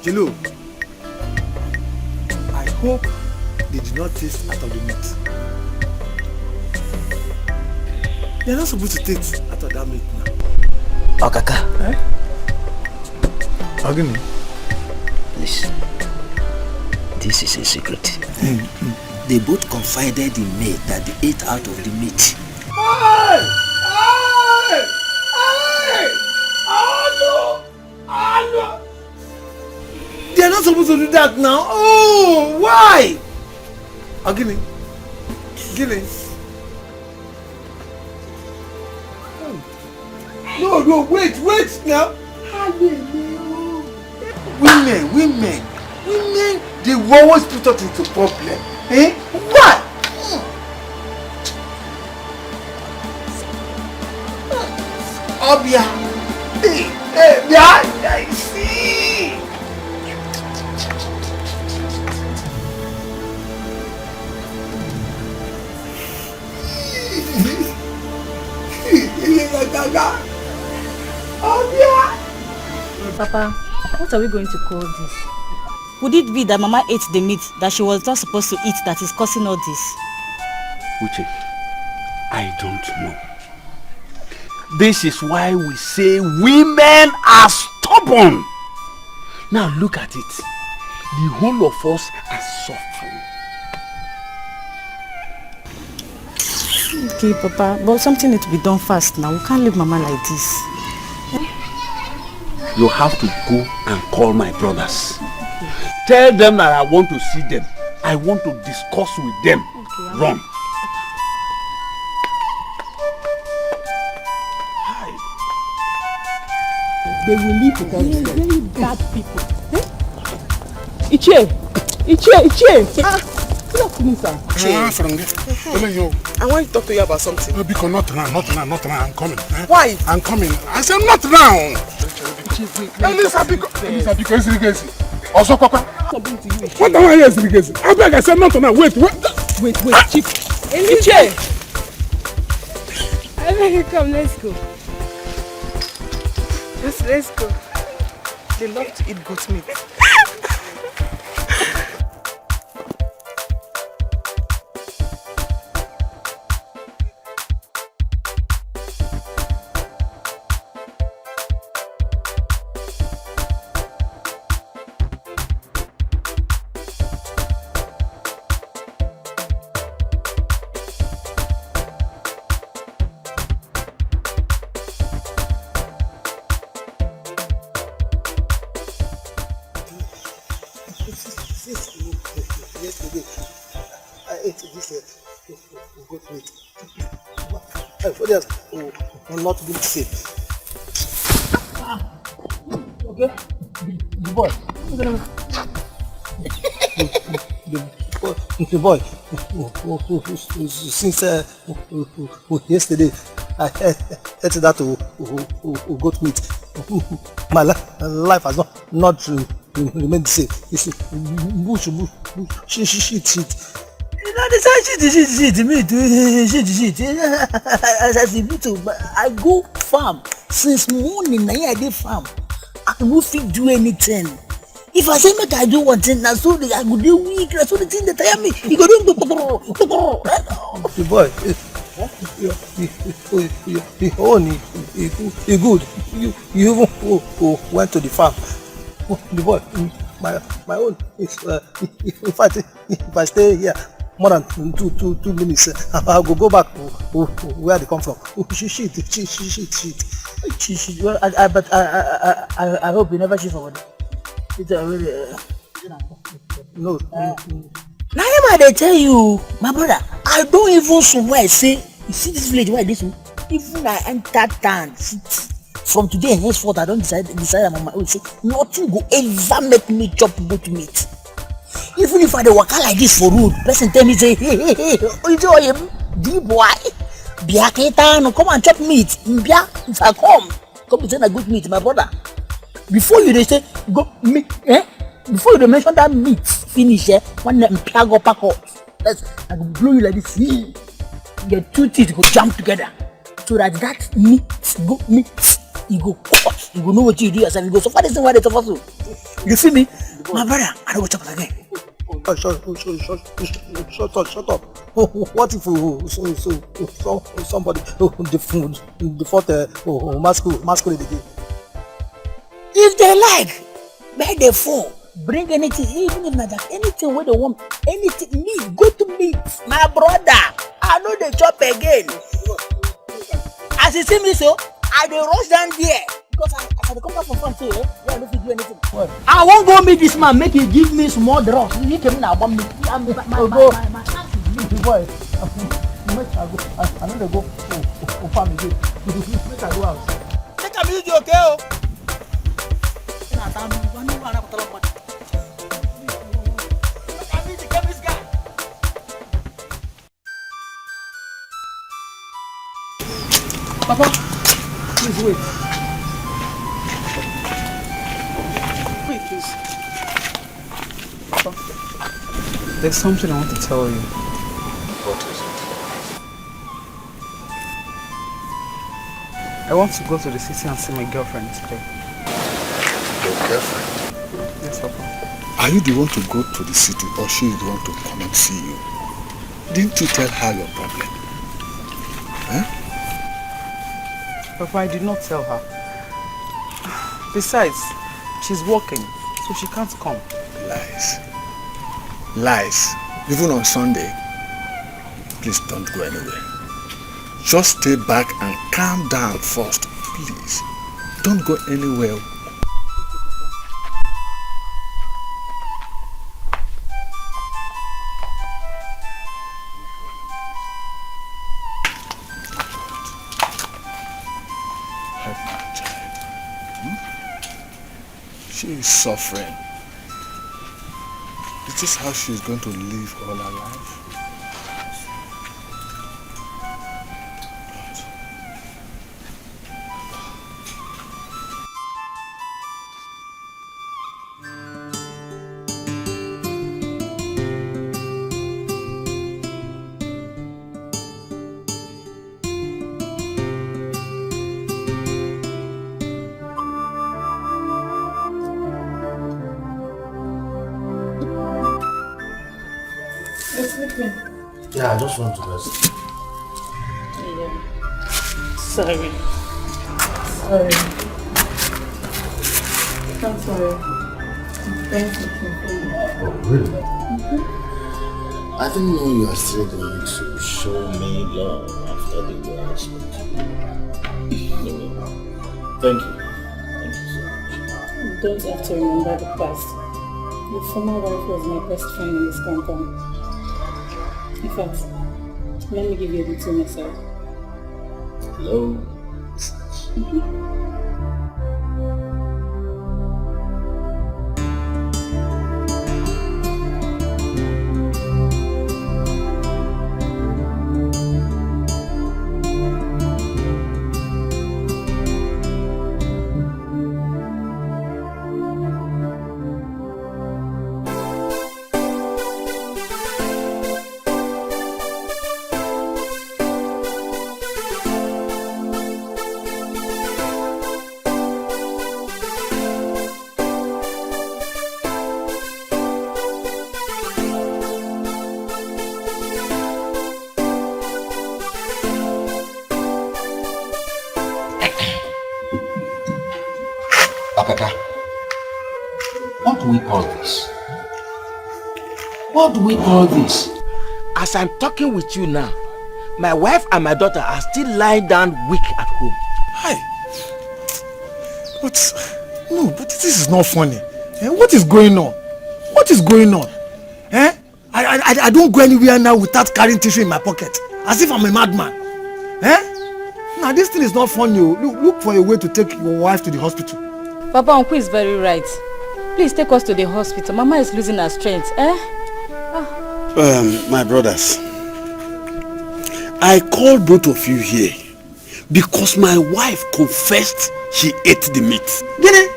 Jilu, I hope they did not taste out of the meat. They're not supposed to taste out of that meat now. Okaka. Eh? Agini. Listen. This is a secret. They both confided in me that they ate out of the meat. Hey! Hey! Hey! Hello! Hello! They are not supposed to do that now. Oh, why? Agini. Gini. No, wait now. Women, they always put us into problem. Eh? What? Obia. Hey, I see. Papa, what are we going to call this? Would it be that Mama ate the meat that she was not supposed to eat that is causing all this? Uche, I don't know. This is why we say women are stubborn. Now look at it. The whole of us are suffering. Okay, Papa, but something needs to be done fast now. We can't leave Mama like this. You have to go and call my brothers. Tell them that I want to see them. I want to discuss with them. Okay, run. They will leave without very bad people. Ichie! Good afternoon, sir. I want to talk to you about something. Because not now, I'm coming. Why? I'm coming. I said not now. Elisa, because also, what the hell is it? I beg, I said not now. Wait, Chief. Ichie! Come, let's go. Let's go. They love to eat goat meat. Yesterday, I ate this goat meat. For this, will not be safe. Okay, the boy. The boy. Since yesterday, I ate that goat meat. My life has not remained the same. It's bush, shit. You know, the shit, I go farm since morning. I did farm. I will fit do anything. If I say make I do one thing, now so I go do weak. That's so the thing that tell me. You go do the boy. You good. You went to the farm. The boy, my own is in fact, if I stay here more than two minutes, I'll go back to where they come from. Shit. Well, I hope you never shit for one. It's already no. Now they tell you, my brother, I don't even swear. Say, you see this village where this one, even I enter town. From today and henceforth, I don't decide I'm on my own. Say, nothing will ever make me chop goat meat. Even if I dey waka like this for road, person tell me say, hey, D boy, Biaketa, no come and chop meat. Mbia, if I come to say na goat meat, my brother. Before you dey say go meat, before you dey mention that meat finish, one Mbia go pack up. I go blow you like this. Your two teeth go jam together, so that meat, goat meat. You go cut, you go know what you do yourself, you go suffer this thing why they suffer so. You feel me? My brother, I don't go chop again. Shut up. What if somebody the fourth masquerade again? If they like, make they fall. Bring anything, even if not that, anything where they want, anything, meat, go to meat. My brother, I know they chop again. As you see me so, I dey rush down there because I dey come back from farm too. I don't fit do anything. What? I won't go meet this man. Make he give me small drugs. He came now about me. My boy. I know they go farm again. Make I go out. Take a music, okay? Papa. Please wait. Wait, please. Papa, there's something I want to tell you. What is it? I want to go to the city and see my girlfriend today. Your girlfriend? Yes, Papa. Are you the one to go to the city or she is the one to come and see you? Didn't you tell her your problem? Huh? Papa, I did not tell her. Besides, she's working, so she can't come. Lies. Even on Sunday. Please don't go anywhere. Just stay back and calm down first, please. Don't go anywhere. She is suffering. Is this how she is going to live all her life? You're sleeping? Yeah, I just want to rest. Yeah. Sorry. I'm sorry. I'm trying to think. Oh, really? I didn't know you are still going to show me love after the way I spoke to you. Anyway, thank you. Thank you so much. You don't have to remember the past. Your former wife was my best friend in this compound. In fact, let me give you a little message. Hello? Apeka, what do we call this? What do we call this? As I'm talking with you now, my wife and my daughter are still lying down weak at home. Hi. But this is not funny. What is going on? What is going on? I don't go anywhere now without carrying tissue in my pocket. As if I'm a madman. Now this thing is not funny. Look for a way to take your wife to the hospital. Papa, Uncle is very right. Please take us to the hospital. Mama is losing her strength. My brothers, I called both of you here because my wife confessed she ate the meat. Did it?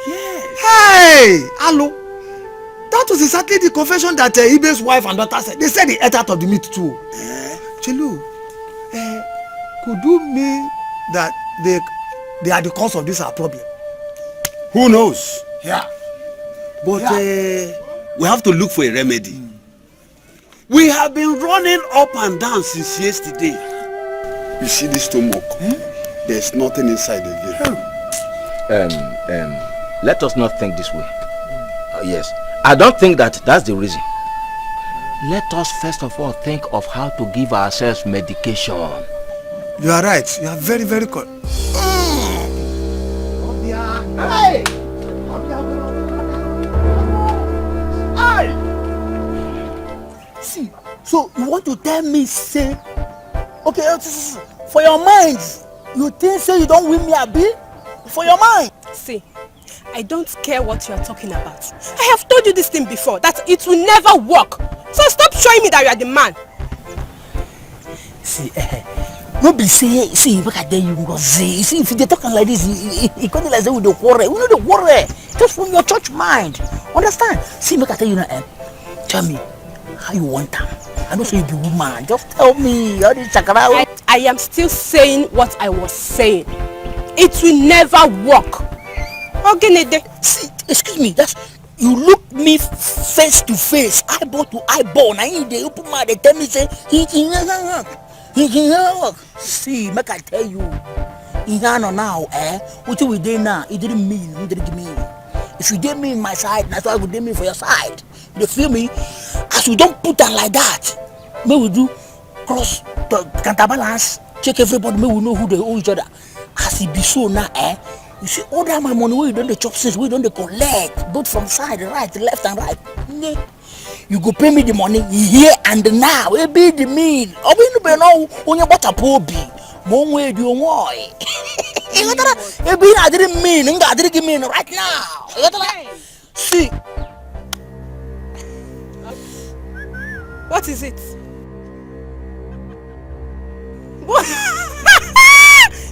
Yes. Hey, hello. That was exactly the confession that Ibe's wife and daughter said. They said they ate out of the meat too. Chelu, could you mean that they are the cause of this our problem? Who knows? Yeah. But we have to look for a remedy. We have been running up and down since yesterday. You see this stomach? There's nothing inside again. Let us not think this way. Yes, I don't think that's the reason. Let us first of all think of how to give ourselves medication. You are right. You are very, very good. Hey! See, so you want to tell me, say, okay, for your mind, you think say you don't win me a bill? For your mind. See, I don't care what you are talking about. I have told you this thing before, that it will never work. So stop showing me that you are the man. See, no be say, see, look at you go say, see, if they talking like this, it can't like say with the quarrel. We know the quarrel. Just from your church mind. Understand? See, look at you now, tell me how you want them. I don't say you be woman. Just tell me all this chakra. I am still saying what I was saying. It will never work. See, excuse me, that's you look me face to face, eyeball to eyeball. Now they open my they tell me say he can work. See, make I tell you, he can't now, what you did now, it didn't mean. If you did me in my side, that's why you did me for your side. You feel me? As we don't put down like that, may we do cross the counterbalance, check everybody, may we know who they owe each other. As it be so now, you see, all that my money, we don't the chop since we don't the collect, both from side, right, left and right. You go pay me the money here and now. It be the mean. I will be no when you bought a poor bee. One way do you want? It be I didn't mean, I didn't mean right now. See. What is it?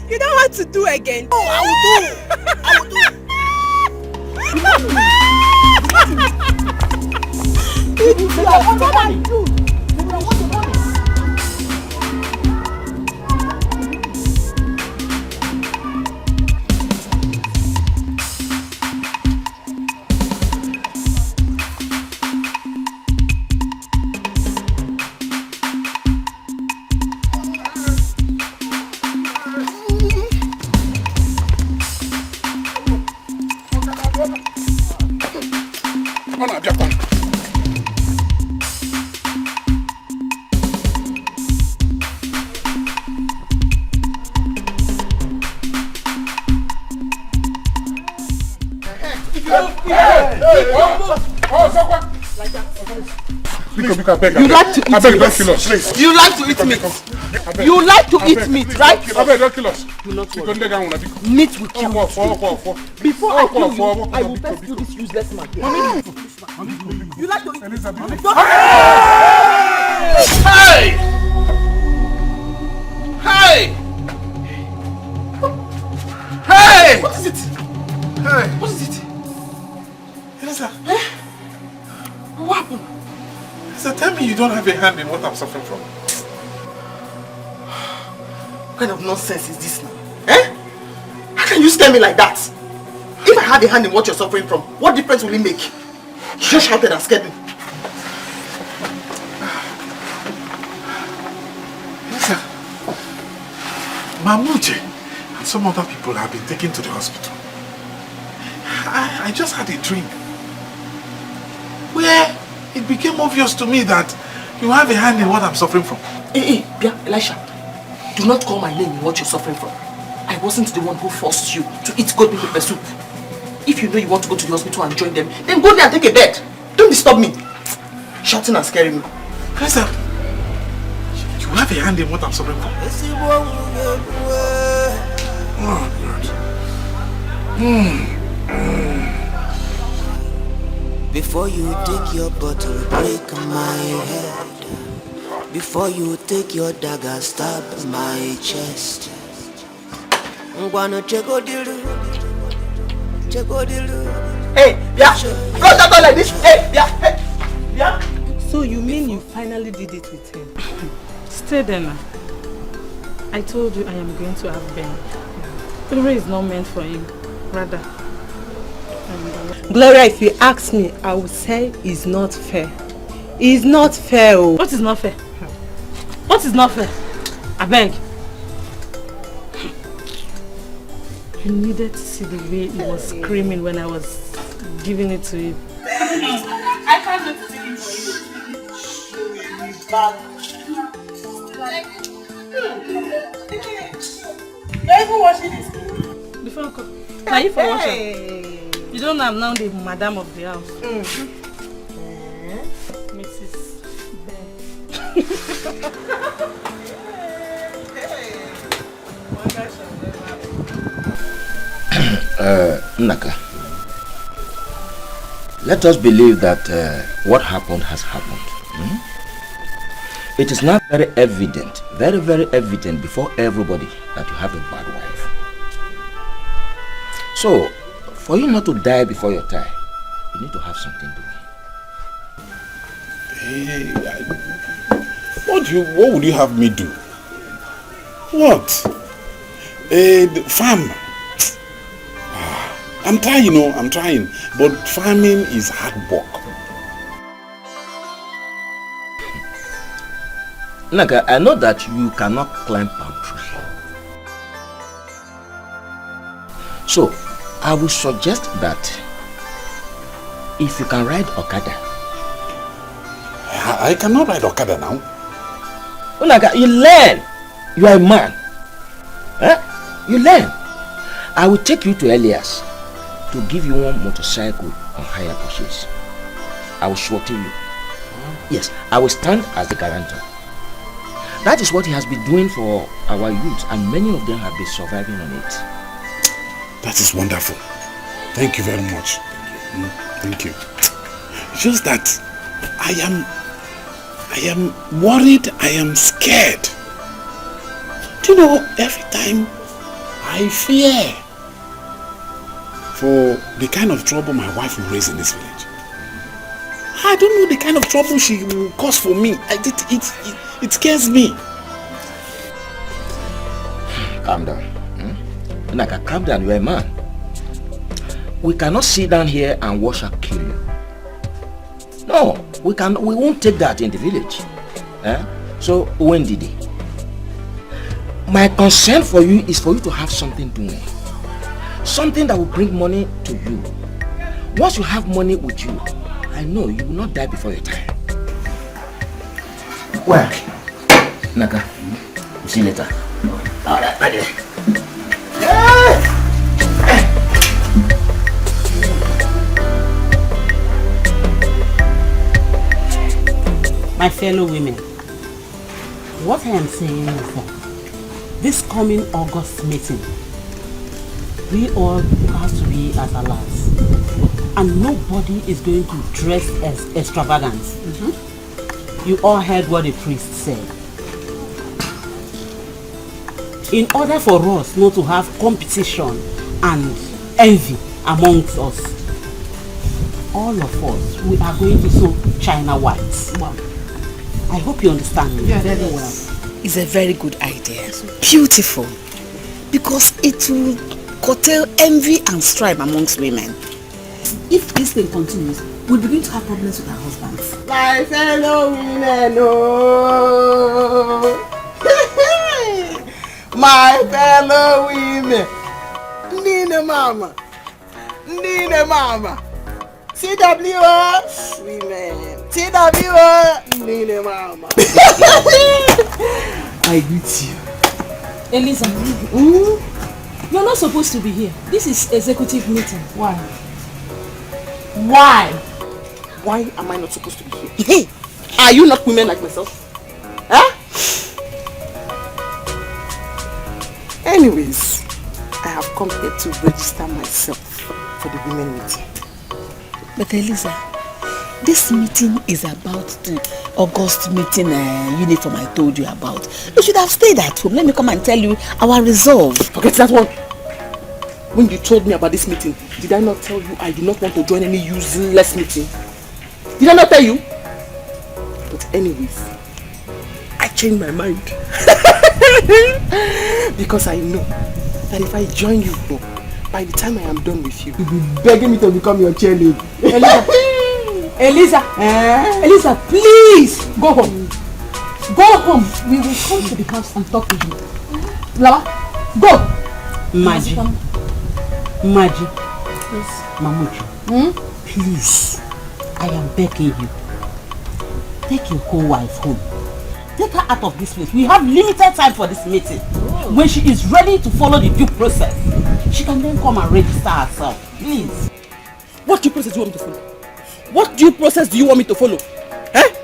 You don't want to do again? Oh, I will do. You like to eat meat. You like to eat meat. You like to eat meat, right? Don't kill us. Do not worry. Meat will kill you. Before I kill you, I will first kill this useless man. You like to eat meat. Hey! Hey! Hey! What is it? Hey! What is it? Elisa. What happened? Elisa, tell me you don't have a hand in what I'm suffering from. What kind of nonsense is this now? Eh? How can you scare me like that? If I had a hand in what you're suffering from, what difference will it make? You just shouted and scared me. Elisa, Mamuche and some other people have been taken to the hospital. I just had a dream where it became obvious to me that you have a hand in what I'm suffering from. Hey, Elisha, do not call my name in what you're suffering from. I wasn't the one who forced you to eat goat meat pepper soup. If you know you want to go to the hospital and join them, then go there and take a bed. Don't disturb me. Shouting and scaring me. Elisa, you have a hand in what I'm suffering from. Oh, God. Before you take your bottle, break my head. Before you take your dagger, stab my chest. Hey, yeah, float that like this. Hey, yeah. So you mean you finally did it with him? Stay there now. I told you I am going to have Ben. Gloria is not meant for him. Rather. Gloria, if you ask me, I will say it's not fair. It's not fair. Oh. What is not fair? What is not fair? I beg. You needed to see the way he was screaming when I was giving it to him. I can't wait to see him for you. You're even washing this? Before I come. Now you for washing. You don't know I'm now the madam of the house. Mrs. Ben. Naka, let us believe that what happened has happened. It is now very evident, very, very evident before everybody that you have a bad wife. So, for you not to die before your time, you need to have something doing. What would you have me do? What? Farm. I'm trying, I'm trying. But farming is hard work. Naga, I know that you cannot climb palm tree. So, I will suggest that if you can ride Okada. I cannot ride Okada now. Naga, you learn. You are a man. You learn. I will take you to Elias to give you one motorcycle on hire purchase. I will surety you. Yes, I will stand as the guarantor. That is what he has been doing for our youth, and many of them have been surviving on it. That is wonderful. Thank you very much. Thank you. Just that I am worried, I am scared. Do you know, every time I fear for the kind of trouble my wife will raise in this village. I don't know the kind of trouble she will cause for me. It scares me. Calm down. Naka, calm down, you are a man. We cannot sit down here and watch her kill you. No, we won't take that in the village. So, when did it? My concern for you is for you to have something doing. Something that will bring money to you. Once you have money with you, I know you will not die before your time. Well, Naka, we'll see you later. Alright, bye there. My fellow women, what I am saying is that this coming August meeting, we all have to be as alerts, and nobody is going to dress as extravagant. You all heard what the priest said. In order for us not to have competition and envy amongst us, all of us, we are going to sew China white. Wow. I hope you understand me very well. It's a very good idea. Beautiful. Because it will curtail envy and strife amongst women. If this thing continues, we'll begin to have problems with our husbands. My fellow women, oh. My fellow women. Nina Mama. CWO women. CWO Nina Mama. I greet you. Eliza, you're not supposed to be here. This is executive meeting. Why? Why am I not supposed to be here? Hey, are you not women like myself? Huh? Anyways, I have come here to register myself for the women meeting. But Eliza, this meeting is about the August meeting uniform I told you about. You should have stayed at home. Let me come and tell you our resolve. Forget that one. When you told me about this meeting, did I not tell you I do not want to join any useless meeting? Did I not tell you? But anyways, I changed my mind. Because I know that if I join you, by the time I am done with you, you'll be begging me to become your cheerleader. Eliza, Eliza, please go home. Go home. We will come to the house and talk with you. Lala, go. Maji, Yes. Mamuchu, please, I am begging you. Take your co-wife home. Take her out of this place. We have limited time for this meeting. When she is ready to follow the due process, she can then come and register herself. Please. What due process do you want me to follow? What due process do you want me to follow? Eh?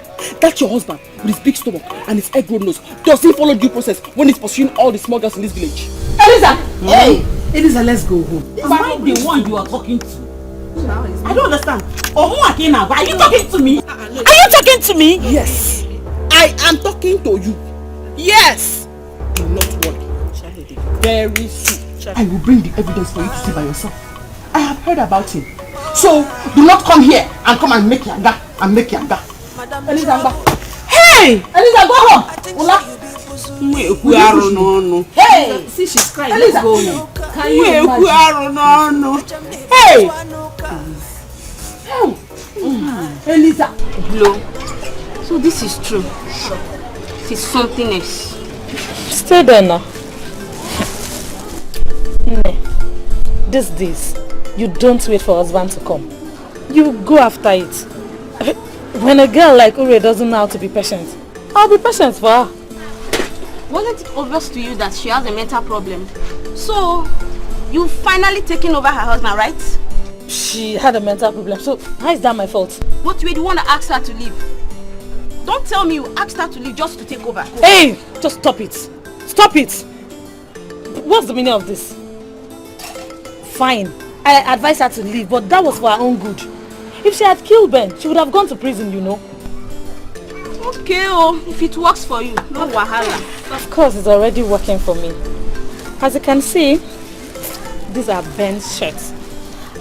That's your husband with his big stomach and his egg-rolled nose. Does he follow due process when he's pursuing all the small girls in this village? Eliza! Hey! Eliza, let's go home. Am I the one you are talking to? I don't understand. Are you talking to me? Are you talking to me? Yes. I am talking to you. Yes. Do not worry. Very soon, I will bring the evidence for you to see by yourself. I have heard about him. So, do not come here and come and make yanga and make yanga. Eliza, hey! Eliza, go home. Hey! See, she's crying. Eliza, go home. Can you imagine? Hey! Eliza. Blow. So this is true. It is something else. Stay there now. These days, you don't wait for husband to come. You go after it. When a girl like Ure doesn't know how to be patient, I'll be patient for her. Wasn't it obvious to you that she has a mental problem? So, you finally taken over her husband, right? She had a mental problem, so how is that my fault? But you were the one that asked her to leave. Don't tell me you asked her to leave just to take over. Hey! Just stop it. Stop it! What's the meaning of this? Fine, I advised her to leave, but that was for her own good. If she had killed Ben, she would have gone to prison, you know. Okay, if it works for you, no wahala. Of course, it's already working for me. As you can see, these are Ben's shirts.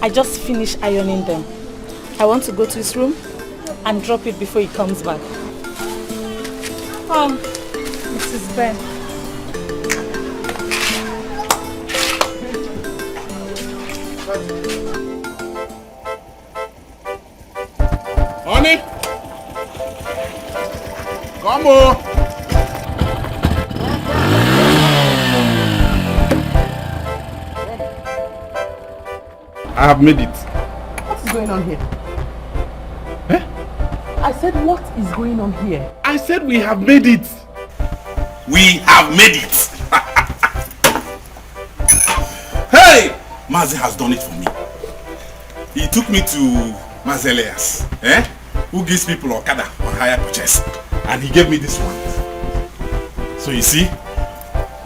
I just finished ironing them. I want to go to his room and drop it before he comes back. Mrs. Ben. Honey! Come on! I have made it. What is going on here? Eh? I said, what is going on here? I said we have made it. We have made it. Hey! Mazi has done it for me. He took me to Mazelias. who gives people Okada on hire purchase. And he gave me this one. So you see,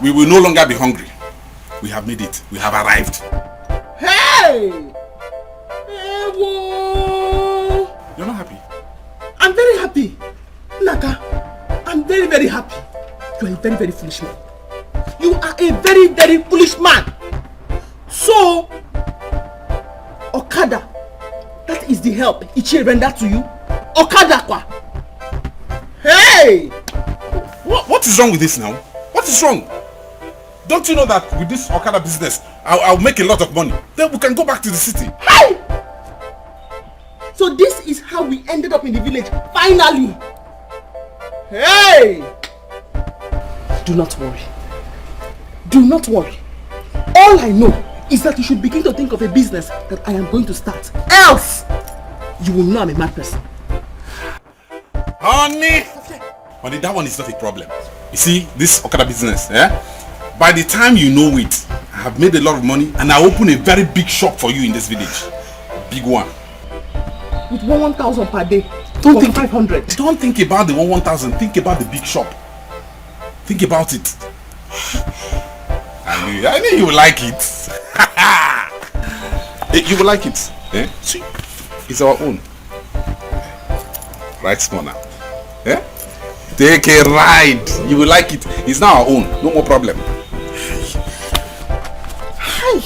we will no longer be hungry. We have made it. We have arrived. Hey! Hey, whoa! You're not happy? I'm very happy. Naka, I'm very, very happy. You are a very, very foolish man. You are a very, very foolish man. So, Okada, that is the help Ichie rendered to you? Okada kwa? Hey! What is wrong with this now? What is wrong? Don't you know that with this Okada business, I'll make a lot of money. Then we can go back to the city. Hey! So this is how we ended up in the village, finally. Hey! Do not worry. Do not worry. All I know is that you should begin to think of a business that I am going to start. Else, you will know I'm a mad person. Honey! Honey, that one is not a problem. You see, this Okada business, by the time you know it, I have made a lot of money and I open a very big shop for you in this village. Big one. With 1,000 per day. Don't think 500. Don't think about the 1,000. Think about the big shop. Think about it. I knew you will like it. You will like it. See, it's our own. Right, small now. Take a ride. You will like it. It's now our own. No more problem. Hi.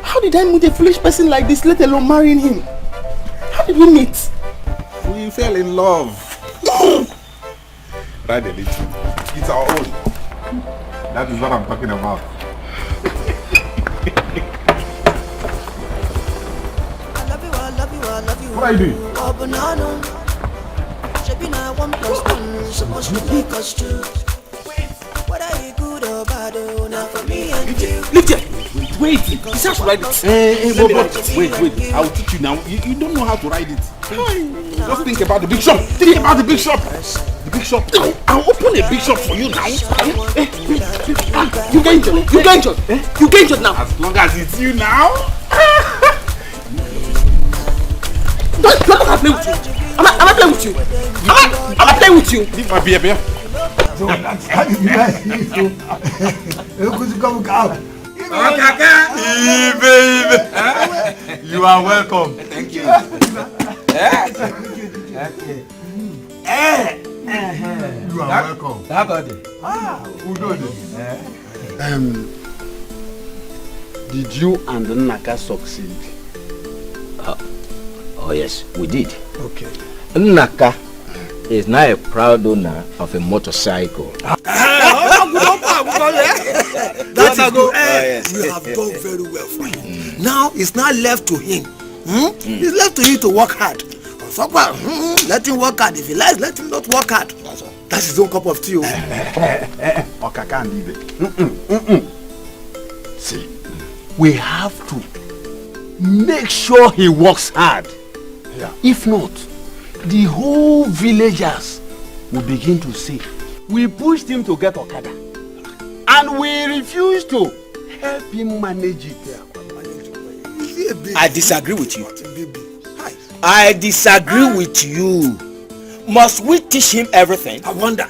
How did I meet a foolish person like this, let alone marrying him? How did we meet? We fell in love. Ride a little. It's our own. That is what I'm talking about. What are you doing? Supposed to make us two. Whether you good or bad, not for me and you. Lift it. Wait. It's how to ride it. Wait. I will teach you now. You don't know how to ride it. Just think about the big shop. Think about the big shop. The big shop. I'll open a big shop for you now. You get injured. You get injured. You get injured now. As long as it's you now. Don't play with you. I'm not playing with you. I'm not playing with you. Leave my beer. You are welcome. Thank you. You are welcome. How about it? Did you and Nnaka succeed? Oh yes, we did. Okay. Nnaka is now a proud owner of a motorcycle. That is good. You have done very well for him. Now it's not left to him. It's left to him to work hard. Let him work hard. If he likes, let him not work hard. That's his own cup of tea. Okaka and leave it. See, we have to make sure he works hard. Yeah. If not, the whole villagers will begin to say, we pushed him to get Okada. And we refuse to help him manage it. I disagree with you. I disagree with you. Must we teach him everything? I wonder.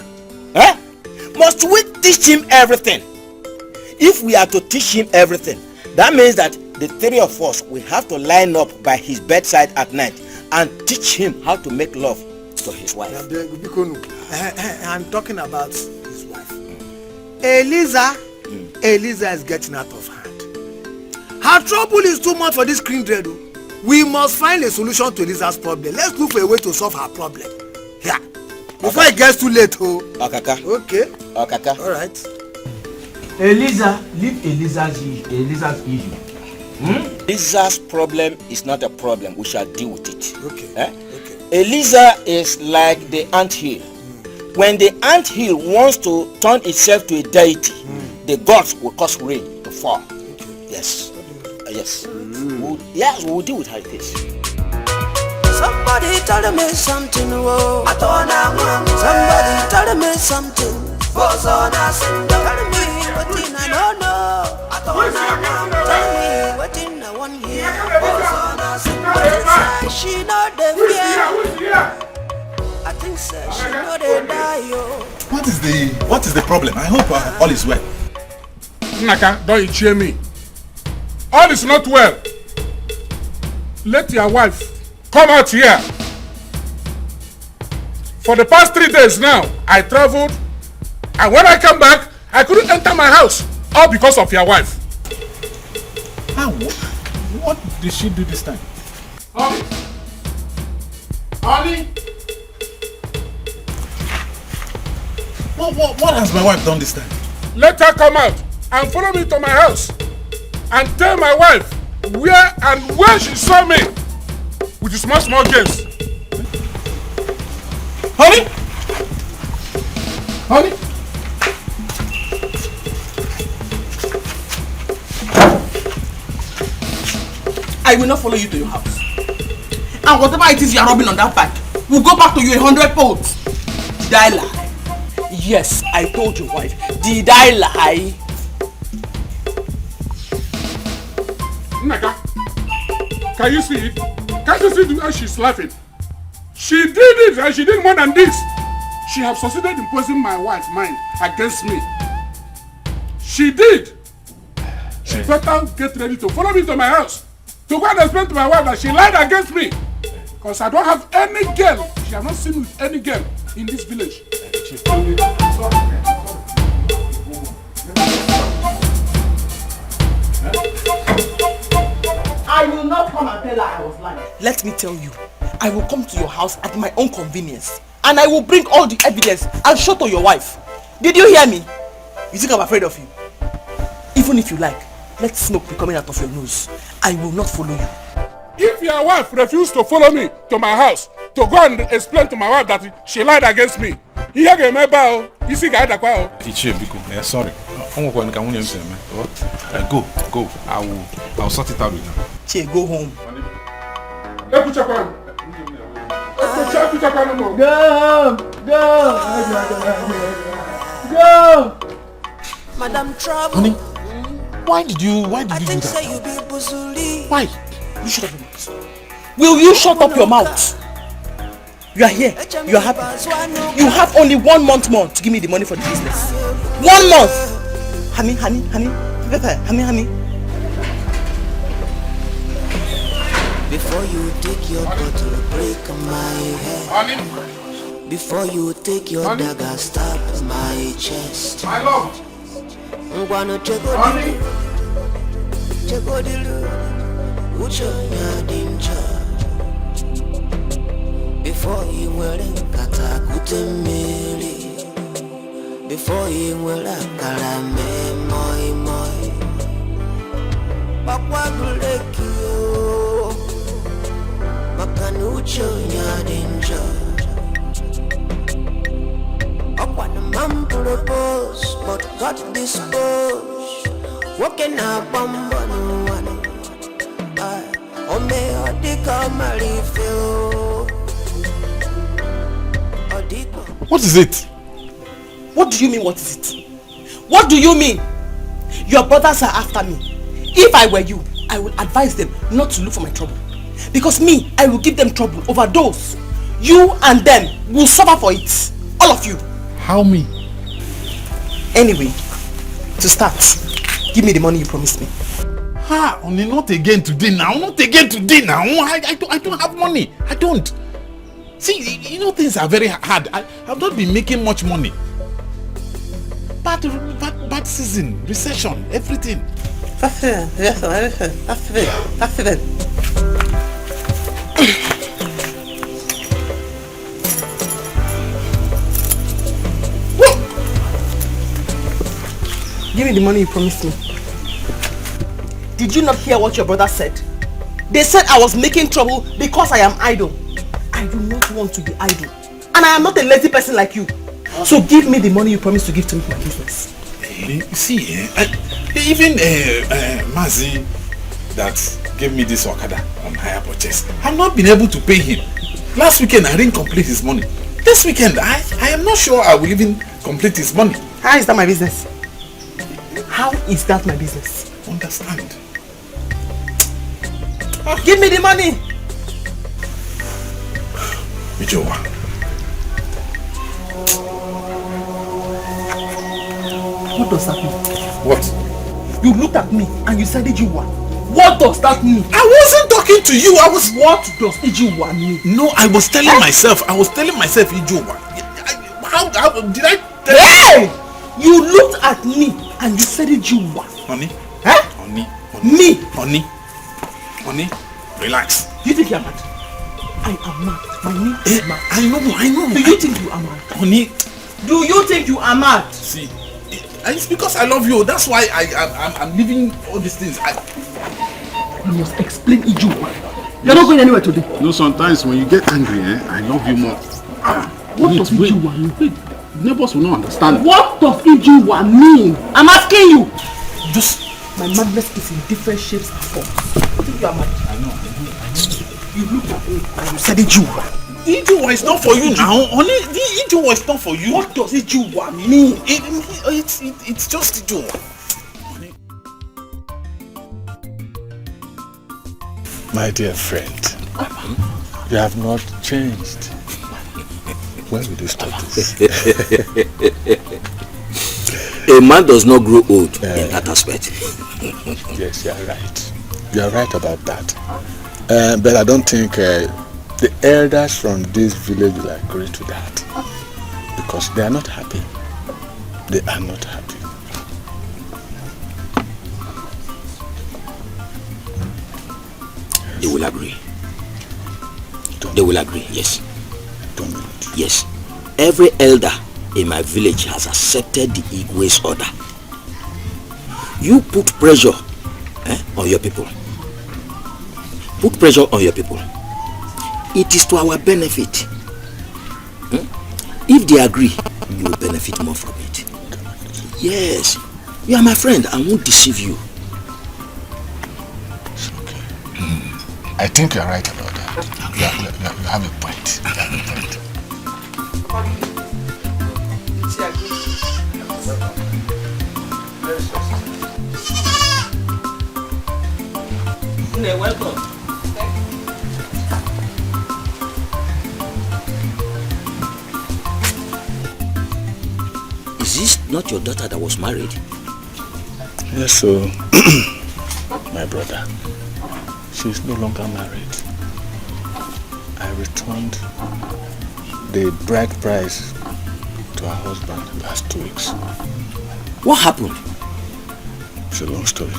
Must we teach him everything? If we are to teach him everything, that means that the three of us, we have to line up by his bedside at night and teach him how to make love to his wife. I'm talking about his wife. Eliza is getting out of hand. Her trouble is too much for this screen dread. We must find a solution to Eliza's problem. Let's look for a way to solve her problem. Yeah. Before it gets too late, Okaka. Okay. Okaka. All right. Eliza, leave Eliza's issue. Eliza's problem is not a problem. We shall deal with it. Okay. Eliza is like the anthill. When the anthill wants to turn itself to a deity, the gods will cause rain to fall. Yes. Yes. We'll deal with her this. Somebody tell me something, whoa. Somebody tell me something. Tell me what I don't know. Tell me what I want here. she know the fear. I think so, she know they die, yo. What is the problem? I hope all is well. Naka, don't cheer me. All is not well. Let your wife come out here. For the past 3 days now, I traveled, and when I come back, I couldn't enter my house, all because of your wife. What did she do this time? Honey! Honey! What has my wife done this time? Let her come out and follow me to my house and tell my wife where she saw me with the small girls. Honey? Honey? I will not follow you to your house. And whatever it is you are rubbing on that bag, will go back to you 100 folds. Did I lie? Yes, I told your wife. Did I lie? Naka, can you see it? Can't you see the way she's laughing? She did it and she did more than this. She has succeeded in poisoning my wife's mind against me. She did. She better get ready to follow me to my house. To go and explain to my wife that she lied against me. Because I don't have any girl. She has not seen me with any girl in this village. I will not come and tell her I was lying. Let me tell you, I will come to your house at my own convenience. And I will bring all the evidence and show to your wife. Did you hear me? You think I'm afraid of you? Even if you like, let smoke be coming out of your nose. I will not follow you. If your wife refused to follow me to my house, to go and explain to my wife that she lied against me, you sorry. Go. I'll sort it out with her. Che, go home. Go! Madam Trouble. Honey, why did you do that? Why? You shut up your mouth. Will you shut up your mouth? You are here. You are happy. You have only 1 month more to give me the money for the business. 1 month! Honey. Before you take your bottle, break my head. Before you take your dagger, stab my chest. My love. Check before you were kata kutemeli, before you were kalame moi, bakwa gulekio, makanucho nyadinja. Upon a man propose, but got disposed. Walking up on one. Oh, may I dig a What is it? What do you mean, what is it? What do you mean? Your brothers are after me. If I were you, I would advise them not to look for my trouble. Because me, I will give them trouble, overdose. You and them will suffer for it. All of you. How me? Anyway, to start, give me the money you promised me. Only not again today now. I don't have money. I don't. See, you know things are very hard. I've not been making much money. Bad season, recession, everything. That's it. Give me the money you promised me. Did you not hear what your brother said? They said I was making trouble because I am idle. I do not want to be idle. And I am not a lazy person like you. So give me the money you promised to give to me for my business. See, even Mazi that gave me this Okada on hire purchase, I've not been able to pay him. Last weekend I didn't complete his money. This weekend I am not sure I will even complete his money. How is that my business? How is that my business? Understand. Give me the money! Ijowa. What does that mean? What? You looked at me and you said Ijowa. What does that mean? I wasn't talking to you. I was. What does Ijowa mean? No, I was telling myself. Ijowa. How did I? Hey! You looked at me and you said Ijowa. Honey. Huh? Honey. Relax. You think you're mad? I am mad. My name is mad. I know. Do you think you are mad? Honey. Do you think you are mad? See, it's because I love you. That's why I'm leaving all these things. You must explain Ijowa. You're not going anywhere today. No, sometimes when you get angry, I love you more. What does Ijowa mean? Neighbors will not understand. What does Ijowa mean? I'm asking you. Just. My madness is in different shapes and forms. I think you are mad. I know. You looked at me and you said Ijowa. Ijowa is not for you now. Only the Ijowa is not for you. What does Ijowa mean? It's just Ijowa. My dear friend, you have not changed. Where will you stop this? A man does not grow old in that aspect. Yes, you are right. You are right about that. But I don't think the elders from this village will agree to that. Because they are not happy. They are not happy. They will agree. They will agree, yes. Yes. Every elder in my village has accepted the Igwe's order. You put pressure on your people. Put pressure on your people. It is to our benefit. If they agree, you will benefit more from it. Yes. You are my friend. I won't deceive you. I think you're right about that. You have a point. Welcome. Is this not your daughter that was married? Yes, so my brother, she is no longer married. I returned the bride price to her husband last 2 weeks. What happened? It's a long story.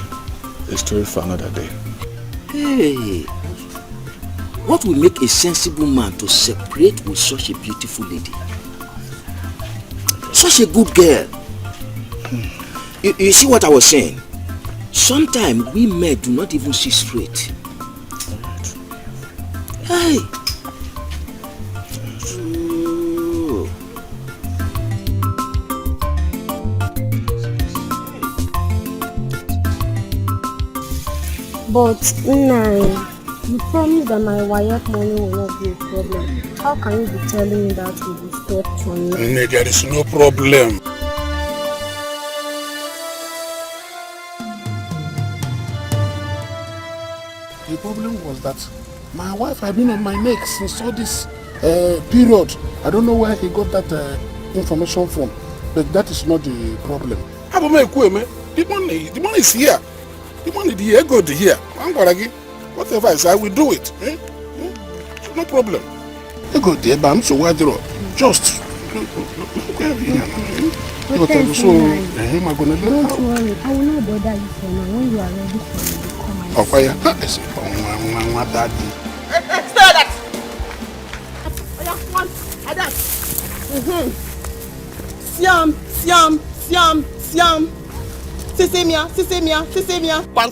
A story for another day. Hey, what will make a sensible man to separate with such a beautiful lady? Such a good girl. You see what I was saying? Sometimes we men do not even see straight. Hey. But Nai, you promised that my wife money will not be a problem. How can you be telling me that will be stopped from me? There is no problem. The problem was that my wife had been on my neck since all this period. I don't know where he got that information from, but that is not the problem. The money is here. The money is here, go to here. Whatever I say, I will do it. No problem. You go there, but I'm so worried. Just. Don't worry, I will not bother you for now. When you are ready for me, come and see. Stay that! Siam. Sisemia. Kwang.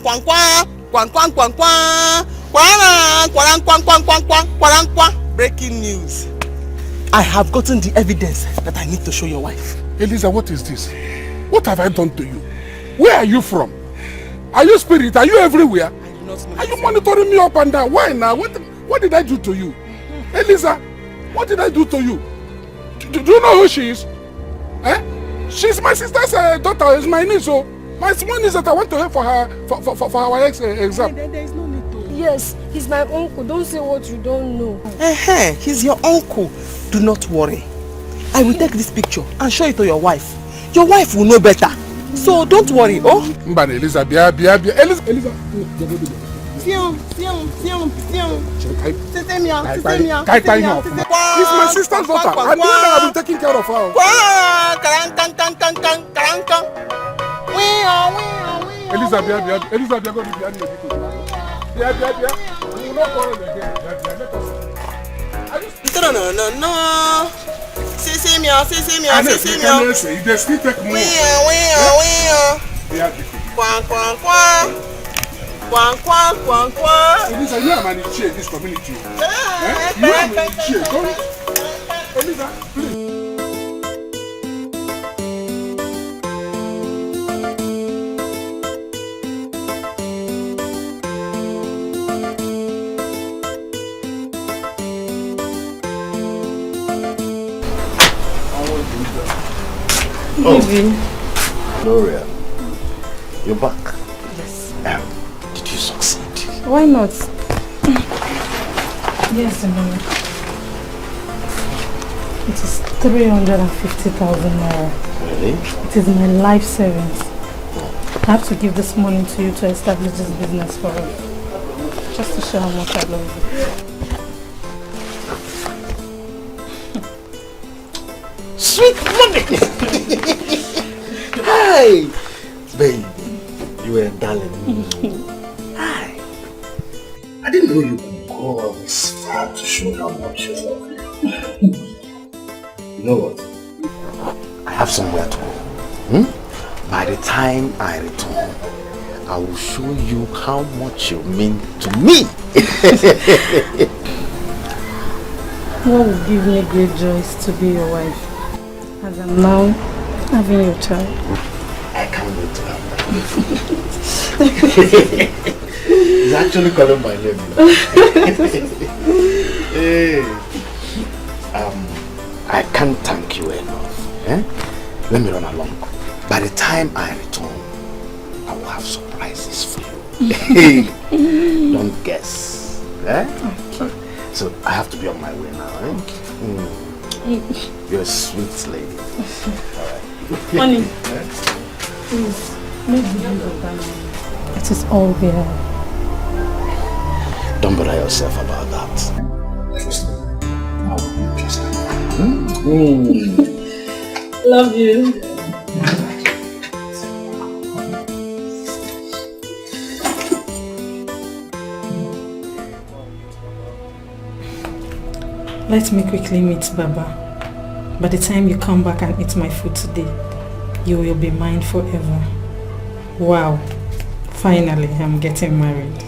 Breaking news. I have gotten the evidence that I need to show your wife. Eliza, what is this? What have I done to you? Where are you from? Are you spirit? Are you everywhere? Are you monitoring me up and down? Why now? What did I do to you? Eliza, what did I do to you? Do you know who she is? She's my sister's daughter. Is my niece. So my small niece that I went to her for her exam. There is no need to. Yes, he's my uncle. Don't say what you don't know. He's your uncle. Do not worry. I will take this picture and show it to your wife. Your wife will know better. So don't worry, oh? Mbana Eliza, Eliza. It's my sister's daughter. I'm the one that have been taking care of her. Eliza, Eliza, go to No. See me. They still take more. Eliza, you are managing this community. You are managing. Eliza, please. Baby. Gloria, you're back. Yes. Did you succeed? Why not? Yes, Mama. It is 350,000 naira. Really? It is my life savings. I have to give this money to you to establish this business for us. Just to show how much I love you. Sweet money! Hi! Baby, you were a darling. Hi! I didn't know you could go all this far to show how much you love me. You know what? I have somewhere to go. By the time I return, I will show you how much you mean to me. What would give me great joy is to be your wife. As I'm now having your child. I can't wait to have that. He's actually calling my name. Hey. I can't thank you enough. Let me run along. By the time I return, I will have surprises for you. Don't guess. Okay. So I have to be on my way now. You're a sweet lady. Alright. Honey, please, make the use of that money. It is all there. Don't bother yourself about that. Trust me. I will be interested. Love you. Let me quickly meet Baba. By the time you come back and eat my food today, you will be mine forever. Wow, finally I'm getting married.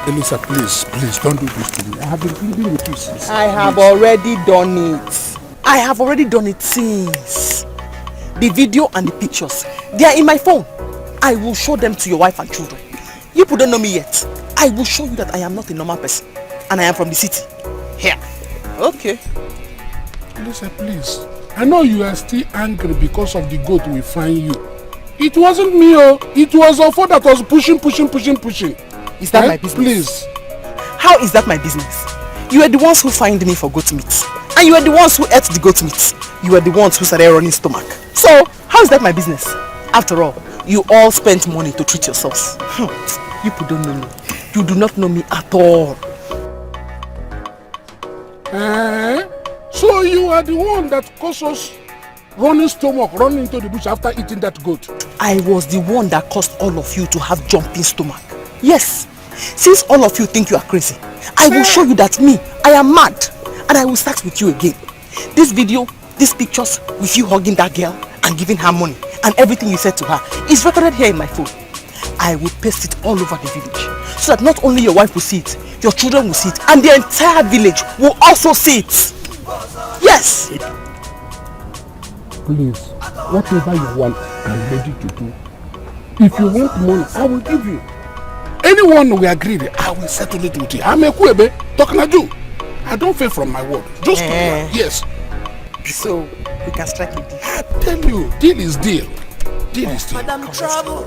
Elisa, please, don't do this to me. I have been pleading with you since. I have already done it. I have already done it since. The video and the pictures, they are in my phone. I will show them to your wife and children. You people don't know me yet. I will show you that I am not a normal person. And I am from the city. Here. Okay. Elisa, please. I know you are still angry because of the goat we find you. It wasn't me, oh. It was Ofo that was pushing. Is that my business? Please. How is that my business? You are the ones who find me for goat meat. And you are the ones who ate the goat meat. You are the ones who started running stomach. So, how is that my business? After all, you all spent money to treat yourselves. You people don't know me. You do not know me at all. So you are the one that caused us running stomach, running into the bush after eating that goat? I was the one that caused all of you to have jumping stomach. Yes, since all of you think you are crazy, I will show you that me, I am mad. And I will start with you again. This video, these pictures with you hugging that girl and giving her money and everything you said to her is recorded here in my phone. I will paste it all over the village so that not only your wife will see it, your children will see it, and the entire village will also see it. Yes! Please, whatever you want, I'm ready to do. If you want money, I will give you. anyone we agreed, I will settle it with you. I'm a Kwebe, talking to you. I don't fail from my word. Just yes. So we can strike a deal. I tell you, deal is deal. Deal is deal. Madam Trouble.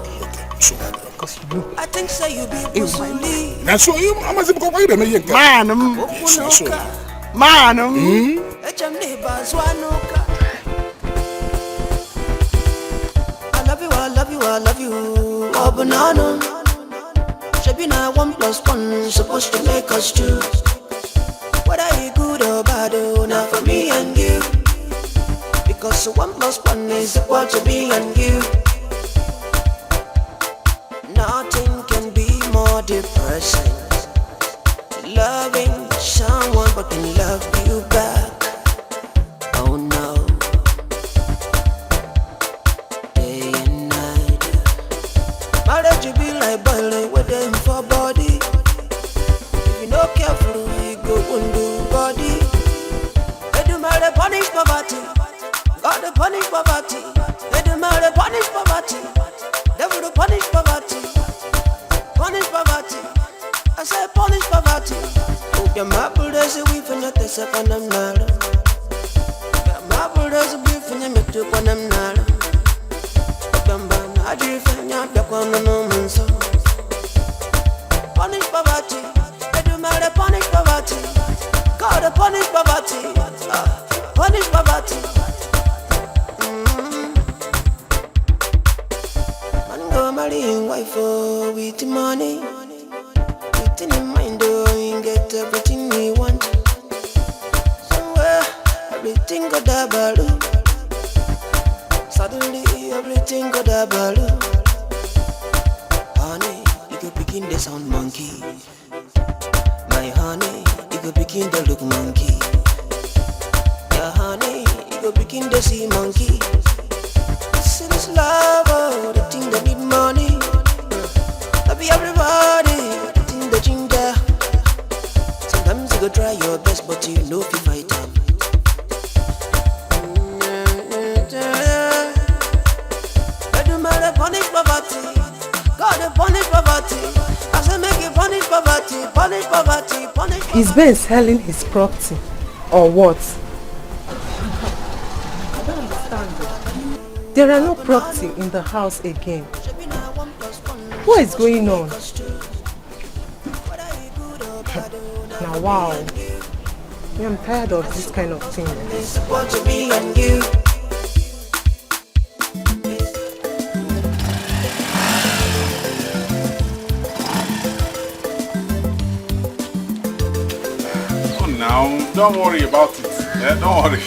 I think say you be Busuli. That's so you must go by them. Man, I love you. Oh, banana. Shabina 1+1 supposed to make us two. Whether you good or bad, now for me and you. Because 1+1 is equal to me and you. Nothing can be more depressing. Loving someone but can love you back. Oh no. Day and night. Marriage you be like boiling with them for body. If you not careful, you go undo body. They do marry punish poverty. God the punish poverty. They do marry punish poverty. Devil to punish poverty. Punish poverty. I say punish poverty. Oh, your marble is a weave and the second I'm not. Your marble is a beef and you make to one I'm not. I drift and you're the one no man so. Punish poverty. They do matter punish poverty. God the punish poverty. Punish poverty. Man go marrying wife with money. In mind, you get everything you want. Somewhere, everything got a balloon. Suddenly, everything got a balloon. Honey, you could begin the sound monkey. My honey, you could begin the look monkey. Yeah, honey, you could begin the see monkey. See this love, oh, the thing that need money. Love everybody. The ginger. Sometimes you go try your best, but you know if you fight them. I do matter punish poverty. God punish poverty. I say make you punish poverty. Punish poverty. Punish poverty. Is Ben selling his property or what? I don't understand it. There are no property in the house again. What is going on? Now wow, I'm tired of this kind of thing. Oh now, don't worry about it. Don't worry.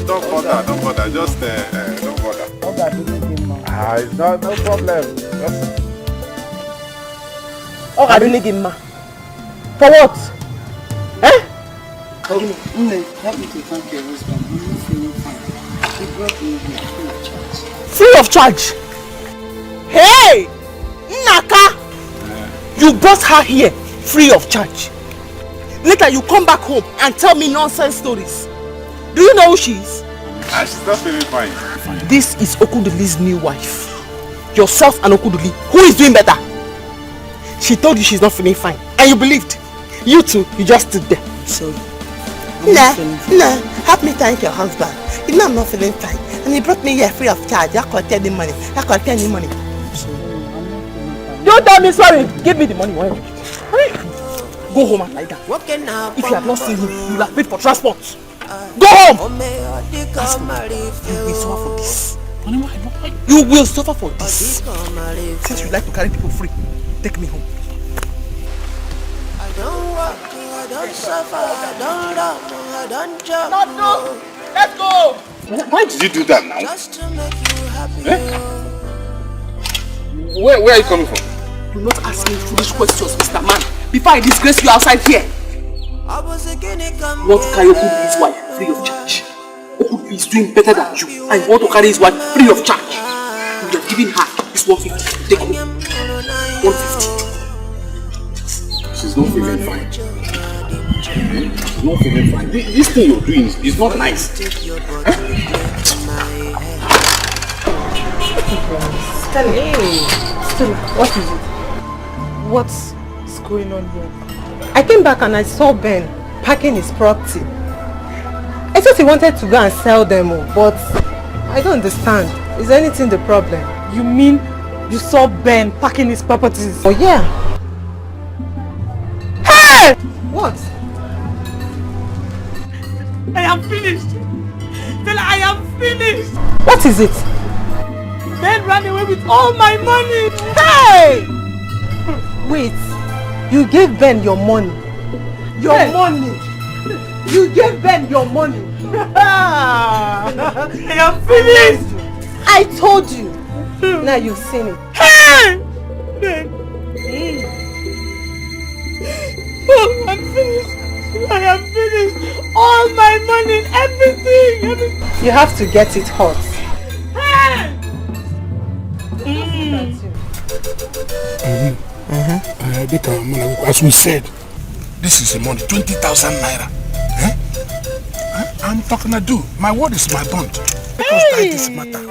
Don't bother. Just don't bother. It's not no problem. For what? Eh? Help me to thank your husband. I'm not feeling fine. He brought me here free of charge. Free of charge? Hey! Naka! You brought her here free of charge. Later you come back home and tell me nonsense stories. Do you know who she is? She's not feeling fine. This is Okuduli's new wife. Yourself and Okuduli. Who is doing better? She told you she's not feeling fine. And you believed. You two, you just stood there. Sorry. Nah, help me thank your husband. You know I'm not feeling fine. And he brought me here free of charge. I collected any money. Sorry, I'm not feeling fine. Don't tell me sorry. Give me the money. Go home and lie down. If you have not seen him, you will have paid for transport. Go home! You will suffer for this. You will suffer for this. Since you like to carry people free, take me home. I don't work, I don't suffer, I don't love, I don't job. No. Let's go! Why did you do that now? Just to make you happy. Where are you coming from? Do not ask me foolish questions, Mr. Man, before I disgrace you outside here. I was a guinea come. You want to carry Okuduli's wife free of charge. Okuduli is doing better than you, and you want to carry his wife free of charge. You have given her this 150. Take home. 150. She's not feeling fine. She's not feeling fine. This thing you're doing is not nice. Stella, what is it? What's going on here? I came back and I saw Ben packing his property. I thought he wanted to go and sell them, but I don't understand. Is anything the problem? You mean you saw Ben packing his properties? Oh yeah. Hey! What? I am finished. Stella, I am finished. What is it? Ben ran away with all my money. Hey! Wait. You gave Ben your money. Your money. You gave Ben your money. I am finished. I told you. Now you've seen it. Hey! Ben. Oh, I'm finished. I am finished. All my money, everything. You have to get it hot. Hey! As we said, this is the money, 20,000 naira. I'm talking to do. My word is my bond. Let us die this matter.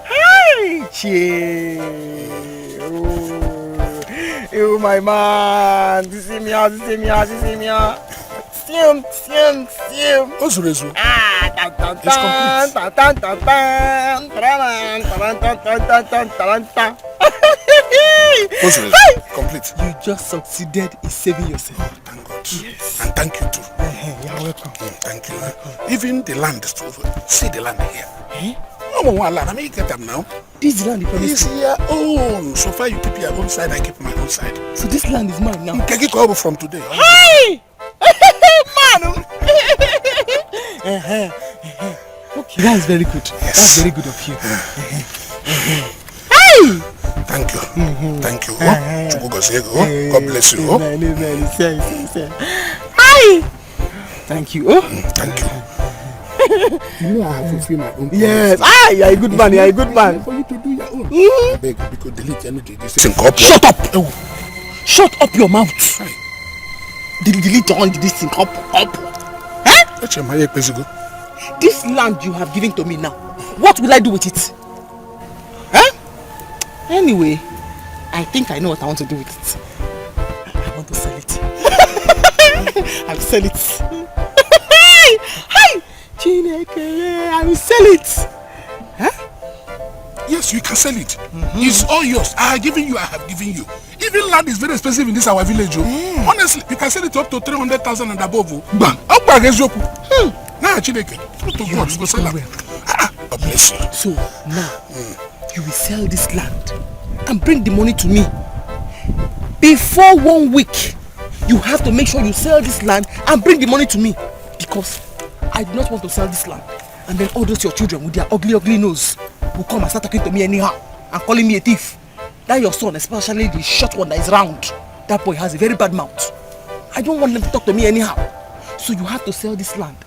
Hey! Chie! You my man! You see me out, you see me out, you see me out. Sim. What's the result? What's the result? Complete. You just succeeded in saving yourself. Oh, thank God. Yes. And thank you too. You're welcome. Thank you. Even the land is over. See the land here. No one land. I mean, you get them now. This land is your own. So far you keep your own side, I keep my own side. So this land is mine now. You can get over from today. Hey! Man! Okay, that's very good. Yes. That's very good of you. Hey! Thank you. Thank you. God bless you. Hi! Thank you. Thank you. You know I have fulfilled my own. Yes. You're a good man. You're a good man. For you to do your own. I beg you, because delete anything. Shut up! Shut up your mouth. Delete on this thing. Up. This land you have given to me now, what will I do with it? Anyway, I think I know what I want to do with it. I want to sell it. I'll sell it. Hi! I will sell it. Yes, you can sell it. It's all yours. I have given you, I have given you. Even land is very expensive in this our village. Honestly, you can sell it up to 300,000 and above. Bam! Now, Chineke, go sell it. God bless you. So, now, you will sell this land and bring the money to me. Before 1 week, you have to make sure you sell this land and bring the money to me. Because I do not want to sell this land. And then all those your children with their ugly nose will come and start talking to me anyhow and calling me a thief. That your son, especially the short one that is round, that boy has a very bad mouth. I don't want them to talk to me anyhow. So you have to sell this land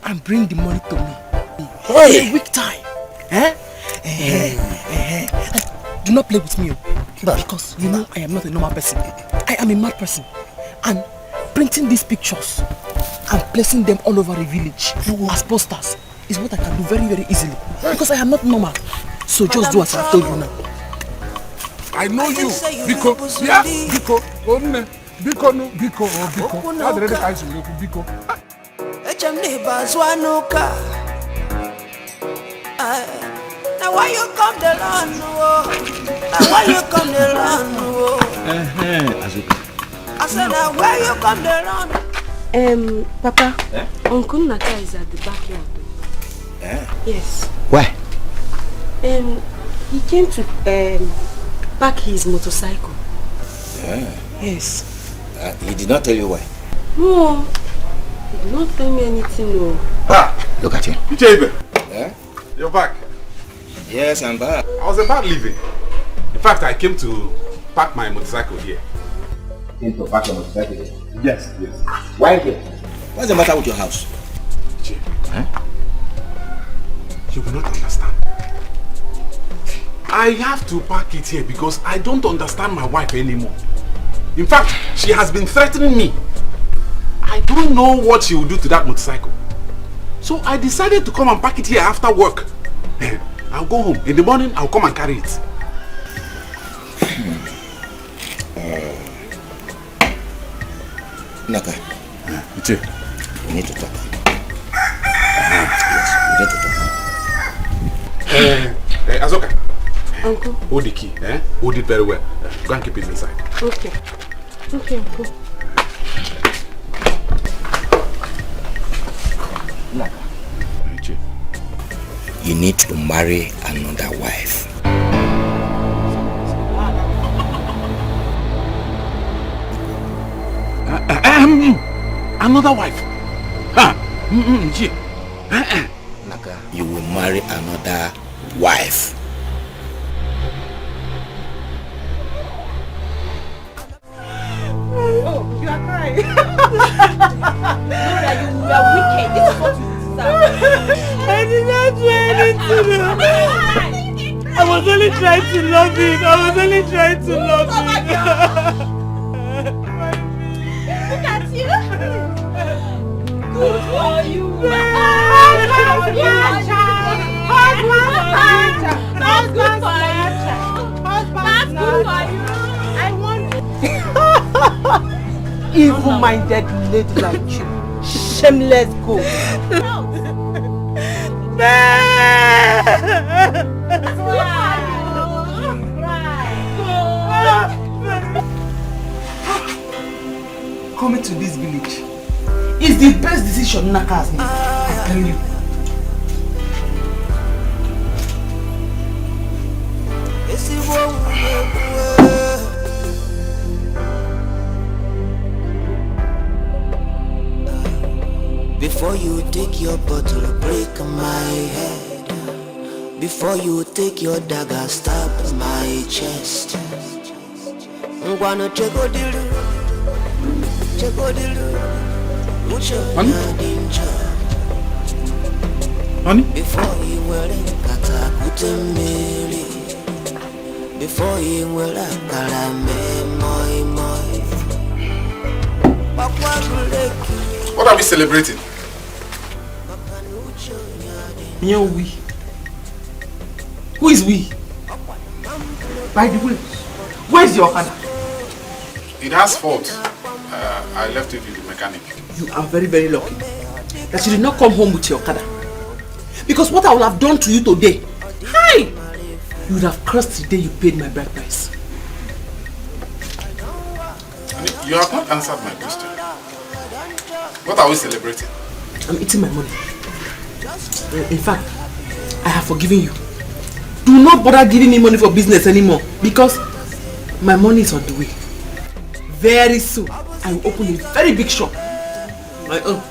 and bring the money to me. In a week time. Do not play with me, because you know I am not a normal person. I am a mad person. And printing these pictures and placing them all over the village as posters is what I can do very, very easily. Because I am not normal. So just do as I have told you now. I know you. Biko. Now why you come the land? Now why you come the land? I said now why you come the land? Papa, Uncle Naka is at the backyard. Yes. Why? He came to pack his motorcycle. Yes. He did not tell you why? No. He did not tell me anything, no. Look at him. You're back. Yes, I'm back. I was about leaving. In fact, I came to park my motorcycle here. Came to park your motorcycle here? Yes. Why here? What's the matter with your house? You will not understand. I have to park it here because I don't understand my wife anymore. In fact, she has been threatening me. I don't know what she will do to that motorcycle. So I decided to come and park it here after work. I'll go home. In the morning, I'll come and carry it. Naka. Iche. We need to talk. Yes, we need to talk. Azoka. Uncle. Hold the key, eh? Hold it very well. Go and keep it inside. Okay. Okay, Uncle. Naka. You need to marry another wife. Another wife? Huh? Naka. You will marry another wife. Oh, you are crying. Nora, you are wicked. This is what you deserve. I did not do anything. I was only trying to love him. I was only trying to love him. Look at you. Good for you. Evil-minded lady like you. Shameless goat. Coming to this village is the best decision Naka has made. I tell you. Before you take your bottle, break my head. Before you take your dagger, stab my chest. Ngwano chego dilu, Honey? Before you were kata kutemeli. Before you were kalame moi moi. What are we celebrating? Yeah, we. Who is we? By the way, where is your Okada? It has fault. I left it with the mechanic. You are very, very lucky that you did not come home with your Okada. Because what I would have done to you today, hi! You would have cursed the day you paid my bride price. You have not answered my question. What are we celebrating? I'm eating my money. In fact, I have forgiven you. Do not bother giving me money for business anymore because my money is on the way. Very soon, I will open a very big shop. My own.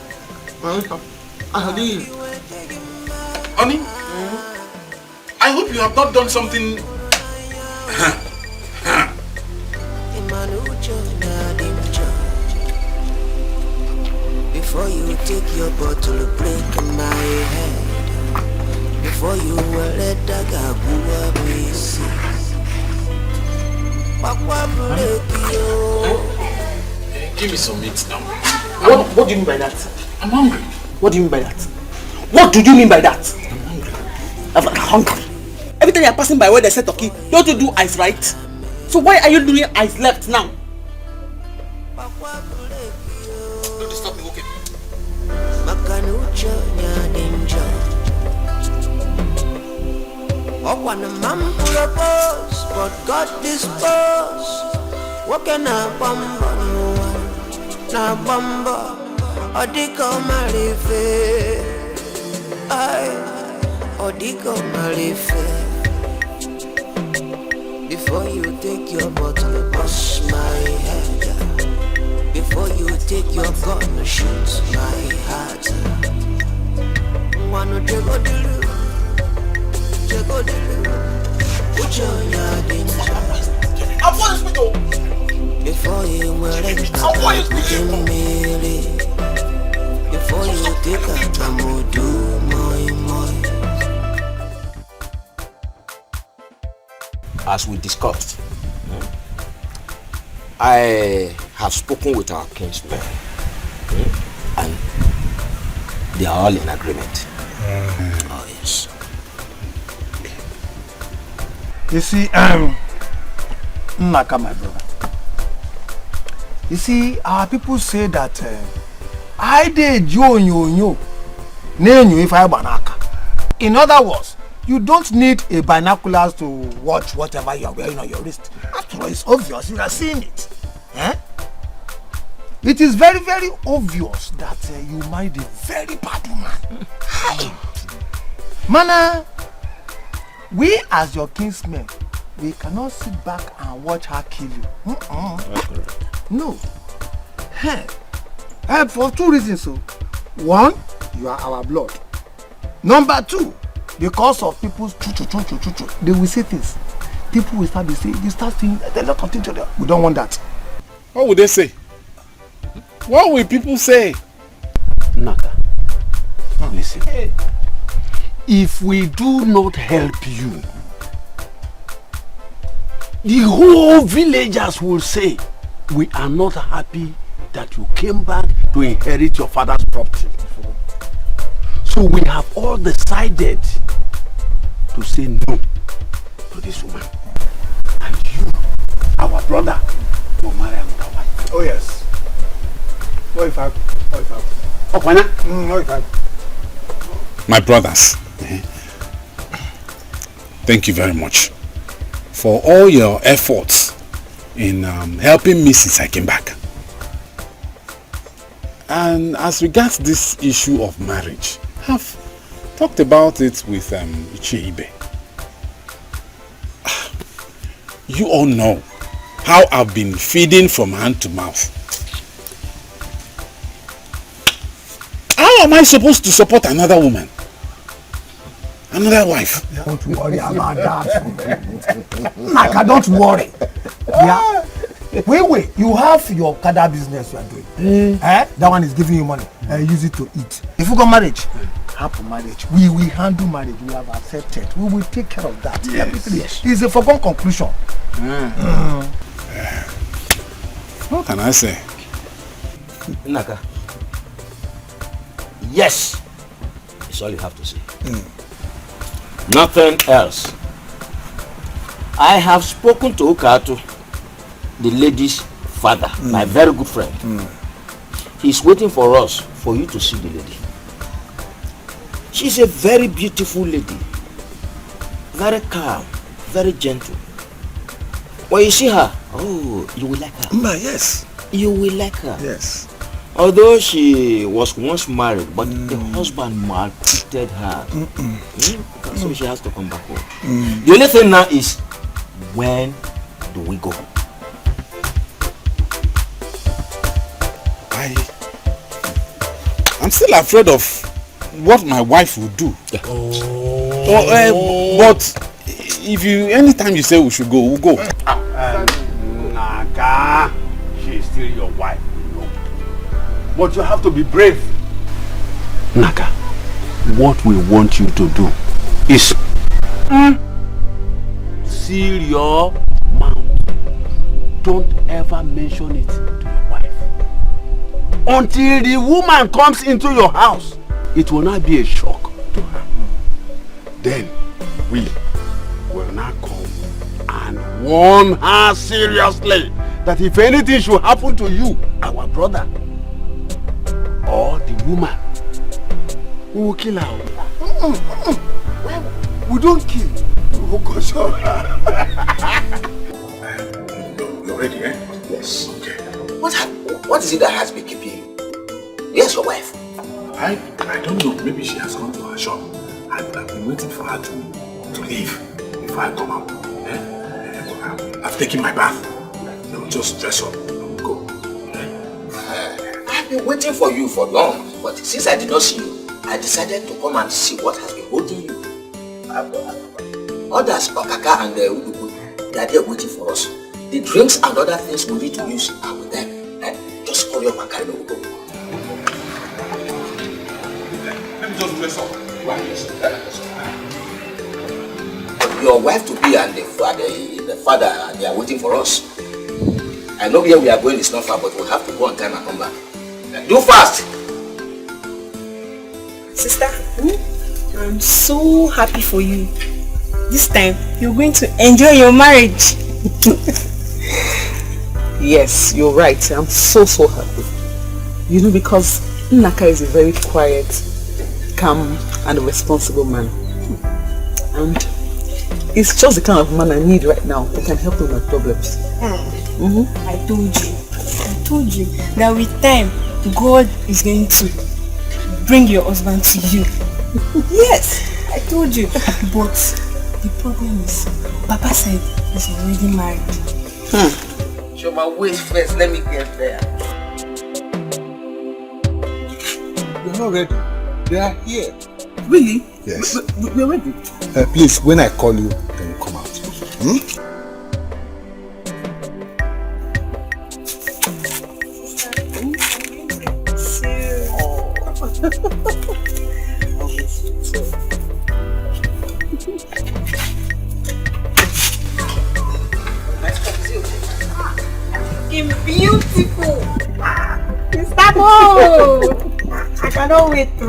Honey, I hope you have not done something. Before you take your bottle, break my head. Before you were let dagger, Give me some meat now. What do you mean by that? I'm hungry. What do you mean by that? What do you mean by that? I'm hungry. Every time you're passing by where they say turkey, don't you do eyes right? So why are you doing eyes left now? Don't disturb me, okay? But God dispose. What can I bamba? Na bamba. Odiko marife. Odiko marife. Before you take your bottle, bust my head. Before you take your gun, shoot my heart. Wano jego dilu. Before you were before you take a do moi. As we discussed, I have spoken with our kinsmen, and they are all in agreement. Oh yes. You see, Naka, my brother, You see, our people say that I did yo. If I banaka. In other words, you don't need a binoculars to watch whatever you are wearing on your wrist. After all, it's obvious. You are seeing it. Eh? It is very, very obvious that you married a very bad woman. Mana, we as your kinsmen, we cannot sit back and watch her kill you. That's correct. No. For two reasons. So, one, you are our blood. Number two, because of people's they will say things. People will start saying, they start saying a lot of things. We don't want that. What would they say? What will people say? Naka, listen. If we do not help you, the whole villagers will say we are not happy that you came back to inherit your father's property. So we have all decided to say no to this woman. And you, our brother, will marry another wife. Oh yes. What if I? My brothers, thank you very much for all your efforts in helping me since I came back. And as regards this issue of marriage, I've talked about it with Icheibe. You all know how I've been feeding from hand to mouth. How am I supposed to support another woman? Another wife? Don't worry about that. Naka, don't worry. Yeah. Wait. You have your kada business you are doing. That one is giving you money. Use it to eat. If you got marriage, happy marriage. We will handle marriage. We have accepted. We will take care of that. Yes. It's a foregone conclusion. What can I say? Naka. Yes. It's all you have to say. Nothing else. I have spoken to Ukatu, the lady's father, my very good friend. He's waiting for us, for you to see the lady. She's a very beautiful lady. Very calm, very gentle. When you see her, oh, you will like her. Yes. You will like her. Yes. Although she was once married, but the husband maltreated her. So she has to come back home. The only thing now is, when do we go? I'm still afraid of what my wife will do. But anytime you say we should go, we'll go. Naga, she is still your wife. But you have to be brave. Naga, what we want you to do is seal your mouth. Don't ever mention it to your wife. Until the woman comes into your house, it will not be a shock to her. Then we will not come and warn her seriously that if anything should happen to you, our brother, or the woman, we will kill her. We don't kill. Oh gosh. You're ready, eh? Yes. Okay. What is it that has been keeping you? Yes, your wife. I don't know. Maybe she has gone to her shop. I've been waiting for her to leave before I come out. I've taken my bath. I'll just dress up and go. I've been waiting for you for long, but since I did not see you, I decided to come and see what has been holding you. Others, Okaka and Udugu, they are there waiting for us. The drinks and other things we need to use are with them. Just hurry up and carry them. Let me just dress up. Your wife to be and the father, they are waiting for us. I know where we are going is not far, but we'll have to go on time and come back. Do fast! Sister, I'm so happy for you. This time, you're going to enjoy your marriage. Yes, you're right. I'm so happy. You know, because Nnaka is a very quiet, calm and responsible man. And he's just the kind of man I need right now that can help me with my problems. I told you that with time, God is going to bring your husband to you. Yes, I told you. But the problem is, Papa said he's already married. Show my waist first, let me get there. You're not ready. They are here. Really? Yes. We're ready. Please, when I call you, then you come out. Beautiful. Mr. Bo! I cannot wait to.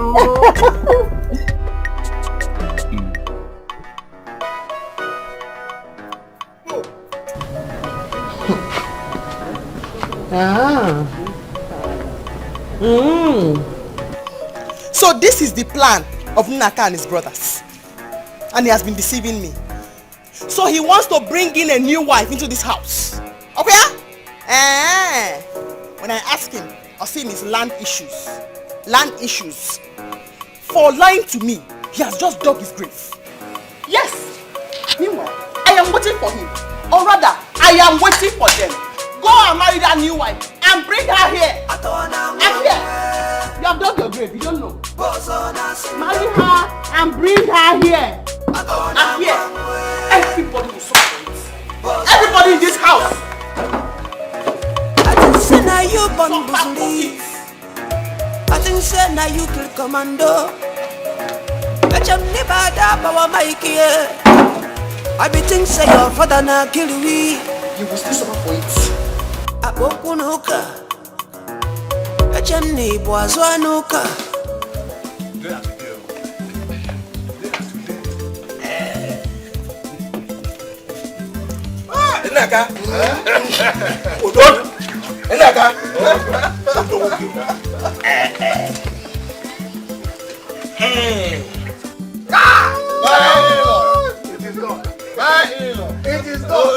So this is the plan of Nnaka and his brothers. And he has been deceiving me. So he wants to bring in a new wife into this house. Okay? When I ask him, I'll see him is land issues. Land issues. For lying to me, he has just dug his grave. Yes! Meanwhile, I am waiting for him. Or rather, I am waiting for them. Go and marry that new wife and bring her here. And here. You have dug your grave, you don't know. Marry her and bring her here. And here. Everybody will suffer it. Everybody in this house. I think say now you born believe. I think say now you kill commando. Let you never die power Mikey. I be think say your father na kill we. You will still suffer for it. Abokunuka. Let you neighbor azwanuka. Nnaka. Udon. Nnaka. It is gone. It is gone.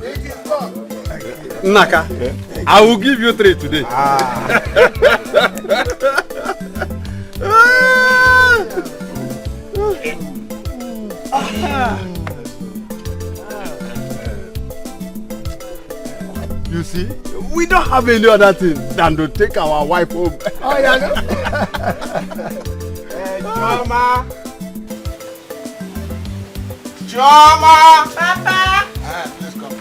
It is gone. Nnaka, I will give you 3 today. You see, we don't have any other thing than to take our wife home. Oh, yeah. Choma! Choma! Papa! Please come.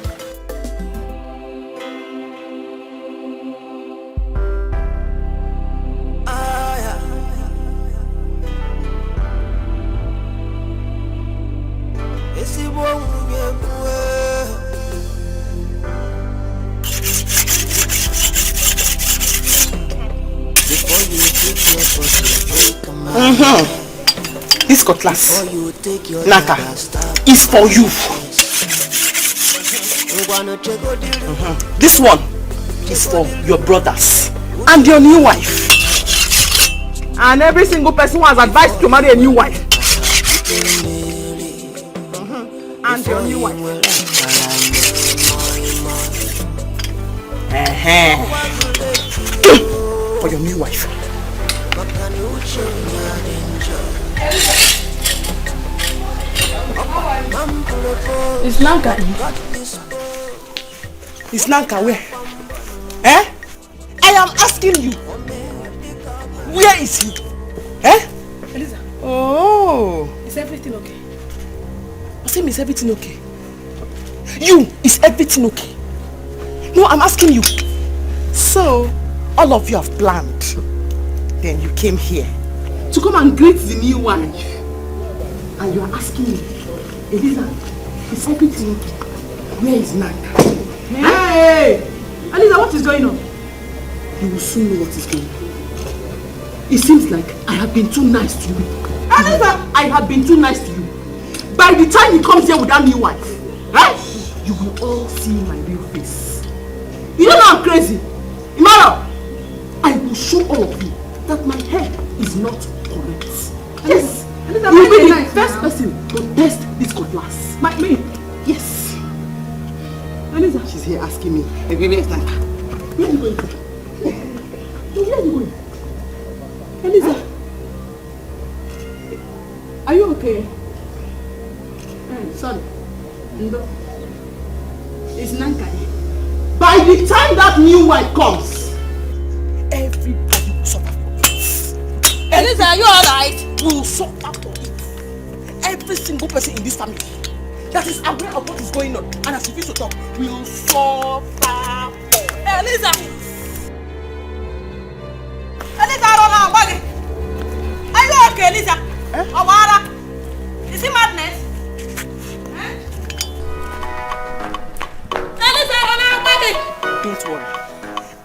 This cutlass, Nnaka, is for you. This one is for your brothers and your new wife. And every single person who has advised to marry a new wife. And your new wife. For your new wife. Is Nnaka in? Is Nnaka where? I am asking you. Where is he? Eliza. Oh. Is everything okay? Osim, is everything okay? You, is everything okay? No, I'm asking you. So, all of you have planned. Then you came here to come and greet the new wife. And you are asking me, Eliza, is everything okay? Where is Nnaka? Hey! Eliza, what is going on? You will soon know what is going on. It seems like I have been too nice to you. Eliza, I have been too nice to you. By the time he comes here with that new wife, you will all see my real face. You don't know I'm crazy. Imara, I will show all of you that my hair is not correct. Yes, you will be the first person to test this cutlass. Me? Yes. Eliza, she's here asking me. Where are you going? Where are you going? Eliza, are you okay? Son, Ndo, it's Nankai. By the time that new wife comes, everybody will suffer for it. Eliza, are you alright? Will suffer for it. Every single person in this family that is aware of what is going on and as refused to talk will suffer for it. Eliza! Eliza, I don't know about it. Are you okay, Eliza? Awara? Is it madness? Don't worry.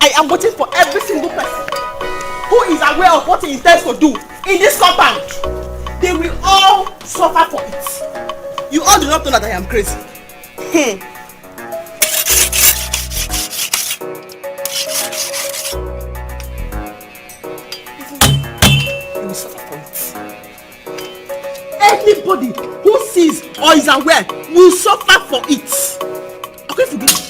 I am waiting for every single person who is aware of what he intends to do in this compound. They will all suffer for it. You all do not know that I am crazy. You will suffer for it. Anybody who sees or is aware will suffer for it. Okay, forget.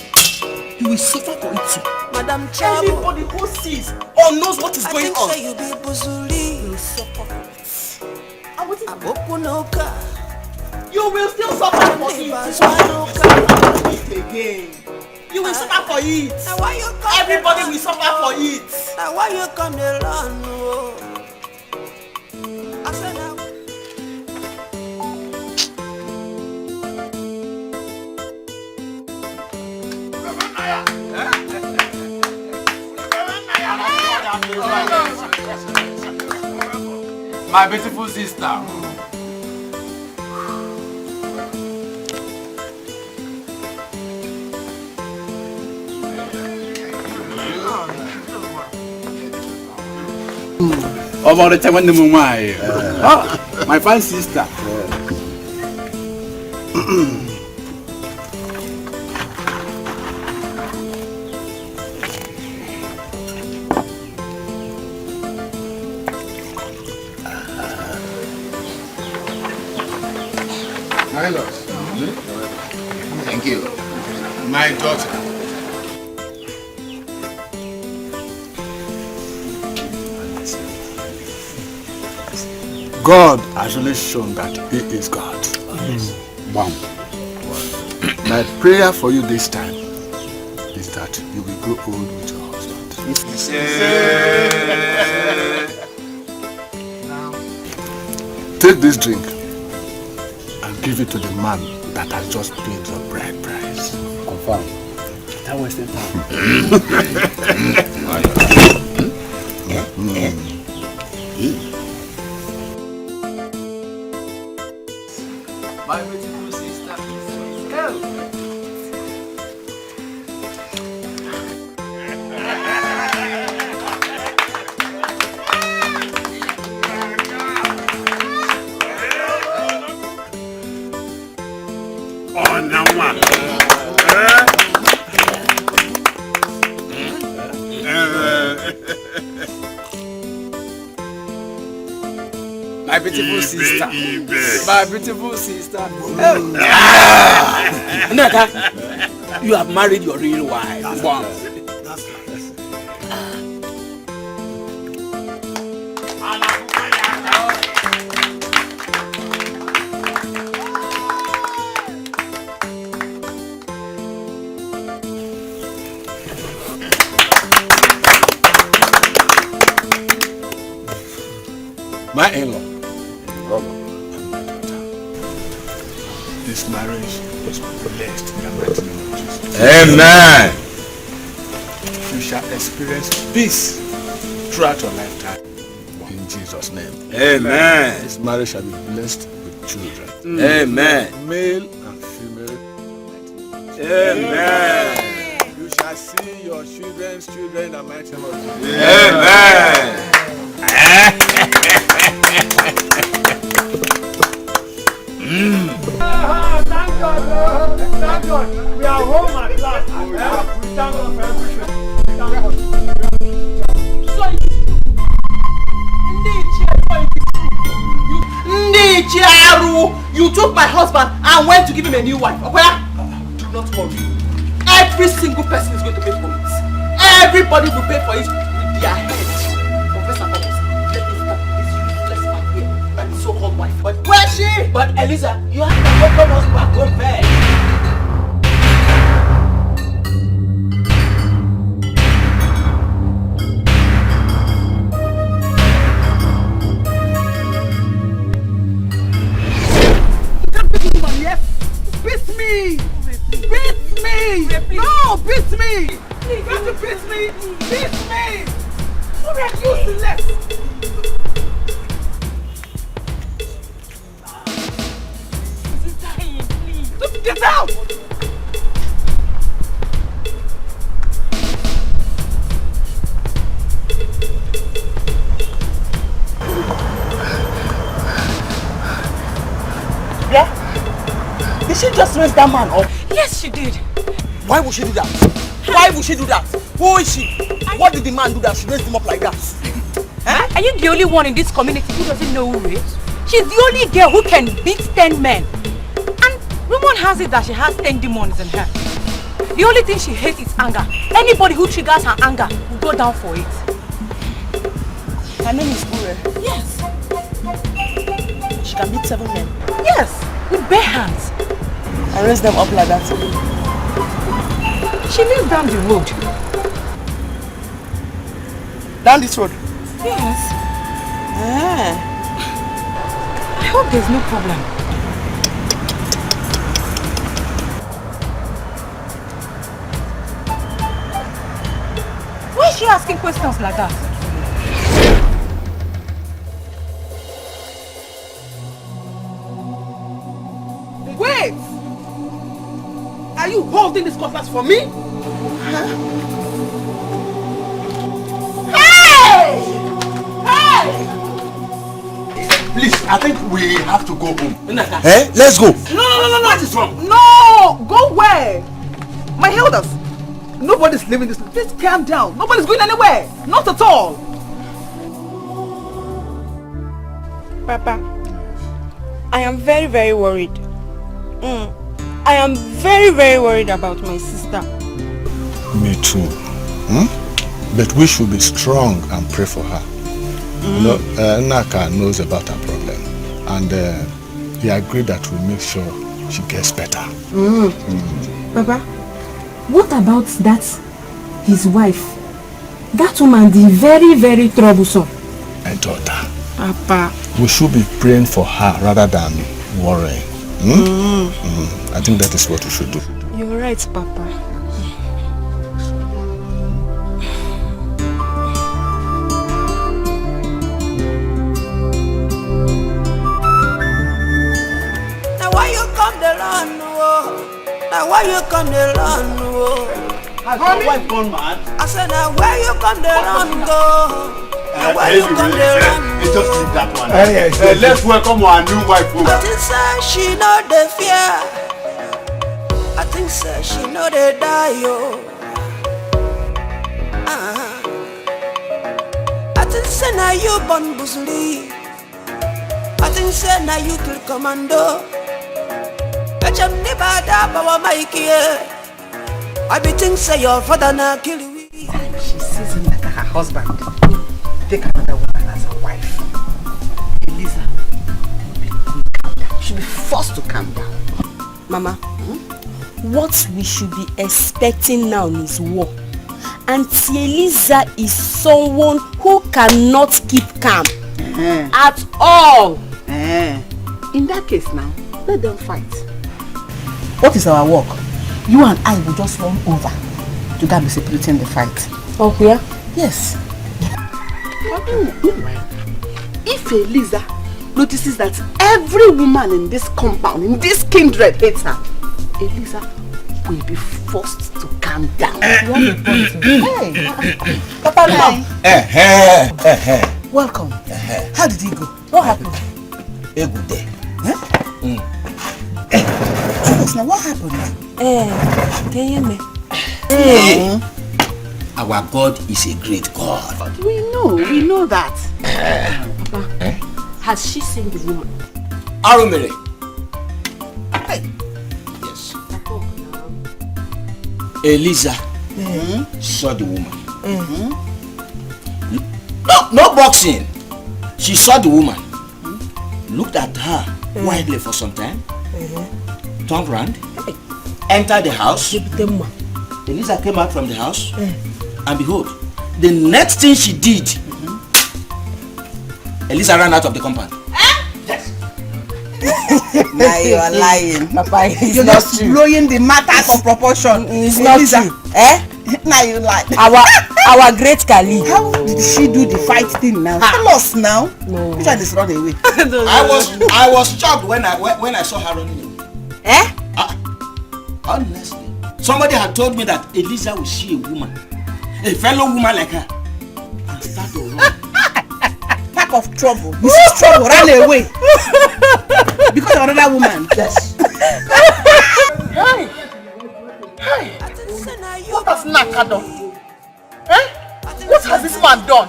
You will suffer for it too. Madam Chabo. Anybody who sees or knows what is going on will suffer for it. You will still suffer for it. Again. You will suffer for it. Everybody will suffer for it. Now why you come alone? I said now. My beautiful sister. About the time when the my fine sister. My lord. Thank you. My daughter. God has really shown that He is God. Wow. My prayer for you this time is that you will grow old with your husband. Take this drink and give it to the man that has just paid your bride price. Confirm. That was the My beautiful sister. My beautiful sister. My beautiful sister. Naka, you have married your real wife. Wow. My in-law, Robert, and my daughter. This marriage was blessed in the mighty name of Jesus. Amen. You shall experience peace throughout your lifetime. In Jesus' name. Amen. This marriage shall be blessed with children. Amen. Male and female. Amen. You shall see your children's children in the mighty name of Jesus. Amen. Thank God. Thank God. We thank God for everything. You took my husband and went to give him a new wife. Okay? Do not worry. Every single person is going to pay for it. Everybody will pay for it with their head. Professor Thomas, let me stop this useless man here and his so-called wife. But where is she? But Eliza, you have to welcome us back home first. Beat me! No, beat me! You got to beat me! Beat me! What are you useless? Just get out! Yeah? Did she just raise that man up? Yes, she did. Why would she do that? Why would she do that? Who is she? What did the man do that she raised him up like that? Are you the only one in this community who doesn't know who is? She's the only girl who can beat 10 men. And rumor has it that she has 10 demons in her. The only thing she hates is anger. Anybody who triggers her anger will go down for it. Her name is Ure. Yes. She can beat 7 men. Yes, with bare hands. And raise them up like that. She lives down the road. Down this road? Yes. I hope there's no problem. Why is she asking questions like that? Wait! Are you holding this cutlass for me? Hey! Hey! Please, I think we have to go home. Eh? Let's go. No. What is wrong? No! Go where? My elders. Nobody's leaving this. Please calm down. Nobody's going anywhere. Not at all. Papa, I am very, very worried. I am very, very worried about my sister. Me too. But we should be strong and pray for her. You know, Naka knows about her problem. And he agreed that we'll make sure she gets better. Papa, what about that, his wife? That woman, the very, very troublesome. My daughter. Papa. We should be praying for her rather than worrying. I think that is what we should do. You're right, Papa. Now why you come the land, Now why you come the land, Has your wife gone mad? I said now where you come the land, Now why you come the land? Just leave that one. Let's welcome our new wife. I think she know the fear. I think she know the die, yo. I think now you born Busuli. I think now you kill commando. I be think say your father na kill you. She sees him like her husband. Take another woman as a wife. Eliza, calm down. You should be forced to calm down. Mama, what we should be expecting now is war. Auntie Eliza is someone who cannot keep calm at all. In that case now, let them fight. What is our work? You and I will just run over to go and be separating the fight. Oh, yeah? Yes. If Eliza notices that every woman in this compound, in this kindred hates her, Eliza will be forced to calm down. Papa, now. Welcome. How did he go? What happened? A good day. Now, what happened? Can you hear me? Hey, our God is a great God. We know that. Papa, has she seen the woman? Arumere. Hey. Yes. Eliza saw the woman. No boxing. She saw the woman. Looked at her wildly for some time. Turned around. Entered the house. Eliza came out from the house. And behold, the next thing she did, Eliza ran out of the compound. Yes. Now you are lying. Papa, it's You're not just true. blowing the matters of proportion. It's not true. Now you lie. Our great Kali. How did she do the fight thing now? Tell us now. No. Which one is run away? I was shocked when I saw her running away. Honestly, somebody had told me that Eliza will see a woman, a fellow woman like her, and start to run. Pack of trouble. This is trouble. Run away. Because of another woman. Yes. Hey! What has Naka done? What has this man done?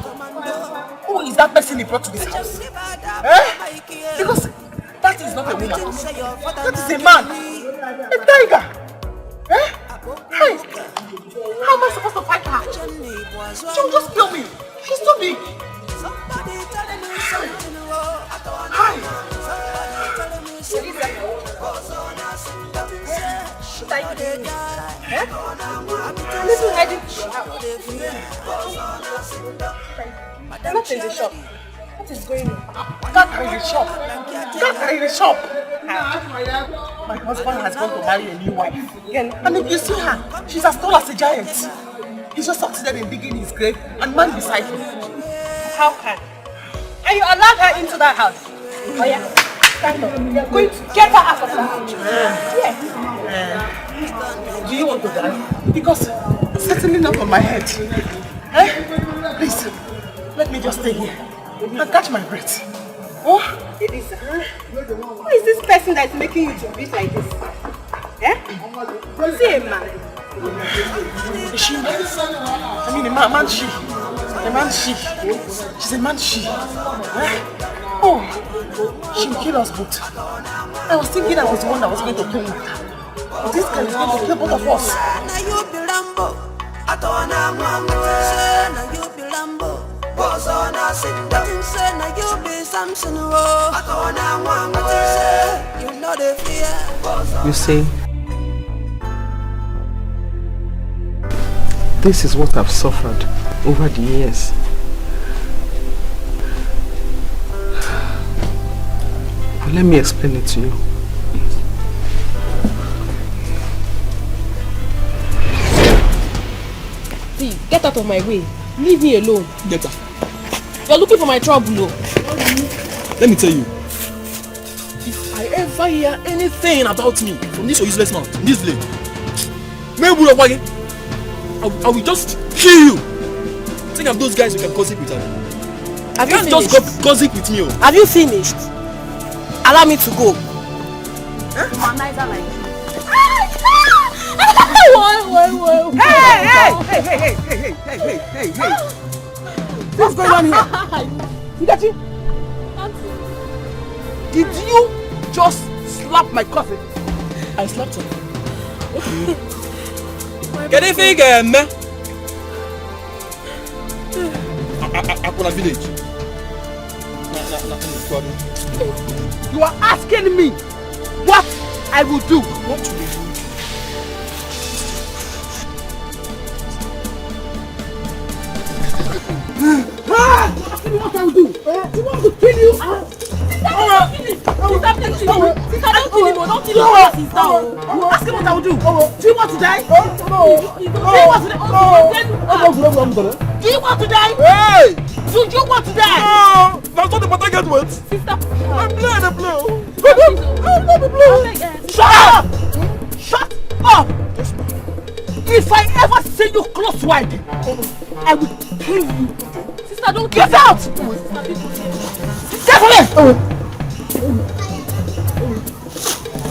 Who is that person he brought to this house? Because that is not a woman. That is a man. A tiger. Hey! How am I supposed to fight her? She will just kill me. She's too big. Hi! Little headache. Not in the shop. What is going on? Can't carry the shop. Can't carry the shop. My husband has gone to marry a new wife. And if you see her, she's as tall as a giant. He just succeeded in digging his grave and man beside him. How can? And you allowed her into that house? Oh yeah. Stand up. You're going to get her out of the house. Yes. Do you want to die? Because it's certainly not on my head. Please, let me just stay here and catch my breath. Oh, Elisa, who is this person that is making you to beat like this? Is he a man? Is she? I mean, a man she. A man she. She's a man she. Oh, she will kill us both. I was thinking I was the one that was going to kill her. But this guy is going to kill both of us. You see, this is what I've suffered over the years. But let me explain it to you. See, get out of my way. Leave me alone. Get her. You're looking for my trouble, no? Let me tell you. If I ever hear anything about me from this useless mouth in this village, I will just kill you. Think of those guys who can gossip with her. Have you finished? Just gossip with me. Have you finished? Allow me to go. Womanizer like you. Hey! What's going on here? Nkechi? Did you just slap my cousin? I slapped her. Okay. Can you think Akula village? You are asking me what I will do. What will you do? What I will do? You want to kill you? Don't kill him. Don't kill him. Ask him what I will do. Do you want to die? Do you want to die? Hey! Do you want to die? No! That's not the part I get with. Sister, I'm playing the blow. Shut up! Shut up! If I ever see you close wide, I will kill you. Sister, don't get out! Get away!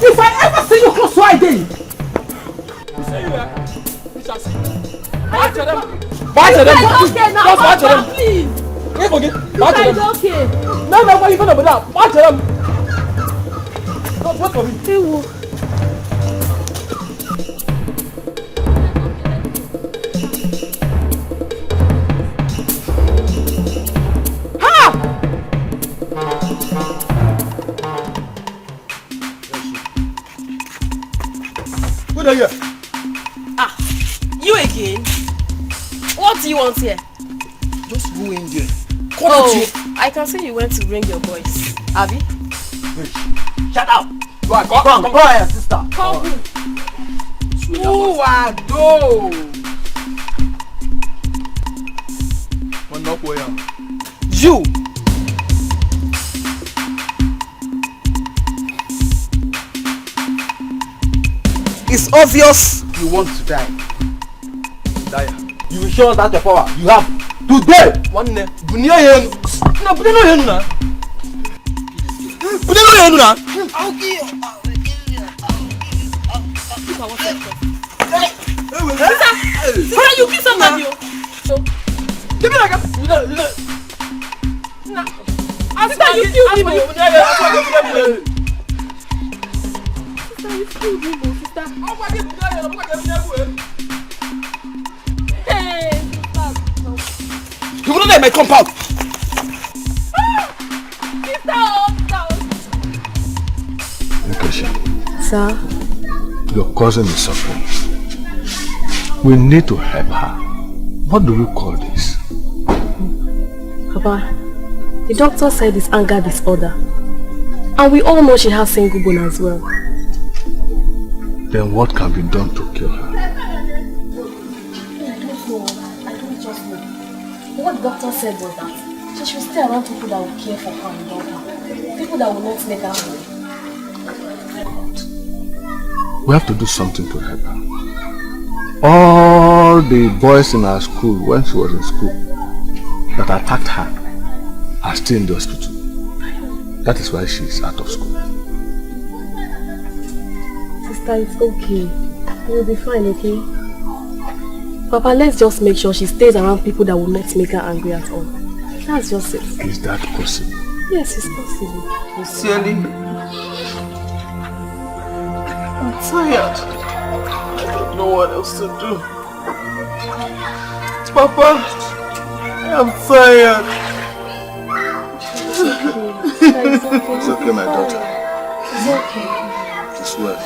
If I ever see you close wide, We shall see. Watch them. Okay, now. Just watch them. Please. Okay. Watch them. Okay. No, why you gonna be that? Watch them. What for me? What are you? Ah, you again? What do you want here? Just go in there. I can see you went to bring your boys. Abby? Shut up! Come here, sister. Come. Who are those? You! It's obvious you want to die. You will show us that your power. You have today. One day. Bunia yen. No, bunia no yen na. Bunia no yen na. Sister, you kill somebody. Give me like a. Nah. Sister, you killed him. Sister, you killed him, sister. Hey, sister. You will not let my compound. Sir? Your cousin is suffering. We need to help her. What do we call this? Papa, the doctor said it's anger disorder. And we all know she has single bone as well. Then what can be done to cure her? I don't just know. What the doctor said was that she should stay around people that will care for her and love her. People that will not make her happy. We have to do something to help her. All the boys in our school, when she was in school, that attacked her, are still in the hospital. That is why she is out of school. Sister, it's okay. You'll be fine, okay? Papa, let's just make sure she stays around people that will not make her angry at all. That's just it. Is that possible? Yes, it's possible. Sincerely, I'm tired. I don't know what else to do. Papa, I'm tired. It's okay, my daughter. It's okay. It's well.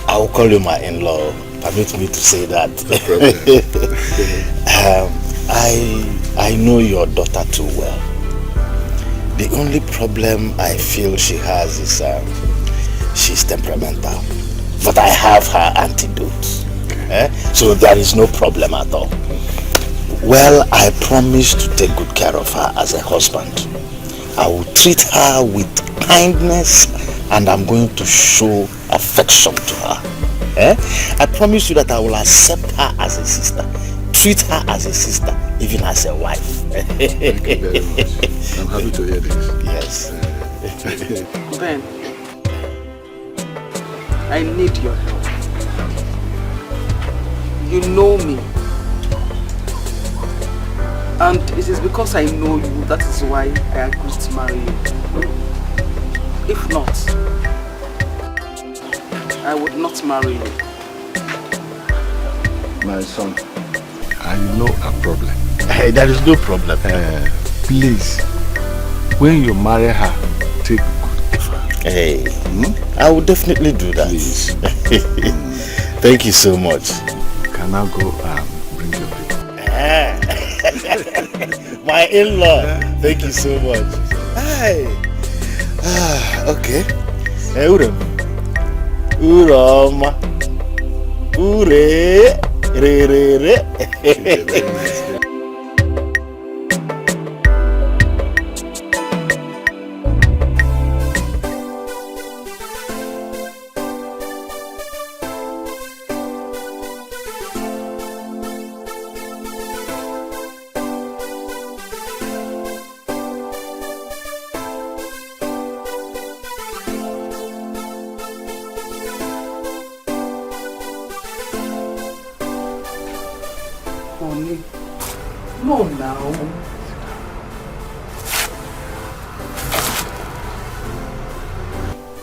I will call you my in-law. Permit me to say that. I know your daughter too well. The only problem I feel she has is she's temperamental. But I have her antidote. So there is no problem at all. Well, I promise to take good care of her as a husband. I will treat her with kindness and I'm going to show affection to her. I promise you that I will accept her as a sister, treat her as a sister, even as a wife. Thank you very much. I'm happy to hear this. Yes. Ben, I need your help. You know me. And it is because I know you, that is why I agreed to marry you. If not, I would not marry you. My son, I know a problem. Hey, there is no problem. Please, when you marry her, take good care of her. Hey, I will definitely do that. Please. Thank you so much. Can I go bring your people? My in-law. Thank you so much. Hi. Okay. Uroma. Ure. Re re re. Honey. No, now.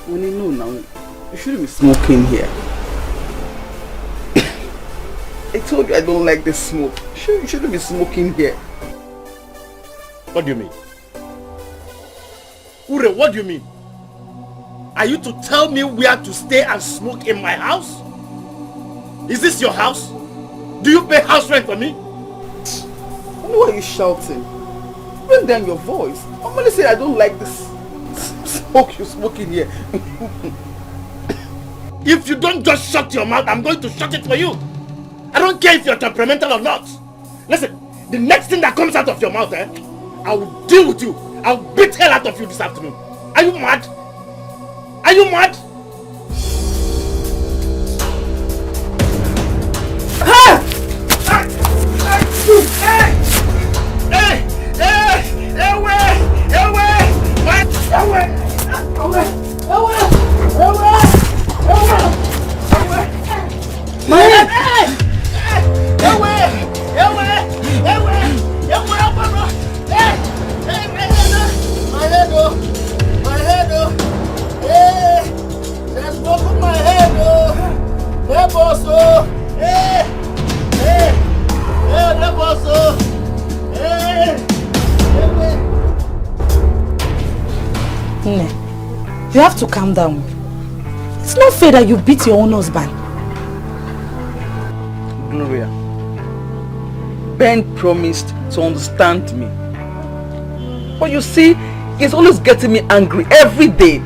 Honey, no, now. You shouldn't be smoking here. I told you I don't like the smoke. You shouldn't be smoking here. What do you mean? Ure, what do you mean? Are you to tell me where to stay and smoke in my house? Is this your house? Do you pay house rent for me? Why are you shouting? Bring down your voice. I'm gonna say I don't like this smoke you're smoking here. If you don't just shut your mouth, I'm going to shut it for you. I don't care if you're temperamental or not. Listen, the next thing that comes out of your mouth, I will deal with you. I'll beat hell out of you this afternoon. Are you mad? Are you mad? You have to calm down. It's not fair that you beat your own husband. Gloria, Ben promised to understand me. But you see, he's always getting me angry every day.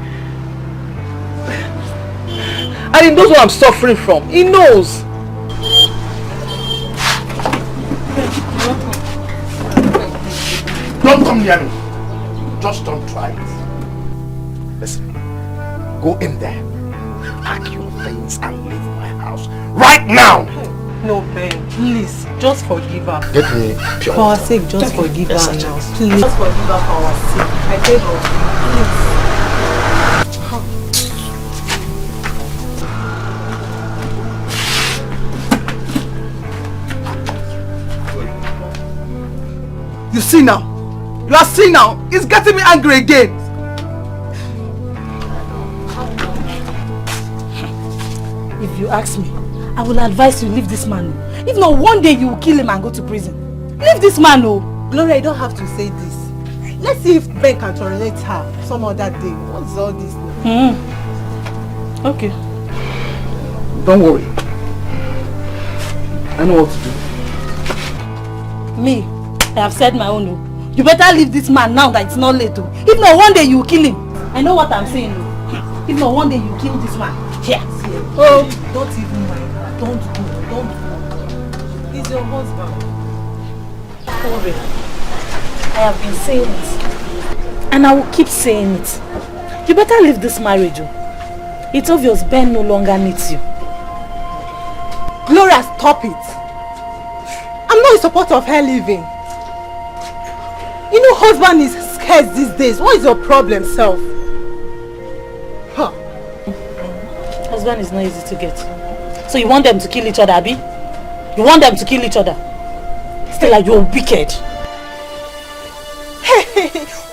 And he knows what I'm suffering from. He knows. Don't come near me. Just don't try it. Listen, go in there, pack your things and leave my house right now. No, Ben, please, just forgive her. Get me pure. For our sake, just forgive her now. Please. Just forgive her for our sake. I beg of you, please. You see now? You are seeing now? He's getting me angry again. If you ask me, I will advise you leave this man. If not, one day you will kill him and go to prison. Leave this man, oh. Gloria, you don't have to say this. Let's see if Ben can tolerate her some other day. What's all this? Okay. Don't worry. I know what to do. Me, I have said my own. You better leave this man now that it's not late. If not, one day you will kill him. I know what I'm saying. If not, one day you kill this man. Here. Oh, don't even mind her. Don't go. He's your husband. Sorry. I have been saying it. And I will keep saying it. You better leave this marriage. It's obvious Ben no longer needs you. Gloria, stop it. I'm not in support of her leaving. You know, husband is scarce these days. What is your problem, self? Huh. Husband is not easy to get. So you want them to kill each other, Abi? You want them to kill each other? Stella, you're wicked. Hey,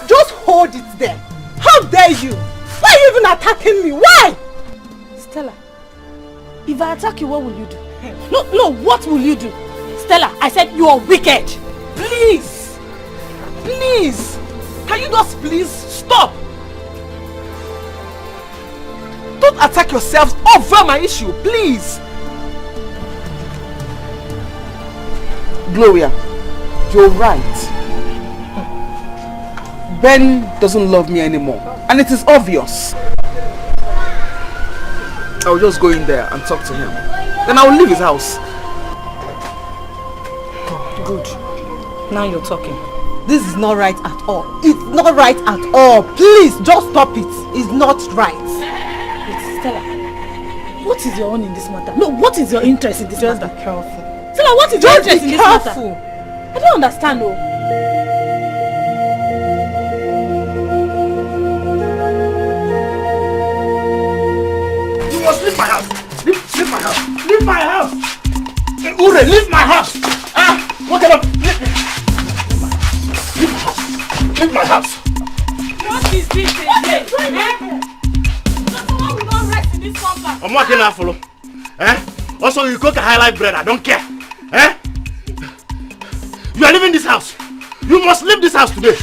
just hold it there. How dare you? Why are you even attacking me? Why? Stella, if I attack you, what will you do? No, what will you do? Stella, I said you are wicked. Please. Please. Can you just please stop? Don't attack yourselves over my issue, please. Gloria, you're right. Ben doesn't love me anymore, and it is obvious. I'll just go in there and talk to him. Then I'll leave his house. Good. Now you're talking. This is not right at all. It's not right at all. Please, just stop it. It's not right. Stella, what is your own in this matter? No, what is your interest in this matter? Just be careful. Stella, what is your interest in this matter? I don't understand, oh. You must leave my house. Leave my house. Leave my house. Ure, leave my house. What kind of... Leave my house. What is this again? Someone will not rest in this compound. I'm working out for you. Also, you cook a high-life bread. I don't care. You are leaving this house. You must leave this house today.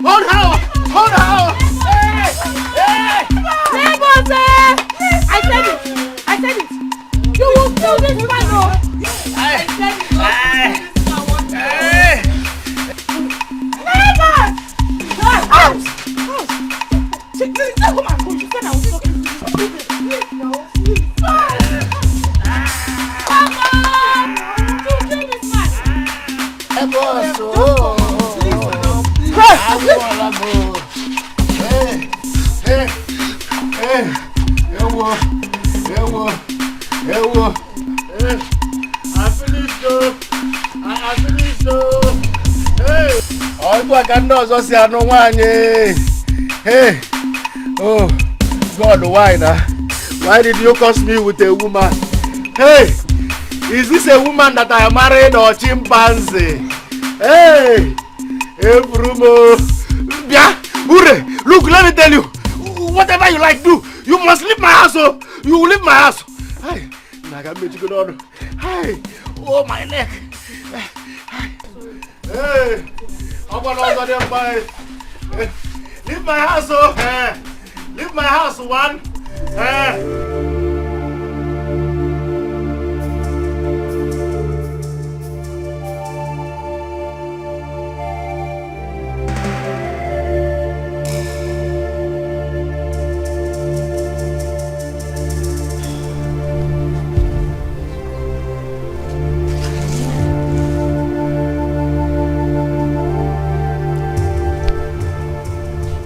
Hold her! Hold her! Neighbors, I said it. You will kill this man. I said it. Neighbors! House! You said I was talking to you. I finished though. Hey. Oh, I can't know so say no one. Hey. Oh, God, why now? Why did you curse me with a woman? Hey, is this a woman that I married or chimpanzee? Hey, Bruno. Yeah, look, let me tell you. Whatever you like, do. You must leave my house. Oh. You will leave my house. Hey, I got me to go on. Hey, oh my neck. Hey, I'm gonna them by. Leave my house. Oh. Leave my house, one.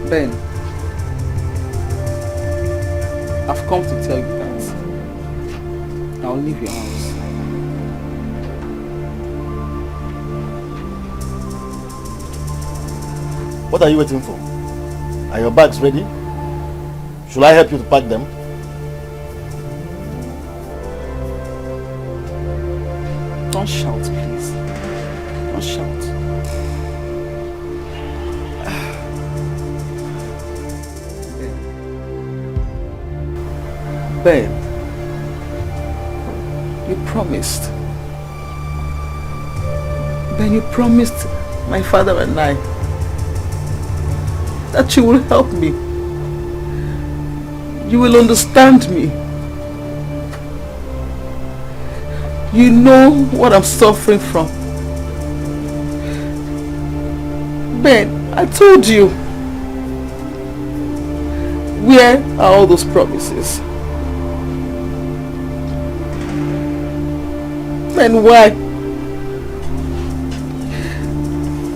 Ben, I've come to tell you that I'll leave your house. What are you waiting for? Are your bags ready? Should I help you to pack them? Don't shout, please. Don't shout. Ben, you promised. Ben, you promised my father and I that you will help me. You will understand me. You know what I'm suffering from. Ben, I told you. Where are all those promises? Ben, why?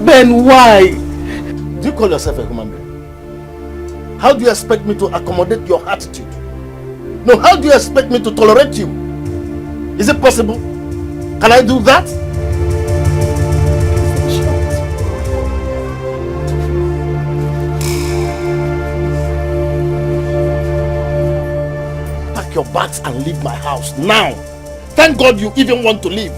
Ben, why? Do you call yourself a human being? How do you expect me to accommodate your attitude? No, how do you expect me to tolerate you? Is it possible? Can I do that? Pack your bags and leave my house now. Thank God you even want to leave.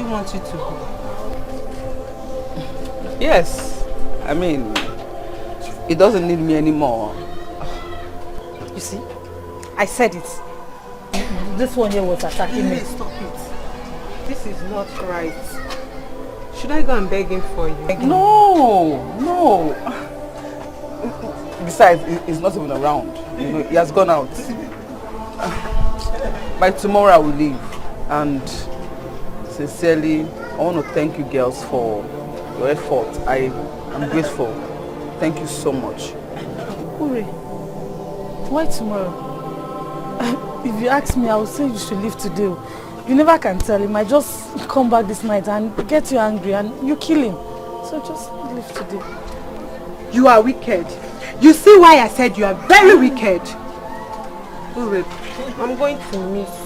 Want you to go? Yes, I mean, it doesn't need me anymore. You see, I said it. This one here was attacking me. Stop it. This is not right. Should I go and beg him for you? No. Besides, he's not even around. You know, he has gone out. By tomorrow I will leave, and sincerely, I want to thank you girls for your effort. I am grateful. Thank you so much. Uri, why tomorrow? If you ask me, I would say you should leave today. You never can tell. He might just come back this night and get you angry and you kill him. So just leave today. You are wicked. You see why I said you are very wicked. Uri, I'm going to miss you.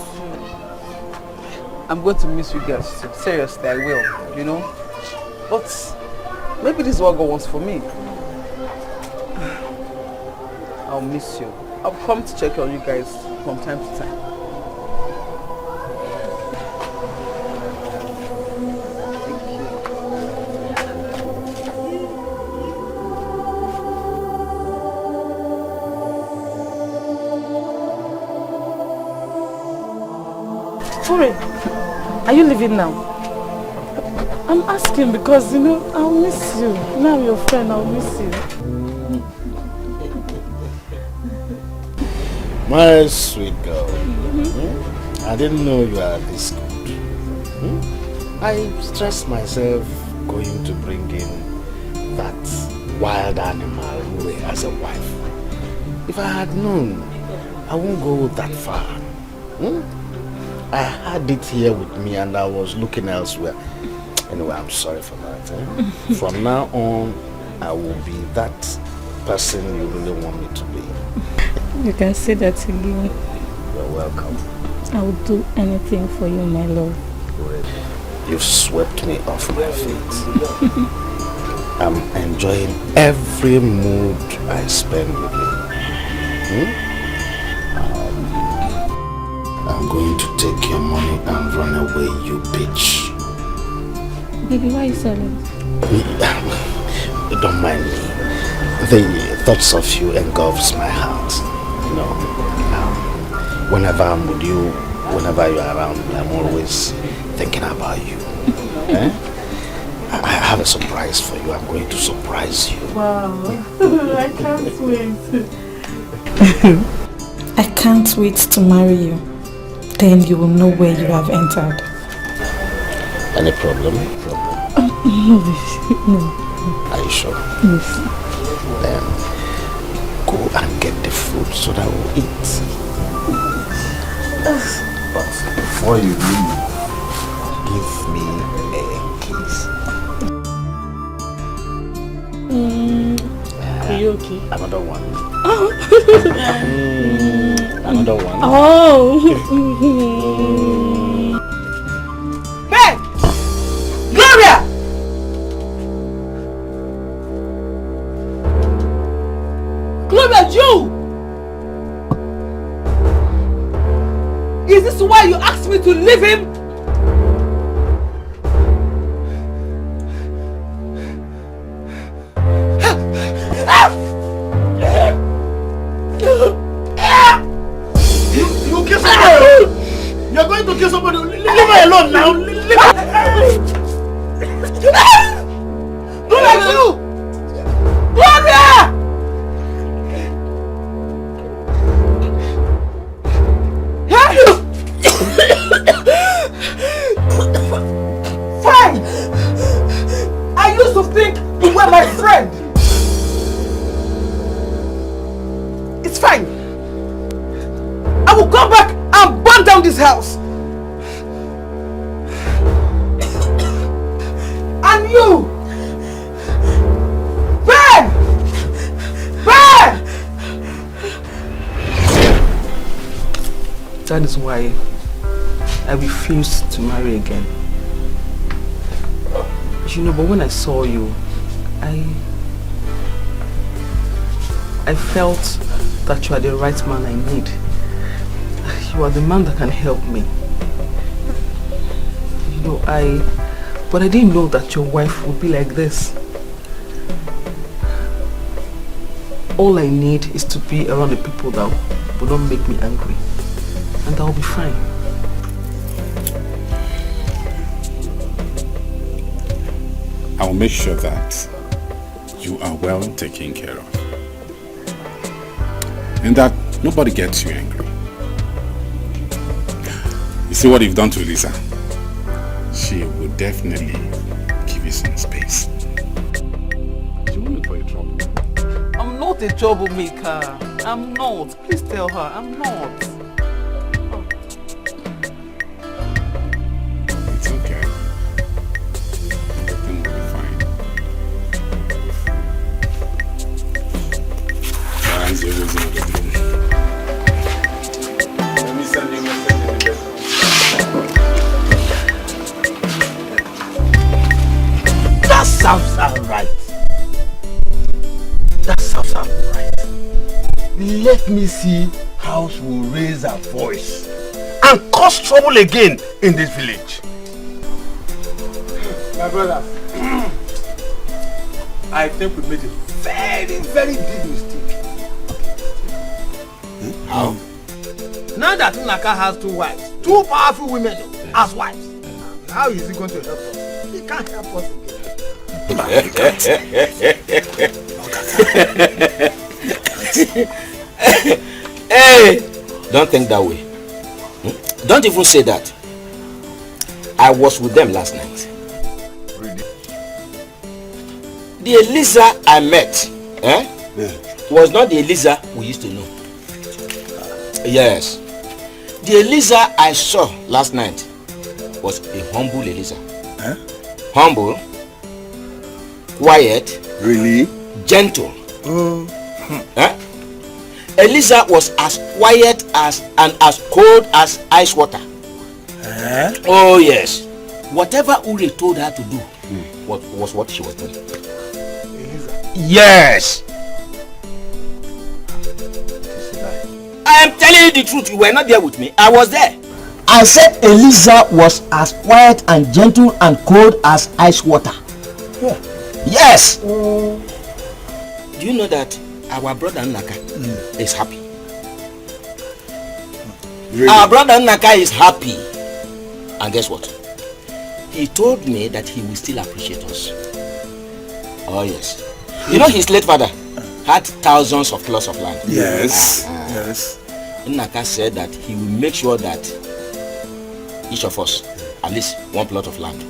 I'm going to miss you girls too. Seriously, I will, you know. But maybe this is what God wants for me. I'll miss you. I'll come to check on you guys from time to time. Uri, are you leaving now? I'm asking because, you know, I'll miss you. Now I'm your friend, I'll miss you. My sweet girl, I didn't know you are this good. I stressed myself going to bring in that wild animal Uri as a wife. If I had known, I won't go that far. I had it here with me and I was looking elsewhere. Anyway, I'm sorry for that. From now on, I will be that person you really want me to be. You can say that again. You're welcome. I will do anything for you, my love. You've swept me off my feet. I'm enjoying every mood I spend with you. I'm going to take your money and run away, you bitch. Baby, why are you silent? Don't mind me. The thoughts of you engulfs my heart. You know, whenever I'm with you, whenever you're around me, I'm always thinking about you. I have a surprise for you. I'm going to surprise you. Wow, I can't wait. I can't wait to marry you. Then you will know where you have entered. Any problem? No, baby, no. Are you sure? Yes. Then go and get the food so that we'll eat. But before you leave, give me a kiss. Are you okay? Another one. Oh. Another one. Oh. Ben! Gloria! Gloria, you! Is this why you asked me to leave him? You kill somebody! You're going to kill somebody! Leave her alone now! Leave her! Gloria, you! Gloria! Fine! I used to think you were my friend. It's fine. I will come back and burn down this house. And you! Ben! Ben! That is why I refused to marry again. You know, but when I saw you, I felt that you are the right man I need. You are the man that can help me. You know, but I didn't know that your wife would be like this. All I need is to be around the people that will not make me angry. And I'll be fine. I'll make sure that you are well taken care of. And that nobody gets you angry. You see what you've done to Lisa? she would definitely give you some space. She won't look for your trouble. I'm not a troublemaker. I'm not. Please tell her I'm not. It's okay. Everything will be fine. That's the reason of the dream. Let me send you a message in the bedroom. That sounds alright. That sounds alright. Let me see how she will raise her voice and cause trouble again in this village. My brother, I think we made a very, very big mistake. How? Now that Naka has 2 wives, 2 powerful women as wives, how is he going to help us? He can't help us again. Hey, don't think that way. Don't even say that. I was with them last night. Really? The Eliza I met was not the Eliza we used to know. Yes. The Eliza I saw last night was a humble Eliza. Humble, quiet, really, gentle. Eliza was as quiet as and as cold as ice water. Oh yes. Whatever Uri told her to do was what she was doing. Eliza. Yes. I am telling you the truth. You were not there with me. I was there. I said Eliza was as quiet and gentle and cold as ice water. Yeah. Yes. Do you know that our brother Naka is happy? Really? Our brother Naka is happy. And guess what? He told me that he will still appreciate us. Oh yes. You know his late father had thousands of plots of land. Yes. Yes. Naka said that he will make sure that each of us at least 1 plot of land.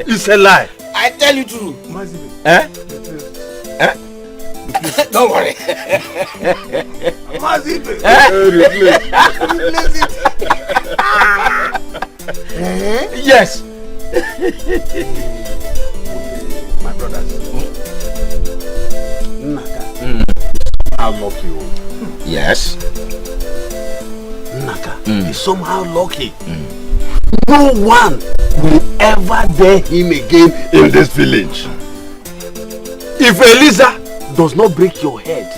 It's a lie. I tell you true. Don't worry. Yes. My brothers. Naka. How lucky you. Yes. Naka is somehow lucky. No one will ever dare him again in this village. If Eliza does not break your head,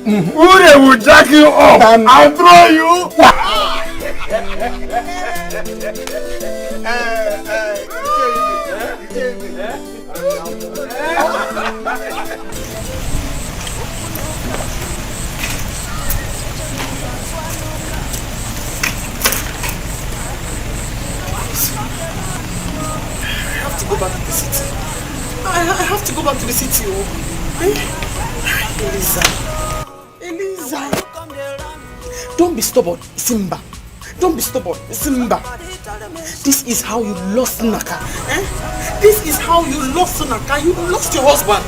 Ure will jack you up and throw you. Go back to the city. I have to go back to the city. Eliza. Don't be stubborn, Simba. Don't be stubborn, Simba. This is how you lost Naka. This is how you lost Naka. You lost your husband.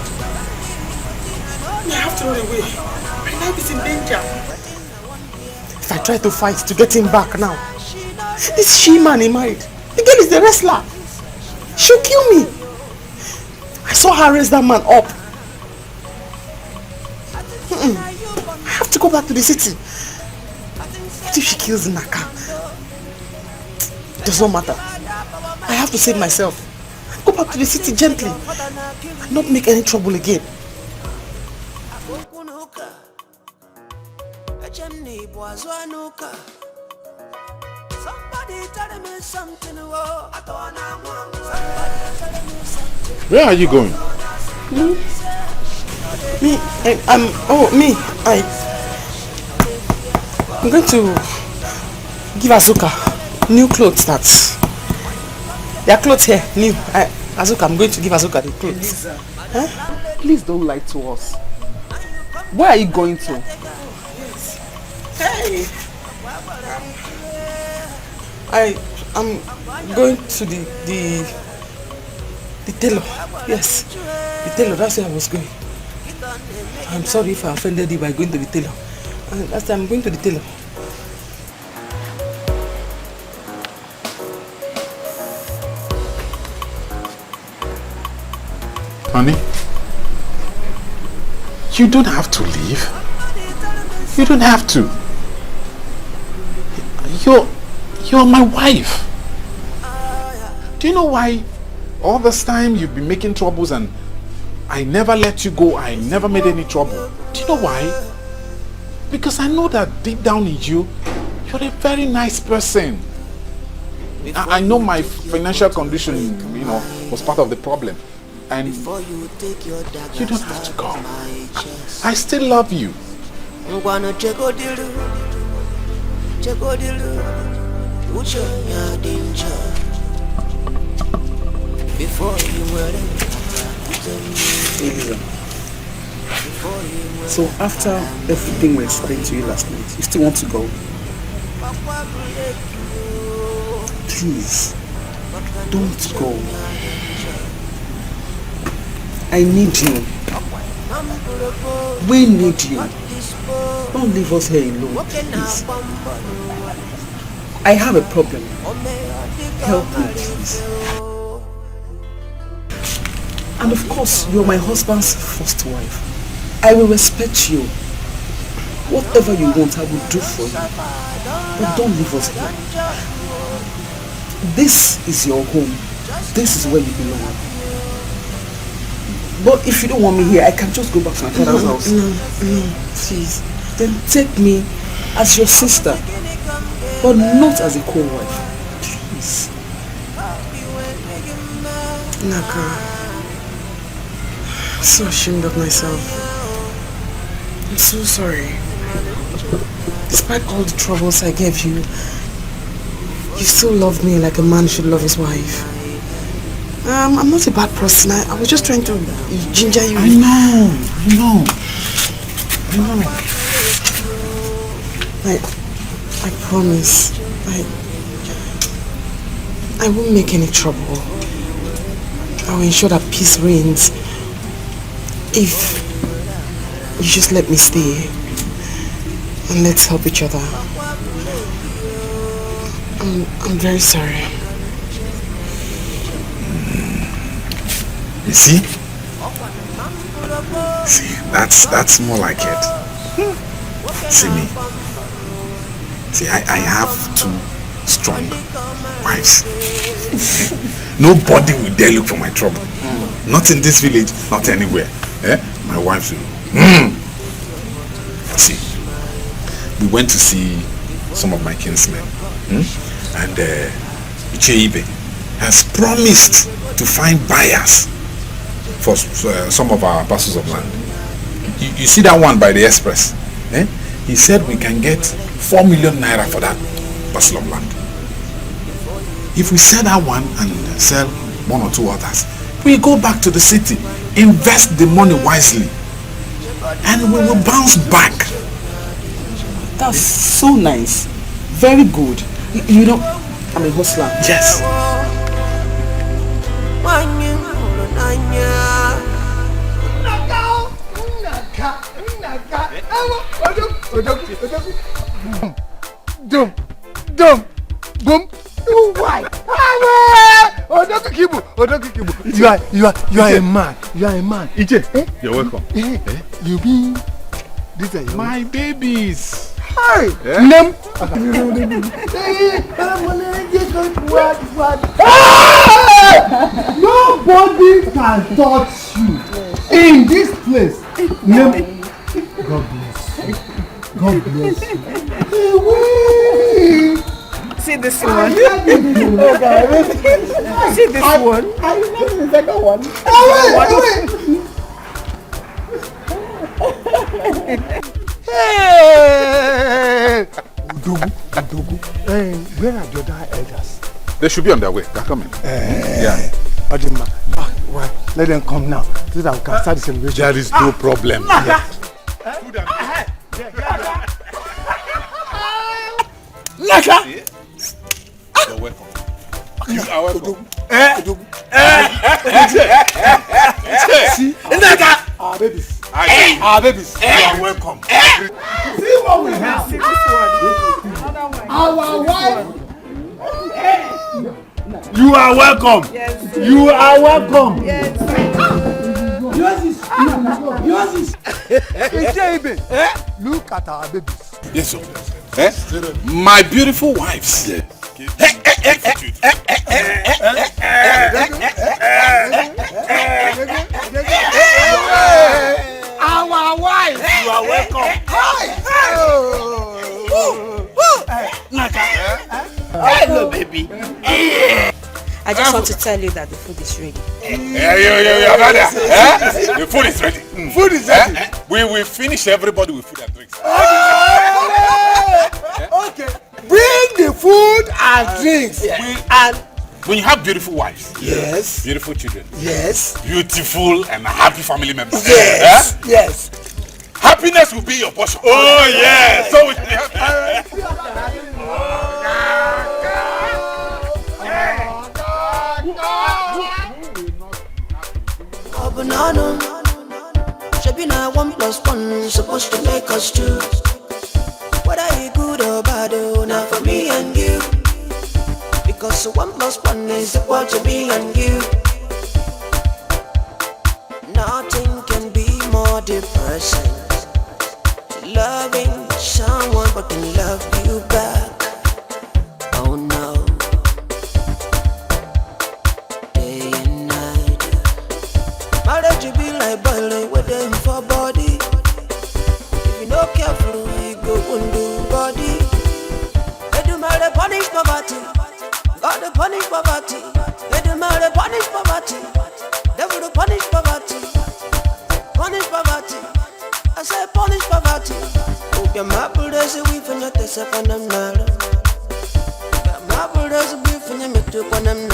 I have to run away. My life is in danger. If I try to fight to get him back now, this she-man he married, the girl is the wrestler. She'll kill me. I saw her raise that man up. I have to go back to the city. What if she kills Naka? It does not matter. I have to save myself. Go back to the city gently and not make any trouble again. Where are you going? I'm going to give Azuka new clothes. There are clothes here, new. Azuka, I'm going to give Azuka the clothes. Huh? Please don't lie to us. Where are you going to? Hey! I'm going to the tailor. Yes, the tailor. That's where I was going. I'm sorry if I offended you by going to the tailor. Last time I'm going to the tailor. Honey, you don't have to leave. You don't have to. You're my wife. Do you know why all this time you've been making troubles and I never let you go, I never made any trouble? Do you know why? Because I know that deep down in you, you're a very nice person. I know my financial condition, you know, was part of the problem. And you don't have to go. I still love you. So after everything we explained to you last night, you still want to go? Please, don't go. I need you. We need you. Don't leave us here alone, please. I have a problem. Help me, please. And of course, you're my husband's first wife. I will respect you. Whatever you want, I will do for you. But don't leave us here. This is your home. This is where you belong. But if you don't want me here, I can just go back to my father's house. No, please. Then take me as your sister, but not as a co-wife. Please. Naka, I'm so ashamed of myself. I'm so sorry. Despite all the troubles I gave you, you still love me like a man should love his wife. I'm not a bad person. I was just trying to ginger you. I know. I promise. I won't make any trouble. I will ensure that peace reigns if you just let me stay and let's help each other. I'm very sorry. You see? That's more like it. See me. See, I have two strong wives. Nobody will dare look for my trouble. Not in this village, not anywhere. My wives will. See, we went to see some of my kinsmen. And Icheibe has promised to find buyers for some of our parcels of land. You see that one by the express? He said we can get 4 million naira for that parcel of land. If we sell that one and sell one or two others, we go back to the city, invest the money wisely, and we will bounce back. That's so nice. Very good. You know, I'm a hustler. Yes. You are a man. You are a man. Ije, you're welcome. You mean these are my babies. Hi. Name. Nobody can touch you in this place. Name. God bless you. God bless you. See this one. See this one. I remember the second one. Hey! Udogu. Where are the other elders? They should be on their way. They're coming. Yeah. Adima. Well, let them come now so that we can start the celebration. There is no problem. Naka! are welcome. See, our babies. Our babies. You are welcome. See what we have. Our wife. You are welcome. Yes. You are welcome. Yes. Yours is. Look at our babies. Yes, sir. My beautiful wives. Our wife. You are welcome. Hello, baby. I just want to tell you that the food is ready. The food is ready. Food is ready. We will finish everybody with food and drinks. Okay. Bring the food and drinks. And when you have beautiful wives, yes, beautiful children, yes, beautiful and happy family members, yes, yes, happiness will be your portion. Oh yes, so we should be happy. Oh, banana. Should now 1 + 1 supposed to make us two. Whether you good or bad, oh, now for me and you. Because 1 + 1 is equal to me and you. Nothing can be more depressing. Loving someone but can love you back. Oh no. Day and night. Marriage will be like boiling with them for body. If you're not careful, you go undo body. They do marry punish poverty. God to punish poverty. They do marry punish poverty. Devil to punish poverty. Punish poverty. I say punish poverty. Oh, your maple does it with your test upon them. My brother's a beef and you make to one them.